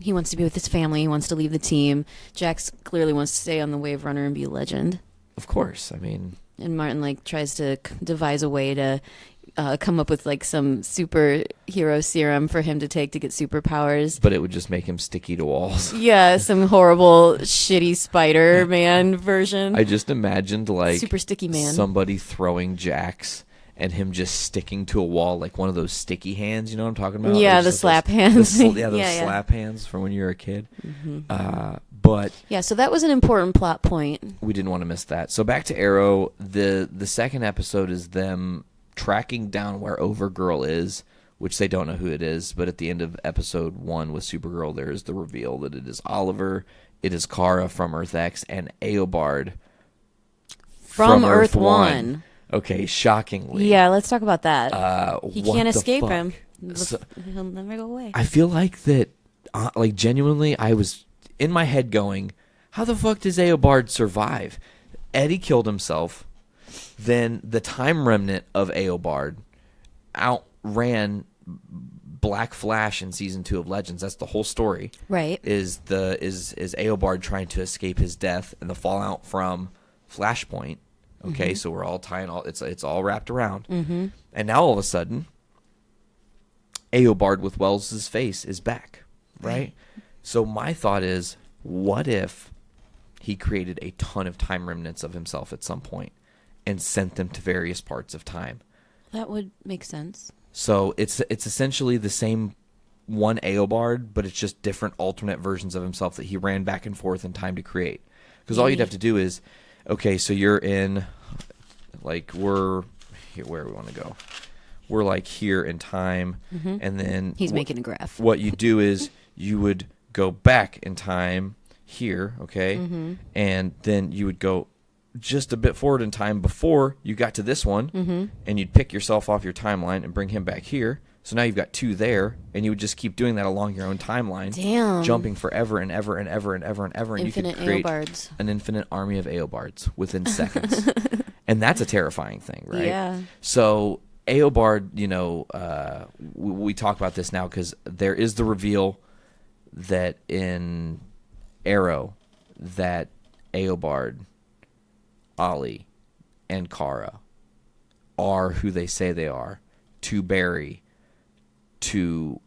S7: He wants to be with his family. He wants to leave the team. Jax clearly wants to stay on the Wave Runner and be a legend.
S5: Of course. I mean...
S7: And Martin, like, tries to devise a way to come up with, like, some superhero serum for him to take to get superpowers.
S5: But it would just make him sticky to walls.
S7: Yeah, some horrible, shitty Spider-Man version.
S5: I just imagined, like...
S7: Super sticky man.
S5: Somebody throwing Jax and him just sticking to a wall like one of those sticky hands. You know what I'm talking about?
S7: Yeah,
S5: Like,
S7: the
S5: just
S7: slap
S5: those,
S7: hands.
S5: those
S7: Yeah.
S5: slap hands from when you were a kid. But
S7: Yeah, so that was an important plot point.
S5: we didn't want to miss that. So back to Arrow. The second episode is them tracking down where Overgirl is, which they don't know who it is. But at the end of episode 1 with Supergirl, there is the reveal that it is Oliver, it is Kara from Earth X, and Eobard
S7: From Earth 1.
S5: Okay, shockingly.
S7: Yeah, let's talk about that. He
S5: what
S7: can't
S5: the
S7: escape
S5: fuck?
S7: him.
S5: So-
S7: He'll never go away.
S5: I feel like that, like genuinely, I was in my head going, how the fuck does Eobard survive? Eddie killed himself. Then the time remnant of Eobard outran Black Flash in season 2 of Legends. That's the whole story.
S7: Right.
S5: Is Eobard trying to escape his death and the fallout from Flashpoint. Okay, so we're all tying it's all wrapped around. Mm-hmm. And now all of a sudden, Eobard with Wells' face is back, right? So my thought is, what if he created a ton of time remnants of himself at some point and sent them to various parts of time?
S7: That would make sense.
S5: So it's essentially the same one Eobard, but it's just different alternate versions of himself that he ran back and forth in time to create. Because all you'd have to do is, okay, so you're in, like, we're here, where we want to go. We're like here in time, and then
S7: He's making a graph.
S5: What you do is you would go back in time here, okay, and then you would go just a bit forward in time before you got to this one, and you'd pick yourself off your timeline and bring him back here. So now you've got 2 there, and you would just keep doing that along your own timeline.
S7: Damn.
S5: Jumping forever and ever and ever and ever and ever, and
S7: Infinite
S5: you could create
S7: Eobards.
S5: an infinite army of Eobards within seconds. And that's a terrifying thing, right?
S7: Yeah.
S5: So Eobard, you know, we talk about this now because there is the reveal that in Arrow that Eobard, Ollie, and Kara are who they say they are to Barry, to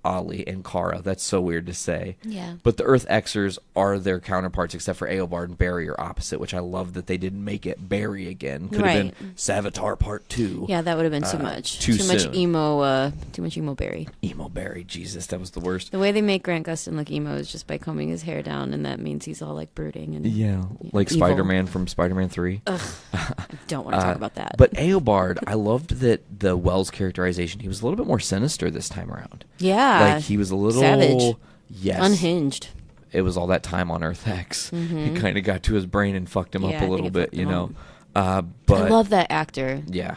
S5: Ollie and Kara. That's so weird to say.
S7: Yeah.
S5: But the Earth Xers are their counterparts, except for Eobard and Barry are opposite, which I love that they didn't make it Barry again. Could have
S7: Right.
S5: been Savitar Part 2.
S7: Yeah, that would have been too much.
S5: too
S7: much
S5: soon.
S7: emo. Too much emo Barry.
S5: Emo Barry, Jesus, that was the worst.
S7: The way they make Grant Gustin look emo is just by combing his hair down, and that means he's all like brooding and
S5: Yeah, like
S7: evil.
S5: Spider-Man from Spider-Man 3.
S7: Don't want to talk about that.
S5: But Eobard, I loved that the Wells characterization, he was a little bit more sinister this time around.
S7: yeah,
S5: Like, he was a little...
S7: savage.
S5: Yes.
S7: Unhinged.
S5: It was all that time on Earth X. It kind of got to his brain and fucked him up
S7: Yeah,
S5: a
S7: I
S5: little
S7: think it
S5: bit,
S7: fucked
S5: you
S7: him
S5: know.
S7: up.
S5: But
S7: I love that actor.
S5: yeah.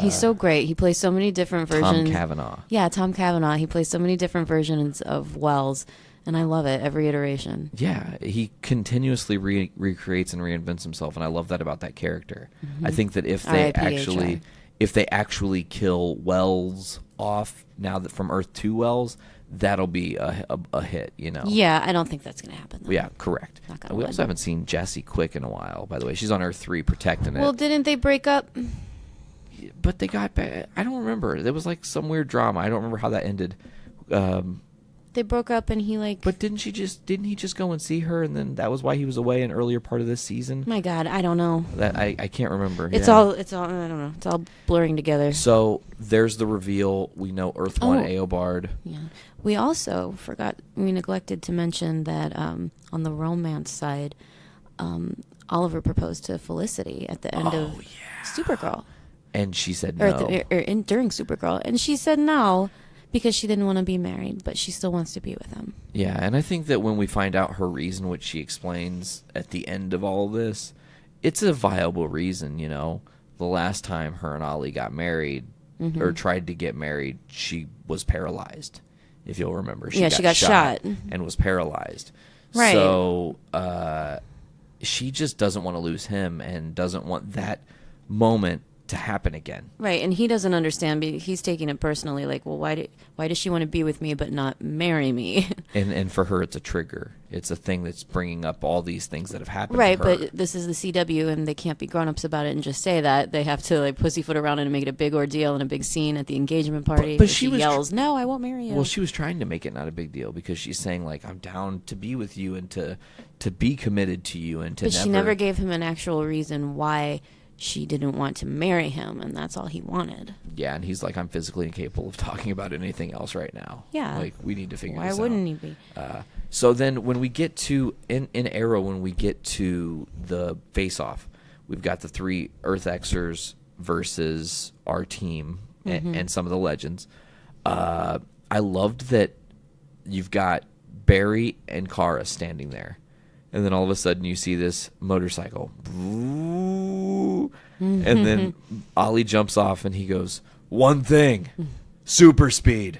S7: He's so great. He plays so many different
S5: Tom
S7: versions.
S5: Cavanaugh.
S7: Yeah, Tom Cavanaugh. He plays so many different versions of Wells, and I love it every iteration.
S5: Yeah, he continuously recreates and reinvents himself, and I love that about that character. I think that if they actually kill Wells off now that from Earth to Wells, that'll be a hit, you know.
S7: Yeah, I don't think that's going to happen. Though.
S5: Yeah, correct.
S7: Knock on
S5: We
S7: wood.
S5: also haven't seen Jessie Quick in a while, by the way. She's on Earth 3 protecting
S7: Well,
S5: it.
S7: didn't they break up?
S5: But they got back. I don't remember. There was like some weird drama. I don't remember how that ended.
S7: They broke up, and he like.
S5: But didn't he just go and see her, and then that was why he was away an earlier part of this season?
S7: My God, I don't know.
S5: That I can't remember.
S7: It's
S5: Yeah.
S7: all. I don't know. It's all blurring together.
S5: So there's the reveal. We know Earth 1
S7: Oh.
S5: Eobard.
S7: Yeah. We also we neglected to mention that on the romance side, Oliver proposed to Felicity at the end of Supergirl.
S5: And she said
S7: Or,
S5: no.
S7: during Supergirl. And she said no because she didn't want to be married, but she still wants to be with him.
S5: Yeah, and I think that when we find out her reason, which she explains at the end of all this, it's a viable reason, you know. The last time her and Ollie got married, or tried to get married, she was paralyzed, if you'll remember.
S7: She got shot.
S5: And was paralyzed.
S7: Right.
S5: So she just doesn't want to lose him and doesn't want that moment to happen again.
S7: Right, and he doesn't understand. He's taking it personally, like, well, why does she want to be with me but not marry me?
S5: And for her, it's a trigger. It's a thing that's bringing up all these things that have happened.
S7: Right,
S5: to her.
S7: but this is the CW, and they can't be grown-ups about it and just say that. They have to like pussyfoot around it and make it a big ordeal and a big scene at the engagement party.
S5: But she
S7: yells, "No, I won't marry you."
S5: Well, she was trying to make it not a big deal because she's saying like, I'm down to be with you and to be committed to you and to.
S7: But she never gave him an actual reason why she didn't want to marry him, and that's all he wanted.
S5: Yeah, and he's like, I'm physically incapable of talking about anything else right now.
S7: Yeah.
S5: Like, we need to figure this out.
S7: Why wouldn't he be?
S5: So then when we get to, in Arrow, when we get to the face-off, we've got the 3 Earth Xers versus our team and some of the legends. I loved that you've got Barry and Kara standing there. And then all of a sudden you see this motorcycle. And then Ollie jumps off and he goes, one thing, super speed.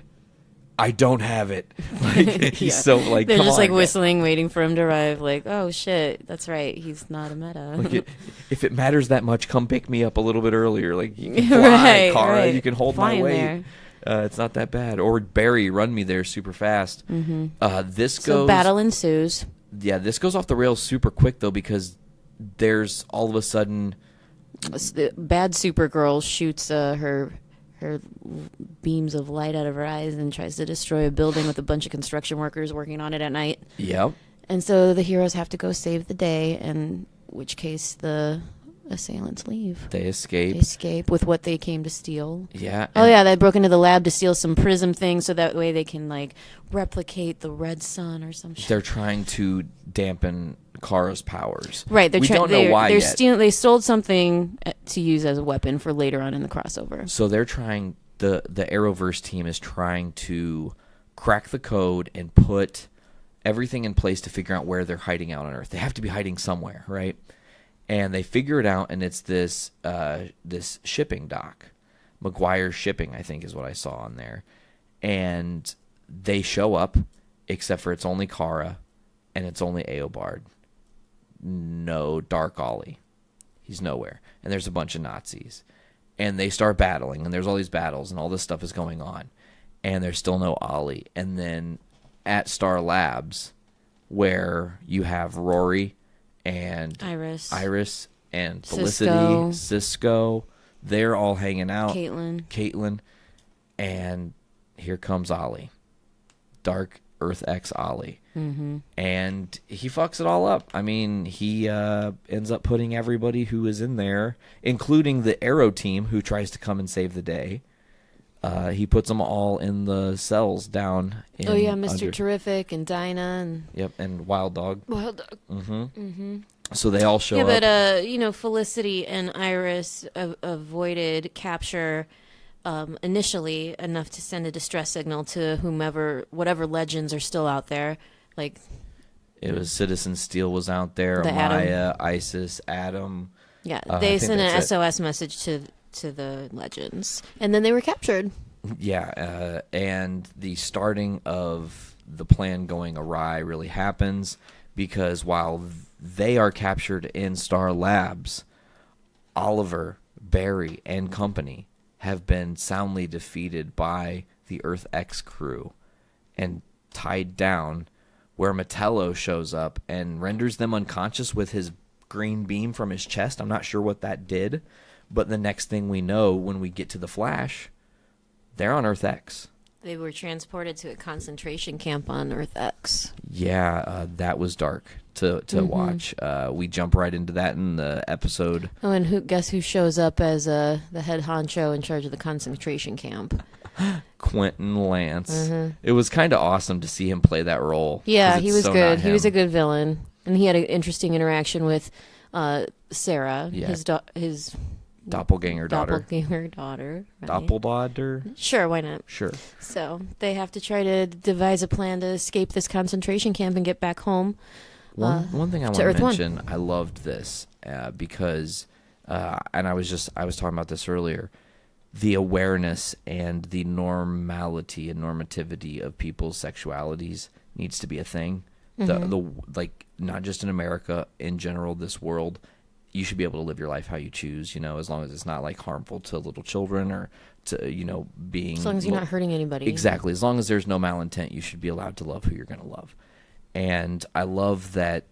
S5: I don't have it. Like, he's so like,
S7: they're
S5: come
S7: just
S5: on,
S7: like
S5: guys.
S7: whistling, waiting for him to arrive. Like, oh shit, that's right, he's not a meta.
S5: Like if it matters that much, come pick me up a little bit earlier. Like, you can fly, Kara.
S7: Right.
S5: You can hold
S7: Flying
S5: my weight. It's not that bad. Or Barry, run me there super fast. This
S7: So
S5: goes.
S7: battle ensues.
S5: Yeah, this goes off the rails super quick though because there's all of a sudden.
S7: Bad Supergirl shoots her beams of light out of her eyes and tries to destroy a building with a bunch of construction workers working on it at night.
S5: Yep.
S7: And so the heroes have to go save the day, in which case the assailants leave.
S5: They escape.
S7: They escape with what they came to steal.
S5: Yeah.
S7: Oh yeah, they broke into the lab to steal some prism things so that way they can like replicate the red sun or some shit.
S5: They're trying to dampen Kara's powers.
S7: Right,
S5: We don't know why yet.
S7: They stole something to use as a weapon for later on in the crossover.
S5: So they're trying. The Arrowverse team is trying to crack the code and put everything in place to figure out where they're hiding out on Earth. They have to be hiding somewhere, right? And they figure it out, and it's this this shipping dock. McGuire's Shipping, I think, is what I saw on there. And they show up, except for it's only Kara, and it's only Eobard. No Dark Ollie. He's nowhere. And there's a bunch of Nazis. And they start battling, and there's all these battles, and all this stuff is going on. And there's still no Ollie. And then at Star Labs, where you have Rory and Iris and Felicity, Cisco, they're all hanging out. Caitlin. And here comes Ollie. Dark Earth X Ollie. Mm-hmm. And he fucks it all up. I mean, he ends up putting everybody who is in there, including the Arrow team who tries to come and save the day. He puts them all in the cells down.
S7: Mr. Terrific and Dinah
S5: and Wild Dog.
S7: Mm-hmm.
S5: So they all show up.
S7: But Felicity and Iris avoided capture initially enough to send a distress signal to whatever legends are still out there. Like,
S5: it was Citizen Steel was out there, Maya, Isis, Adam.
S7: Yeah, they sent an SOS message to the legends, and then they were captured.
S5: Yeah, and the starting of the plan going awry really happens because while they are captured in Star Labs, Oliver, Barry, and company have been soundly defeated by the Earth X crew and tied down, where Metello shows up and renders them unconscious with his green beam from his chest. I'm not sure what that did, but the next thing we know when we get to the Flash, they're on Earth X.
S7: They were transported to a concentration camp on Earth X.
S5: Yeah, that was dark to watch. We jump right into that in the episode.
S7: Oh, and guess who shows up as the head honcho in charge of the concentration camp?
S5: Quentin Lance. Mm-hmm. It was kind of awesome to see him play that role.
S7: Yeah, he was good. He was a good villain, and he had an interesting interaction with Sarah, his
S5: doppelganger daughter.
S7: Right?
S5: Doppeldaughter?
S7: Sure, why not?
S5: Sure.
S7: So they have to try to devise a plan to escape this concentration camp and get back home.
S5: One thing I want to mention, I loved this because, and I was talking about this earlier, the awareness and the normality and normativity of people's sexualities needs to be a thing. Mm-hmm. The not just in America, in general, this world. you should be able to live your life how you choose, as long as it's not like harmful to little children or to, being.
S7: As long as you're not hurting anybody.
S5: Exactly. As long as there's no malintent, you should be allowed to love who you're going to love. And I love that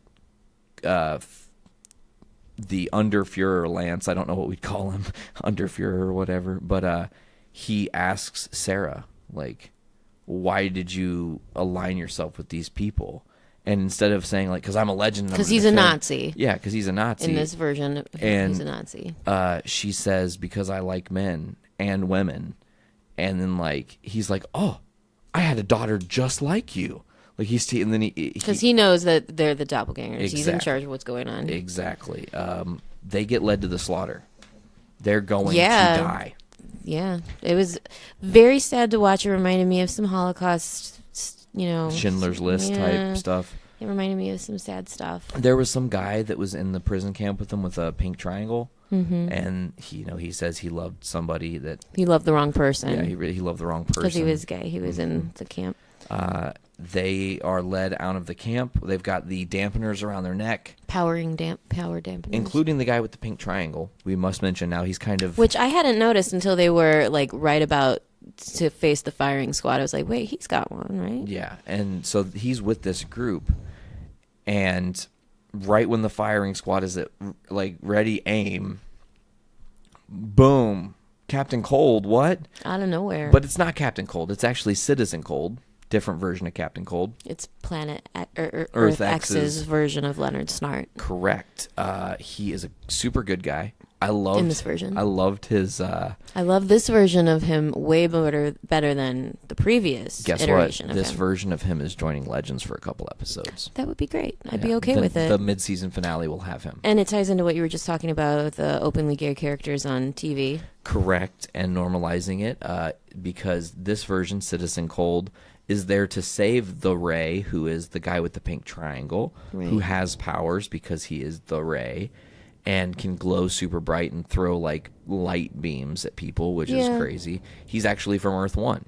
S5: the Underfuhrer Lance, I don't know what we'd call him, Underfuhrer or whatever, but he asks Sarah, like, why did you align yourself with these people? And instead of saying, like, because I'm a legend.
S7: Because he's a Nazi.
S5: Yeah, because he's a Nazi.
S7: In this version, he's a Nazi.
S5: She says, because I like men and women. And then, like, he's like, oh, I had a daughter just like you. Like, and then
S7: because he knows that they're the doppelgangers.
S5: Exactly.
S7: He's in charge of what's going on.
S5: Exactly. They get led to the slaughter. They're going to die.
S7: Yeah. It was very sad to watch. It reminded me of some Holocaust,
S5: Schindler's List type stuff.
S7: It reminded me of some sad stuff.
S5: There was some guy that was in the prison camp with him with a pink triangle. Mm-hmm. And he says he loved somebody that...
S7: He loved the wrong person.
S5: Yeah, he loved the wrong person.
S7: Because he was gay. He was in the camp.
S5: They are led out of the camp. They've got the dampeners around their neck. Power
S7: dampeners.
S5: Including the guy with the pink triangle. We must mention now he's kind of...
S7: Which I hadn't noticed until they were, like, right about to face the firing squad. I was like, wait, he's got one, right?
S5: Yeah, and so he's with this group. And right when the firing squad is at, like, ready, aim, boom, Captain Cold, what?
S7: Out of nowhere.
S5: But it's not Captain Cold. It's actually Citizen Cold. Different version of Captain Cold.
S7: It's Earth X's version of Leonard Snart.
S5: Correct. He is a super good guy. In
S7: this version.
S5: I loved his...
S7: I love this version of him way better than the previous iteration of him.
S5: This version of him is joining Legends for a couple episodes.
S7: That would be great. I'd be okay with it.
S5: The mid-season finale will have him.
S7: And it ties into what you were just talking about with the openly gay characters on TV.
S5: Correct. And normalizing it because this version, Citizen Cold, is there to save the Ray, who is the guy with the pink triangle, who has powers because he is the Ray, and can glow super bright and throw, like, light beams at people, which is crazy. He's actually from Earth 1,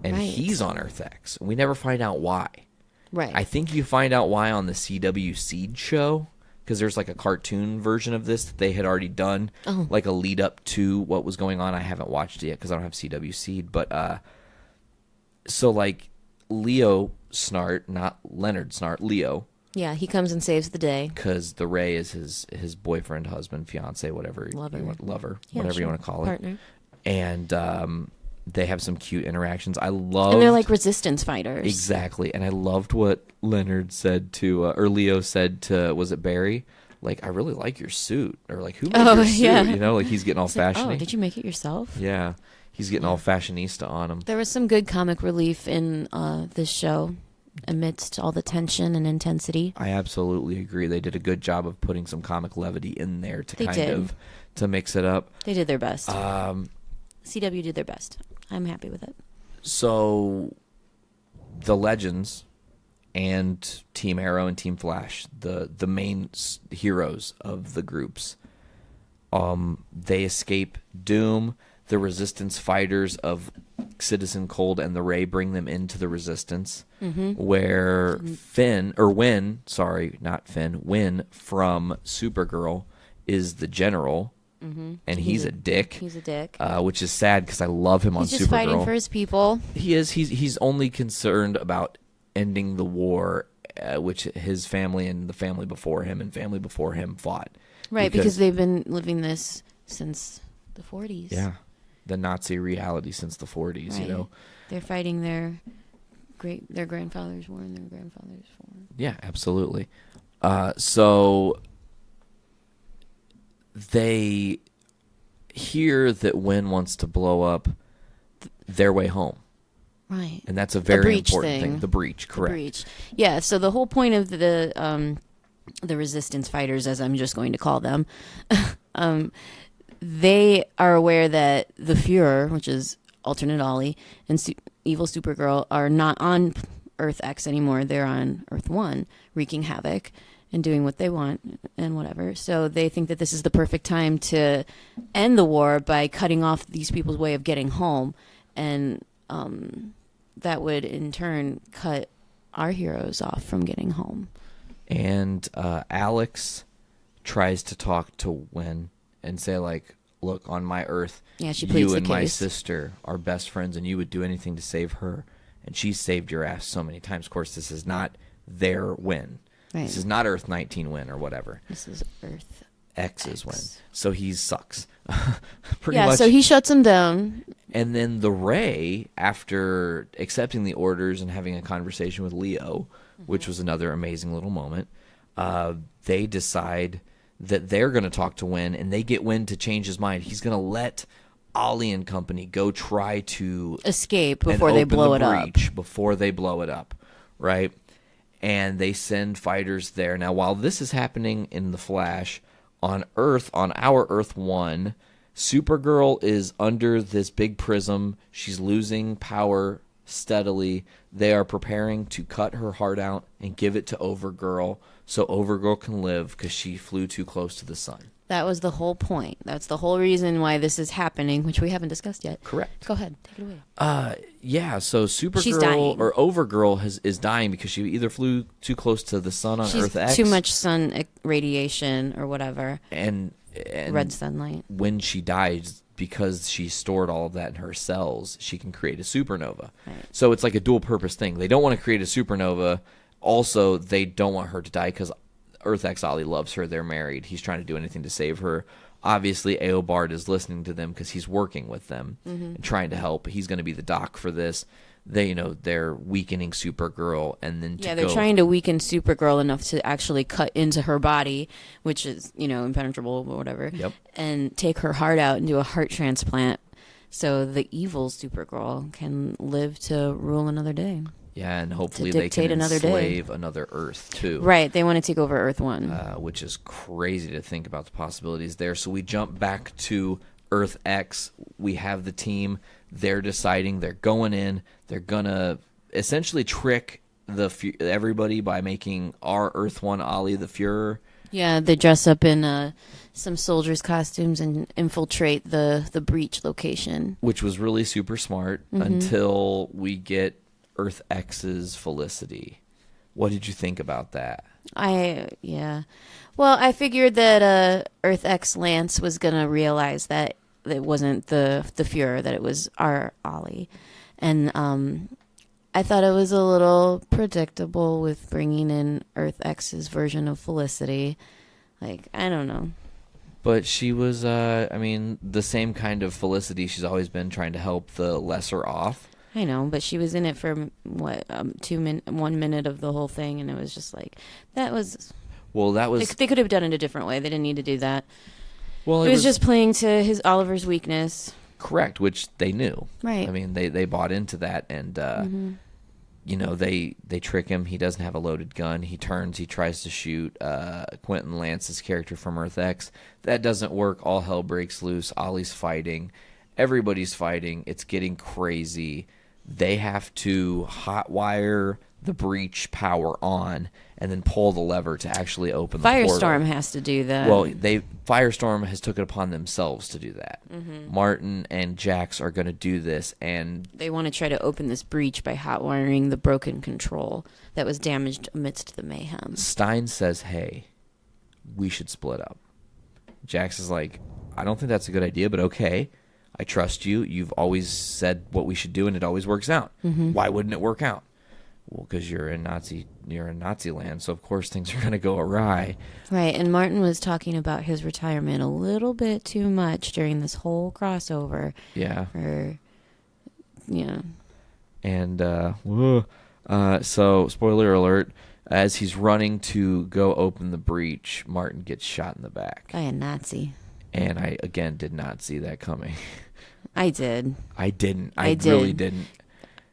S5: and he's on Earth X. We never find out why.
S7: Right.
S5: I think you find out why on the CW Seed show, because there's, like, a cartoon version of this that they had already done, like a lead-up to what was going on. I haven't watched it yet because I don't have CW Seed, but... So, like, Leo Snart, not Leonard Snart, Leo.
S7: Yeah, he comes and saves the day.
S5: Because the Ray is his boyfriend, husband, fiance, whatever.
S7: Lover.
S5: You want to call it.
S7: Partner.
S5: And they have some cute interactions.
S7: And they're like resistance fighters.
S5: Exactly. And I loved what Leonard said to, or Leo said to, was it Barry? Like, I really like your suit. Or like, who made your suit?
S7: Yeah.
S5: Like he's getting all fashionable.
S7: Like, did you make it yourself?
S5: Yeah. He's getting all fashionista on him.
S7: There was some good comic relief in this show amidst all the tension and intensity.
S5: I absolutely agree. They did a good job of putting some comic levity in there to mix it up.
S7: They did their best. CW did their best. I'm happy with it.
S5: So, the Legends and Team Arrow and Team Flash, the main heroes of the groups, they escape Doom. The Resistance fighters of Citizen Cold and the Ray bring them into the Resistance, where Win from Supergirl is the general, and he's a dick.
S7: He's a dick.
S5: Which is sad because I love him on Supergirl.
S7: He's just fighting for his people.
S5: He is. He's only concerned about ending the war, which his family and the family before him fought.
S7: Right, because they've been living this since the 40s.
S5: Yeah. The Nazi reality since the 40s,
S7: right. They're fighting their grandfather's war and their grandfather's war.
S5: Yeah, absolutely. So they hear that Wynn wants to blow up their way home.
S7: Right.
S5: And that's a very important thing. The breach, correct.
S7: The breach. Yeah, so the whole point of the resistance fighters, as I'm just going to call them, they are aware that the Fuhrer, which is alternate Ollie, and evil Supergirl are not on Earth X anymore. They're on Earth 1, wreaking havoc and doing what they want and whatever. So they think that this is the perfect time to end the war by cutting off these people's way of getting home. And that would, in turn, cut our heroes off from getting home.
S5: And Alex tries to talk to Wen and say, like, look, on my Earth,
S7: Yeah, she pleads
S5: you
S7: the
S5: and my
S7: case.
S5: sister are best friends, and you would do anything to save her. And she saved your ass so many times. Of course, this is not their Wen.
S7: Right.
S5: This is not Earth 19 Wen or whatever.
S7: This is Earth
S5: X's
S7: X.
S5: Wen. So he sucks. Pretty
S7: Yeah,
S5: much.
S7: so he shuts him down.
S5: And then the Ray, after accepting the orders and having a conversation with Leo, which was another amazing little moment, they decide that they're going to talk to Wen, and they get Wen to change his mind. He's going to let Ollie and company go try to
S7: Escape
S5: and
S7: before they
S5: open
S7: blow
S5: the
S7: it up.
S5: breach before they blow it up, right? And they send fighters there. Now, while this is happening in the Flash, on Earth, on our Earth 1, Supergirl is under this big prism. She's losing power steadily. They are preparing to cut her heart out and give it to Overgirl so Overgirl can live because she flew too close to the sun.
S7: That was the whole point. That's the whole reason why this is happening, which we haven't discussed yet.
S5: Correct.
S7: Go ahead. Take it away.
S5: Yeah, so
S7: She's
S5: Supergirl
S7: dying.
S5: or Overgirl is dying because she either flew too close to the sun on
S7: She's
S5: Earth X.
S7: too much sun radiation or whatever.
S5: And
S7: Red sunlight.
S5: when she dies, because she stored all of that in her cells, she can create a supernova.
S7: Right.
S5: So it's like a dual purpose thing. They don't want to create a supernova. Also, they don't want her to die because Earth X Ollie loves her. They're married. He's trying to do anything to save her. Obviously, Eobard is listening to them because he's working with them and trying to help. He's going to be the doc for this. They're weakening Supergirl, and then
S7: They're trying to weaken Supergirl enough to actually cut into her body, which is, impenetrable or whatever,
S5: Yep.
S7: and take her heart out and do a heart transplant so the evil Supergirl can live to rule another day.
S5: Yeah, and hopefully
S7: to
S5: they can
S7: dictate another day.
S5: enslave another Earth, too.
S7: Right, they want to take over Earth 1.
S5: Which is crazy to think about the possibilities there. So we jump back to Earth X. We have the team. They're deciding. They're going in. They're going to essentially trick everybody by making our Earth 1 Ollie the Fuhrer.
S7: Yeah, they dress up in some soldiers' costumes and infiltrate the breach location.
S5: Which was really super smart until we get Earth X's Felicity. What did you think about that?
S7: Well, I figured that Earth X Lance was going to realize that it wasn't the Fuhrer, that it was our Ollie. And I thought it was a little predictable with bringing in Earth X's version of Felicity. Like, I don't know.
S5: But she was, the same kind of Felicity she's always been, trying to help the lesser off.
S7: I know, but she was in it for 1 minute of the whole thing, and it was just like that was.
S5: Well, that was.
S7: They could have done it a different way. They didn't need to do that.
S5: Well,
S7: it was just playing to Oliver's weakness.
S5: Correct, which they knew.
S7: Right.
S5: I mean, they bought into that, and they trick him. He doesn't have a loaded gun. He turns. He tries to shoot Quentin Lance's character from Earth X. That doesn't work. All hell breaks loose. Ollie's fighting. Everybody's fighting. It's getting crazy. They have to hotwire the breach power on and then pull the lever to actually open the portal.
S7: Firestorm has to do that.
S5: Well, Firestorm has took it upon themselves to do that. Martin and Jax are going to do this, and
S7: they want to try to open this breach by hotwiring the broken control that was damaged amidst the mayhem.
S5: Stein says, hey, we should split up. Jax is like, I don't think that's a good idea, but okay. I trust you. You've always said what we should do, and it always works out. Why wouldn't it work out? Well, because you're in Nazi land, so of course things are going to go awry.
S7: Right, and Martin was talking about his retirement a little bit too much during this whole crossover.
S5: Yeah. And so, spoiler alert: as he's running to go open the breach, Martin gets shot in the back.
S7: By a Nazi.
S5: And I again did not see that coming.
S7: I did.
S5: I didn't. I really didn't.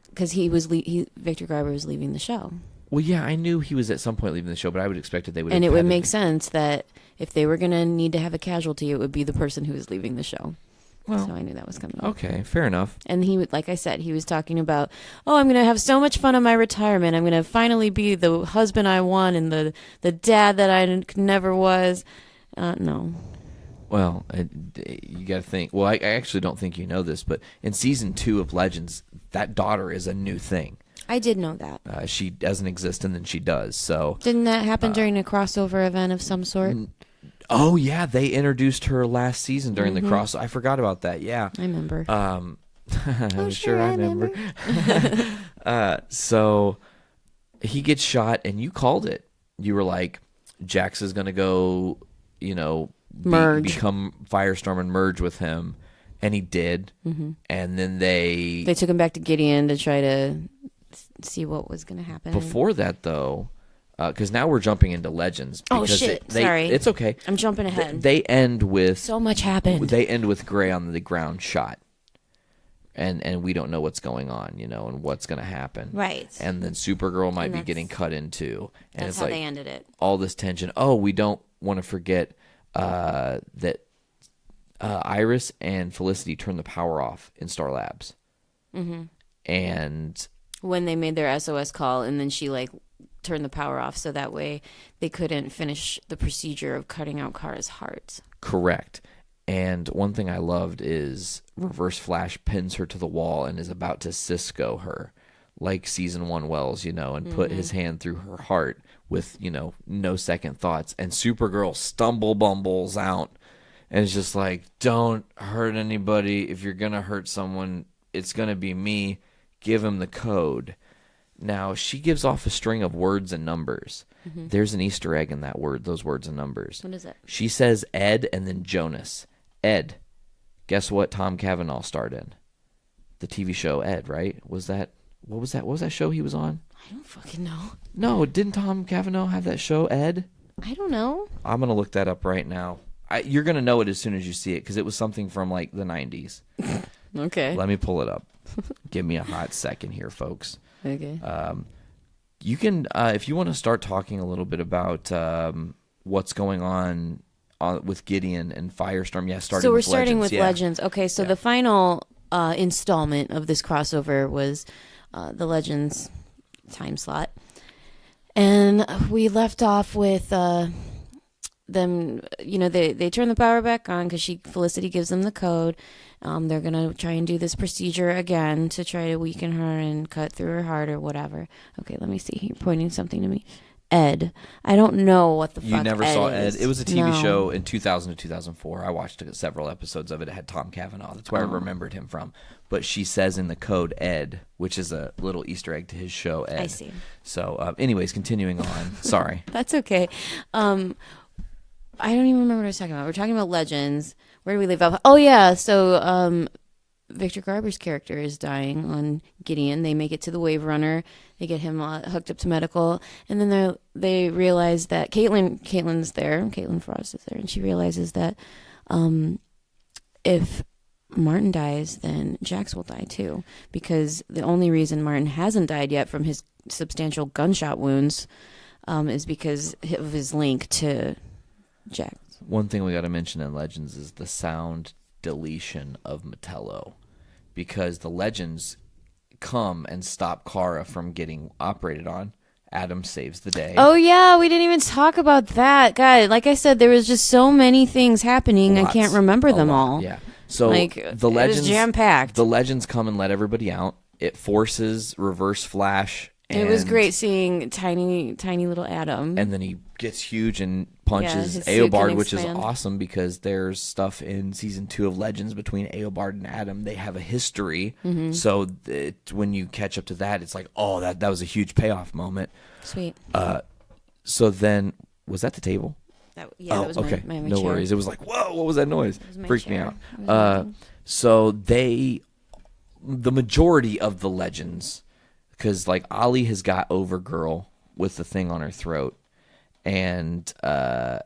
S7: Because Victor Garber was leaving the show.
S5: Well, yeah, I knew he was at some point leaving the show, but I would expect that they would.
S7: And it would make sense that if they were going to need to have a casualty, it would be the person who was leaving the show. Well, so I knew that was coming.
S5: Okay, fair enough.
S7: And he would, like I said, he was talking about, I'm going to have so much fun on my retirement. I'm going to finally be the husband I want and the dad that I never was. No.
S5: Well, you got to think. Well, I actually don't think you know this, but in season 2 of Legends, that daughter is a new thing.
S7: I did know that.
S5: She doesn't exist, and then she does. So
S7: didn't that happen during a crossover event of some sort?
S5: Oh yeah, they introduced her last season during the cross. I forgot about that. Yeah,
S7: I remember.
S5: I'm sure I remember. So he gets shot, and you called it. You were like, Jax is gonna go, become Firestorm and merge with him, and he did. And then they
S7: took him back to Gideon to try to see what was gonna happen.
S5: Before that, though. Because now we're jumping into Legends.
S7: Oh shit! Sorry,
S5: it's okay.
S7: I'm jumping ahead.
S5: They end with
S7: so much happened.
S5: They end with Gray on the ground shot, and we don't know what's going on, and what's going to happen.
S7: Right.
S5: And then Supergirl might be getting cut in two. And
S7: that's
S5: it's
S7: how
S5: like
S7: they ended it.
S5: All this tension. Oh, we don't want to forget that Iris and Felicity turned the power off in Star Labs. And
S7: when they made their SOS call, and then she turn the power off so that way they couldn't finish the procedure of cutting out Kara's heart.
S5: Correct. And one thing I loved is Reverse Flash pins her to the wall and is about to Cisco her, like Season 1 Wells, and put his hand through her heart with, no second thoughts. And Supergirl bumbles out and is just like, don't hurt anybody. If you're going to hurt someone, it's going to be me. Give him the code. Now, she gives off a string of words and numbers. There's an Easter egg in those words and numbers.
S7: What is it?
S5: She says Ed and then Jonas. Ed. Guess what Tom Cavanaugh starred in? The TV show Ed, right? What was that show he was on?
S7: I don't fucking know.
S5: No, didn't Tom Cavanaugh have that show Ed?
S7: I don't know.
S5: I'm going to look that up right now. You're going to know it as soon as you see it because it was something from the 90s.
S7: Okay.
S5: Let me pull it up. Give me a hot second here, folks.
S7: Okay.
S5: You can, if you want to start talking a little bit about what's going on with Gideon and Firestorm. Yeah,
S7: So we're starting with Legends. Okay, so the final installment of this crossover was the Legends time slot. And we left off with them, they turn the power back on because Felicity gives them the code. They're going to try and do this procedure again to try to weaken her and cut through her heart or whatever. Okay, let me see. You're pointing something to me. Ed. I don't know what the fuck
S5: You never saw Ed.
S7: is.
S5: It was a TV show in 2000 to 2004. I watched several episodes of it. It had Tom Cavanaugh. That's where I remembered him from. But she says in the code Ed, which is a little Easter egg to his show Ed.
S7: I see.
S5: So anyways, continuing on. Sorry.
S7: That's okay. I don't even remember what I was talking about. We're talking about Legends. Where do we leave off? Oh, yeah. So Victor Garber's character is dying on Gideon. They make it to the Wave Runner. They get him hooked up to medical. And then they realize that Caitlin's there. Caitlin Frost is there. And she realizes that if Martin dies, then Jax will die too. Because the only reason Martin hasn't died yet from his substantial gunshot wounds is because of his link to Jax.
S5: One thing we got to mention in Legends is the sound deletion of Metello, because the Legends come and stop Kara from getting operated on. Adam saves the day.
S7: Oh yeah, we didn't even talk about that. God, like I said, there was just so many things happening. I can't remember them all.
S5: Yeah. So
S7: the Legends, it was jam-packed.
S5: The Legends come and let everybody out. It forces Reverse Flash.
S7: It was great seeing tiny little Adam.
S5: And then he gets huge and punches
S7: his suit
S5: Eobard,
S7: can
S5: which is
S7: expand.
S5: awesome because there's stuff in season 2 of Legends between Eobard and Adam. They have a history. So when you catch up to that, it's like, oh, that was a huge payoff moment.
S7: Sweet.
S5: So then, was that the table?
S7: That was
S5: okay.
S7: my
S5: No
S7: chair.
S5: worries. It was like, whoa, what was that noise?
S7: my
S5: Freaked me
S7: chair.
S5: out. So the majority of the Legends, because like Ollie has got over Girl with the thing on her throat, and what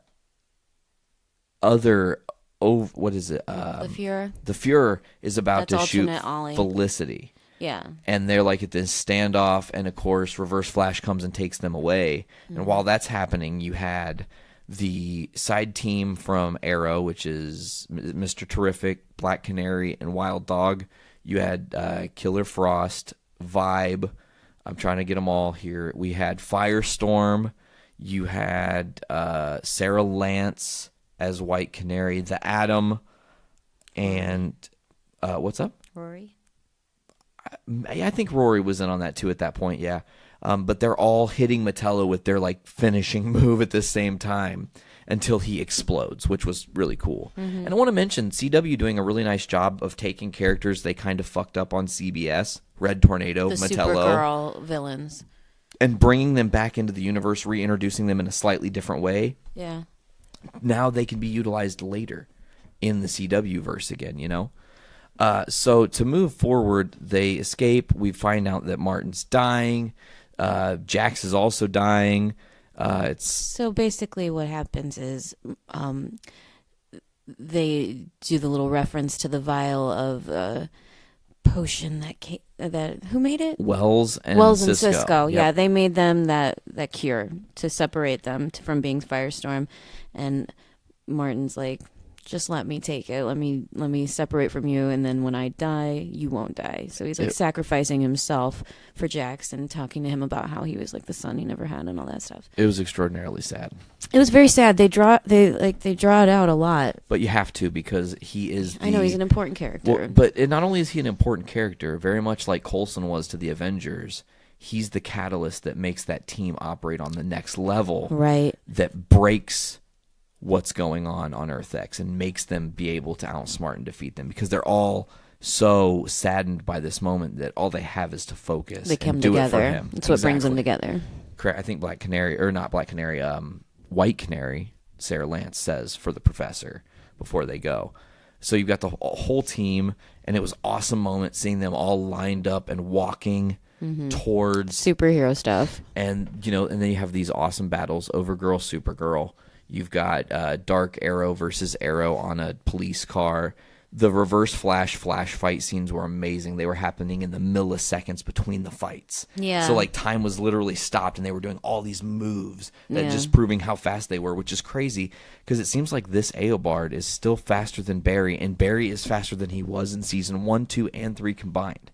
S5: is it?
S7: The Fuhrer.
S5: The Fuhrer is about
S7: That's
S5: to shoot
S7: alternate Ollie.
S5: Felicity.
S7: Yeah.
S5: And they're like at this standoff, and of course, Reverse Flash comes and takes them away. And while that's happening, you had the side team from Arrow, which is Mr. Terrific, Black Canary, and Wild Dog. You had Killer Frost, Vibe. I'm trying to get them all here. We had Firestorm. You had Sarah Lance as White Canary, the Atom, and what's up?
S7: Rory.
S5: I think Rory was in on that too at that point, yeah. But they're all hitting Metello with their like finishing move at the same time. until he explodes, which was really cool. And I want to mention CW doing a really nice job of taking characters they kind of fucked up on CBS, Red Tornado,
S7: The
S5: Metello,
S7: Supergirl villains.
S5: and bringing them back into the universe, reintroducing them in a slightly different way.
S7: Yeah.
S5: Now they can be utilized later in the CW verse again, you know? So to move forward, they escape. We find out that Martin's dying. Jax is also dying.
S7: So basically what happens is they do the little reference to the vial of potion that who made it?
S5: Wells and
S7: Cisco.
S5: Yep.
S7: Yeah, they made them that cure to separate them from being Firestorm. And Martin's like, just let me take it. Let me separate from you, and then when I die, you won't die. So he's like sacrificing himself for Jax and talking to him about how he was like the son he never had and all that stuff.
S5: It was extraordinarily sad.
S7: It was very sad. They draw it out a lot.
S5: But you have to, because he is
S7: I know he's an important character.
S5: Well, but not only is he an important character, very much like Coulson was to the Avengers, he's the catalyst that makes that team operate on the next level.
S7: Right.
S5: That breaks what's going on Earth X and makes them be able to outsmart and defeat them, because they're all so saddened by this moment that all they have is to focus.
S7: They come
S5: and do
S7: together.
S5: It for him.
S7: That's what brings them together.
S5: Correct. I think White Canary, Sarah Lance says for the professor before they go. So you've got the whole team, and it was an awesome moment seeing them all lined up and walking towards
S7: superhero stuff.
S5: And and then you have these awesome battles: Overgirl, Supergirl. You've got Dark Arrow versus Arrow on a police car. The reverse flash fight scenes were amazing. They were happening in the milliseconds between the fights.
S7: Yeah.
S5: So like time was literally stopped, and they were doing all these moves that just proving how fast they were, which is crazy because it seems like this Eobard is still faster than Barry, and Barry is faster than he was in season 1, 2, and 3 combined.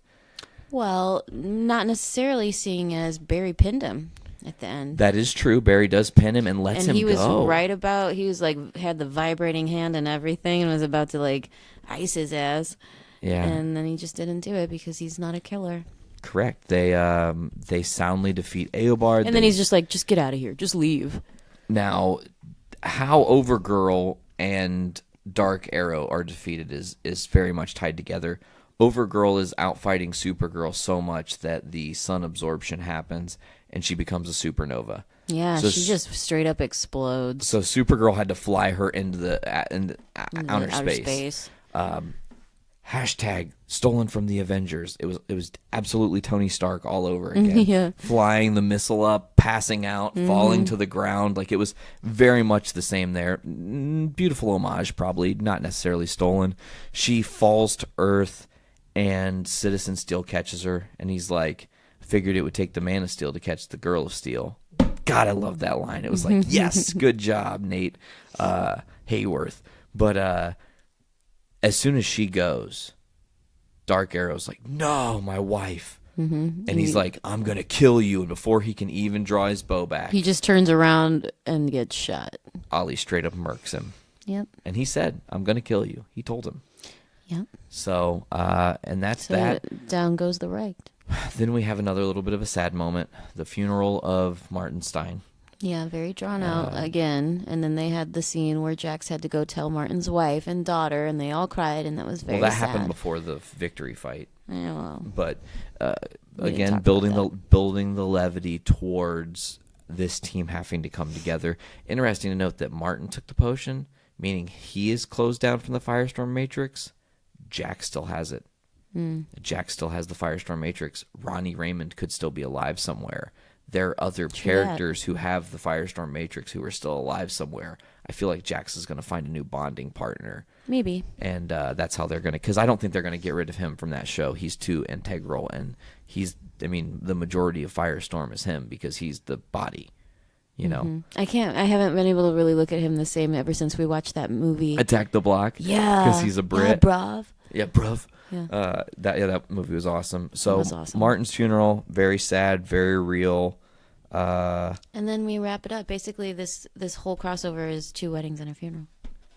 S7: Well, not necessarily, seeing as Barry pinned him at the end.
S5: That is true. Barry does pin him and lets him go.
S7: And he was he was like, had the vibrating hand and everything, and was about to like ice his ass.
S5: Yeah.
S7: And then he just didn't do it because he's not a killer.
S5: Correct. They soundly defeat Eobard.
S7: And then he's just like, just get out of here. Just leave.
S5: Now, how Overgirl and Dark Arrow are defeated is very much tied together. Overgirl is out fighting Supergirl so much that the sun absorption happens, and she becomes a supernova.
S7: Yeah,
S5: so
S7: she just straight up explodes.
S5: So Supergirl had to fly her into the outer space. Hashtag stolen from the Avengers. It was absolutely Tony Stark all over again.
S7: Yeah.
S5: Flying the missile up, passing out, falling to the ground. Like, it was very much the same there. Beautiful homage, probably not necessarily stolen. She falls to Earth, and Citizen Steel catches her, and he's like, figured it would take the Man of Steel to catch the Girl of Steel. God, I love that line. It was like, yes, good job, Nate Hayworth. But as soon as she goes, Dark Arrow's like, no, my wife. And he's like, I'm going to kill you. And before he can even draw his bow back,
S7: he just turns around and gets shot.
S5: Ollie straight up murks him.
S7: Yep.
S5: And he said, I'm going to kill you. He told him.
S7: Yep.
S5: So, and that's that.
S7: Down goes the right.
S5: Then we have another little bit of a sad moment, the funeral of Martin Stein.
S7: Yeah, very drawn out again. And then they had the scene where Jax had to go tell Martin's wife and daughter, and they all cried, and that was very sad.
S5: Well, that happened before the victory fight.
S7: Yeah, well,
S5: but again, building the levity towards this team having to come together. Interesting to note that Martin took the potion, meaning he is closed down from the Firestorm Matrix. Jax still has it. Jax still has the Firestorm Matrix. Ronnie Raymond could still be alive somewhere. There are other characters who have the Firestorm Matrix who are still alive somewhere. I feel like Jax is going to find a new bonding partner.
S7: Maybe.
S5: And that's how they're going to... Because I don't think they're going to get rid of him from that show. He's too integral. And the majority of Firestorm is him because he's the body. You know?
S7: I haven't been able to really look at him the same ever since we watched that movie.
S5: Attack the Block?
S7: Yeah.
S5: Because he's a Brit.
S7: Yeah, bruv.
S5: Yeah, bruv.
S7: Yeah.
S5: That movie was awesome. So,
S7: was awesome.
S5: Martin's funeral, very sad, very real.
S7: And then we wrap it up. Basically, this whole crossover is 2 weddings and a funeral.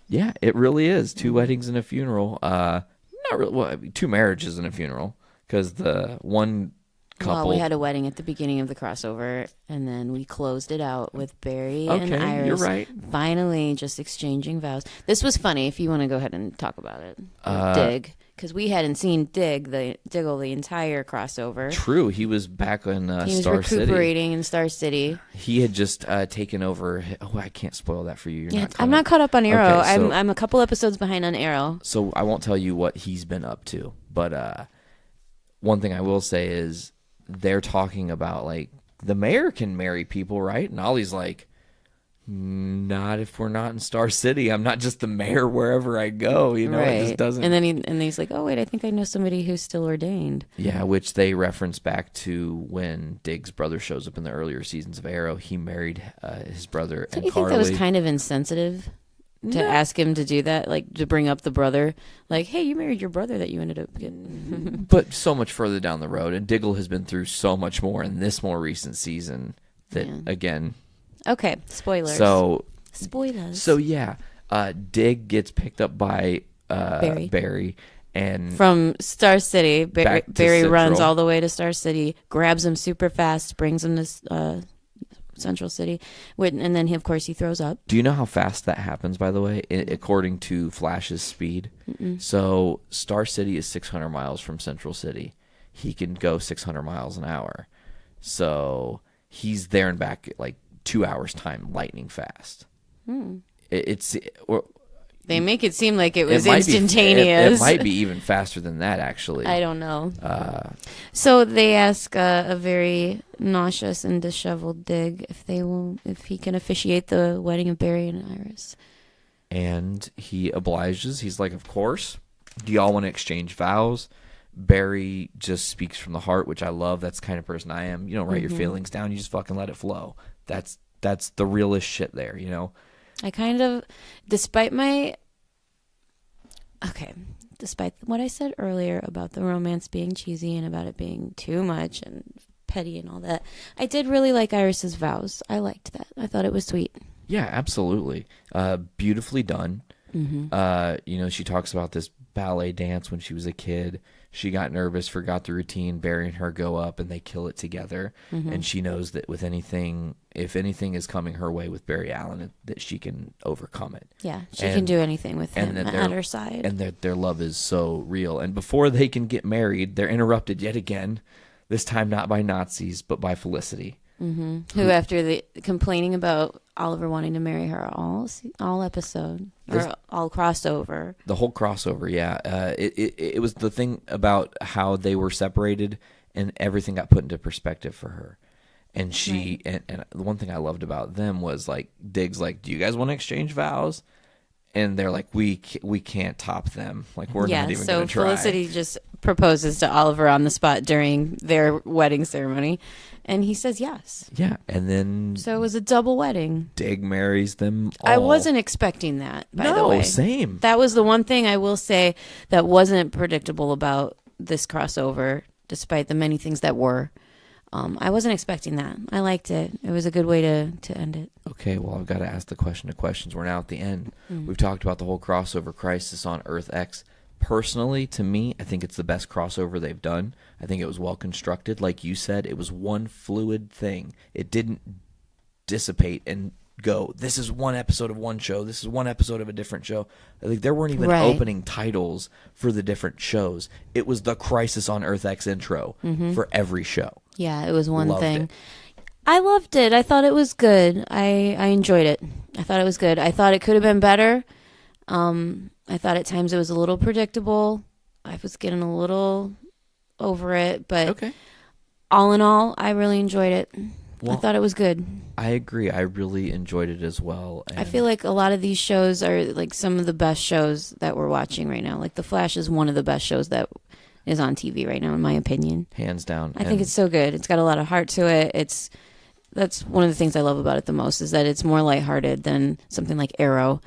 S5: Yeah, it really is. 2 weddings and a funeral. Not really. Well, 2 marriages and a funeral, because the one couple.
S7: Well, we had a wedding at the beginning of the crossover, and then we closed it out with Barry and Iris.
S5: You're right.
S7: Finally, just exchanging vows. This was funny. If you want to go ahead and talk about it, Dig, because we hadn't seen Diggle the entire crossover.
S5: True, he was back in Star City.
S7: He was recuperating in Star City.
S5: He had just taken over. Oh, I can't spoil that for you.
S7: I'm not caught up on Arrow.
S5: Okay, so,
S7: I'm a couple episodes behind on Arrow.
S5: So I won't tell you what he's been up to, but one thing I will say is they're talking about, like, the mayor can marry people, right? And Ollie's like, not if we're not in Star City. I'm not just the mayor wherever I go. You know,
S7: right.
S5: It just doesn't.
S7: And then he's like, oh wait, I think I know somebody who's still ordained.
S5: Yeah, which they reference back to when Dig's brother shows up in the earlier seasons of Arrow. He married his brother.
S7: Don't
S5: and
S7: you think
S5: Carly.
S7: that was kind of insensitive to ask him to do that, like to bring up the brother, like, hey, you married your brother that you ended up getting.
S5: But so much further down the road, and Diggle has been through so much more in this more recent season that again.
S7: Okay, spoilers.
S5: Spoilers. So yeah, Dig gets picked up by Barry, and
S7: from Star City. Barry runs
S5: Central.
S7: all the way to Star City, grabs him super fast, brings him to Central City, and then he throws up.
S5: Do you know how fast that happens? By the way, according to Flash's speed.
S7: Mm-mm.
S5: So Star City is 600 miles from Central City. He can go 600 miles an hour. So he's there and back at like 2 hours time, lightning fast.
S7: They make it seem like it was
S5: might
S7: instantaneous.
S5: It might be even faster than that, actually.
S7: I don't know. So they ask a very nauseous and disheveled Dig if he can officiate the wedding of Barry and Iris.
S5: And he obliges. He's like, of course. Do y'all want to exchange vows? Barry just speaks from the heart, which I love. That's the kind of person I am. You don't write your feelings down. You just fucking let it flow. That's the realest shit there, you know?
S7: I kind of, despite what I said earlier about the romance being cheesy and about it being too much and petty and all that, I did really like Iris's vows. I liked that. I thought it was sweet.
S5: Yeah, absolutely. Beautifully done. Mm-hmm. She talks about this ballet dance when she was a kid. She got nervous, forgot the routine. Barry and her go up and they kill it together. Mm-hmm. And she knows that if anything is coming her way with Barry Allen, that she can overcome it.
S7: Yeah, she can do anything with him at her side.
S5: And their love is so real. And before they can get married, they're interrupted yet again. This time not by Nazis, but by Felicity.
S7: Mm-hmm. Who, after the complaining about Oliver wanting to marry her all episode or all crossover,
S5: the whole crossover, yeah, it was the thing about how they were separated and everything got put into perspective for her, and she and the one thing I loved about them was like Diggs like, do you guys want to exchange vows? And they're like, we can't top them. Like, we're not even going to try.
S7: So Felicity just proposes to Oliver on the spot during their wedding ceremony, and he says yes.
S5: Yeah, and then
S7: so it was a double wedding.
S5: Dig marries them all.
S7: I wasn't expecting that, by the way.
S5: No, same.
S7: That was the one thing I will say that wasn't predictable about this crossover, despite the many things that were. I wasn't expecting that. I liked it. It was a good way to end it.
S5: Okay, well, I've got to ask the question of questions. We're now at the end. We've talked about the whole crossover crisis on Earth X. Personally, to me, I think it's the best crossover they've done. I think it was well constructed. Like you said, it was one fluid thing. It didn't dissipate and go, this is one episode of one show, this is one episode of a different show. Like, there weren't even opening titles for the different shows. It was the Crisis on Earth X intro for every show.
S7: Yeah, it was one
S5: Loved
S7: thing.
S5: it.
S7: I loved it. I thought it was good. I enjoyed it. I thought it was good. I thought it could have been better. I thought at times it was a little predictable. I was getting a little over it, but all in all, I really enjoyed it. Well, I thought it was good.
S5: I agree. I really enjoyed it as well. And
S7: I feel like a lot of these shows are like some of the best shows that we're watching right now. Like The Flash is one of the best shows that is on TV right now, in my opinion.
S5: Hands down.
S7: I think it's so good. It's got a lot of heart to it. That's one of the things I love about it the most, is that it's more lighthearted than something like Arrow.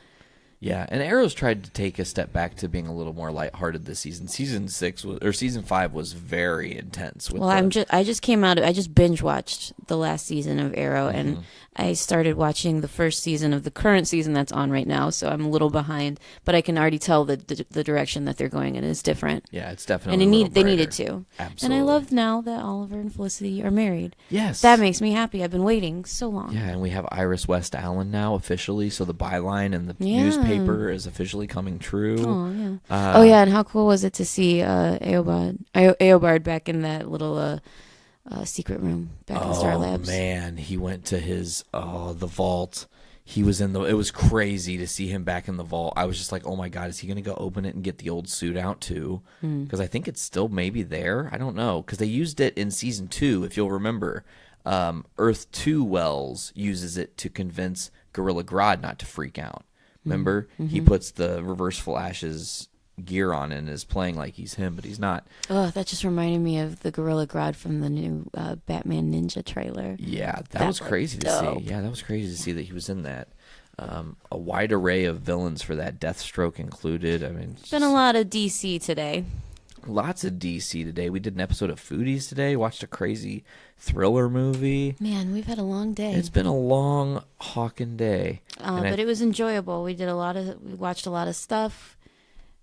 S5: Yeah, and Arrow's tried to take a step back to being a little more lighthearted this season. Season 5 was very intense.
S7: Well, I just binge watched the last season of Arrow, and I started watching the first season of the current season that's on right now. So I'm a little behind, but I can already tell the direction that they're going in is different.
S5: Yeah, it's definitely.
S7: And they needed to.
S5: Absolutely.
S7: And I love now that Oliver and Felicity are married.
S5: Yes,
S7: that makes me happy. I've been waiting so long.
S5: Yeah, and we have Iris West Allen now officially, so the byline and the newspaper is officially coming true.
S7: Oh yeah. And how cool was it to see Eobard back in that little secret room back in Star Labs?
S5: Oh man, he went to his the vault. He was in it was crazy to see him back in the vault. I was just like, oh my god, is he going to go open it and get the old suit out too? Because I think it's still maybe there. I don't know, because they used it in season 2, if you'll remember. Earth 2 Wells uses it to convince Gorilla Grodd not to freak out. Remember? He puts the Reversible Ashes gear on and is playing like he's him, but he's not.
S7: Oh, that just reminded me of the Gorilla Grodd from the new Batman Ninja trailer.
S5: Yeah, that was crazy to see. Yeah, that was crazy to see that he was in that. A wide array of villains for that, Deathstroke included. I mean,
S7: it's been a lot of DC today.
S5: Lots of DC today. We did an episode of Foodies today. Watched a crazy thriller movie.
S7: Man, we've had a long day.
S5: It's been a long hawking day.
S7: But it was enjoyable. We watched a lot of stuff.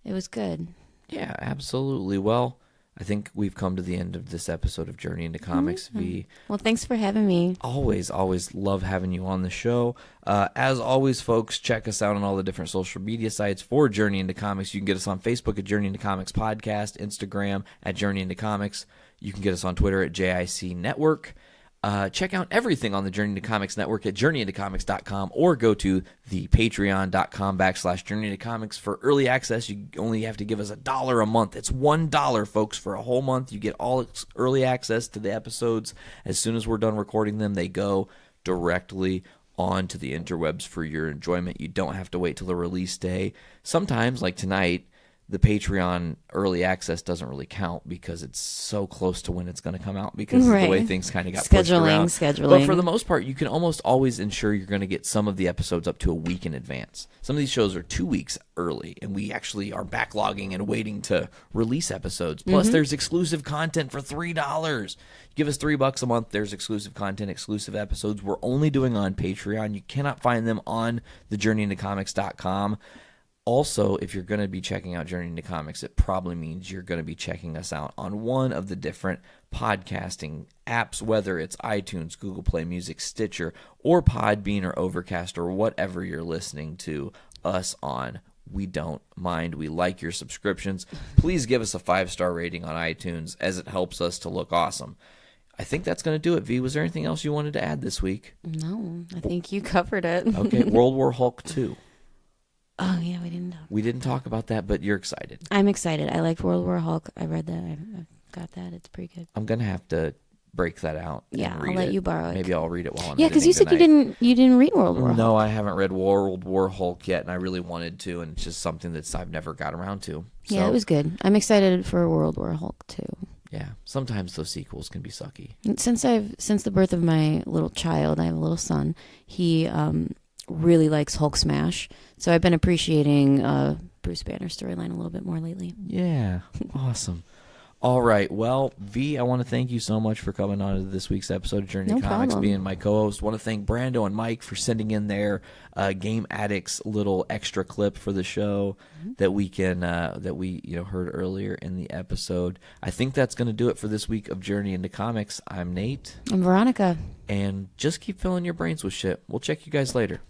S7: It was good.
S5: Yeah, absolutely. Well, I think we've come to the end of this episode of Journey into Comics. V.
S7: Well, thanks for having me.
S5: Always love having you on the show. As always, folks, check us out on all the different social media sites for Journey into Comics. You can get us on Facebook at Journey into Comics Podcast, Instagram at Journey into Comics. You can get us on Twitter at JIC Network. Check out everything on the Journey into Comics Network at journeyintocomics.com or go to the patreon.com/Journey into Comics for early access. You only have to give us $1 a month. It's $1, folks, for a whole month. You get all early access to the episodes. As soon as we're done recording them, they go directly onto the interwebs for your enjoyment. You don't have to wait till the release day. Sometimes, like tonight, the Patreon early access doesn't really count because it's so close to when it's going to come out because of the way things kind of got pushed around.
S7: Scheduling.
S5: But for the most part, you can almost always ensure you're going to get some of the episodes up to a week in advance. Some of these shows are 2 weeks early, and we actually are backlogging and waiting to release episodes. Plus, there's exclusive content for $3. Give us $3 a month. There's exclusive content, exclusive episodes we're only doing on Patreon. You cannot find them on thejourneyintocomics.com. Also, if you're going to be checking out Journey into Comics, it probably means you're going to be checking us out on one of the different podcasting apps, whether it's iTunes, Google Play Music, Stitcher, or Podbean or Overcast or whatever you're listening to us on. We don't mind. We like your subscriptions. Please give us a 5-star rating on iTunes as it helps us to look awesome. I think that's going to do it, V. Was there anything else you wanted to add this week?
S7: No, I think you covered it.
S5: Okay, World War Hulk 2.
S7: Oh, yeah, we didn't talk
S5: about that, but you're excited.
S7: I'm excited. I liked World War Hulk. I read that. I've got that. It's pretty good.
S5: I'm going to have to break that out.
S7: Yeah, I'll let you borrow it.
S5: Maybe I'll read it while I'm
S7: Yeah, because you said
S5: tonight.
S7: you didn't read World War Hulk.
S5: No, I haven't read World War Hulk yet, and I really wanted to, and it's just something that I've never got around to. So,
S7: yeah, it was good. I'm excited for World War Hulk, too.
S5: Yeah, sometimes those sequels can be sucky.
S7: Since the birth of my little child, I have a little son, he really likes Hulk Smash. So I've been appreciating Bruce Banner's storyline a little bit more lately.
S5: Yeah, awesome. All right, well, V, I want to thank you so much for coming on to this week's episode of Journey to Comics, being my co-host. Want to thank Brando and Mike for sending in their Game Addicts little extra clip for the show that we heard earlier in the episode. I think that's going to do it for this week of Journey into Comics. I'm Nate.
S7: I'm Veronica.
S5: And just keep filling your brains with shit. We'll check you guys later.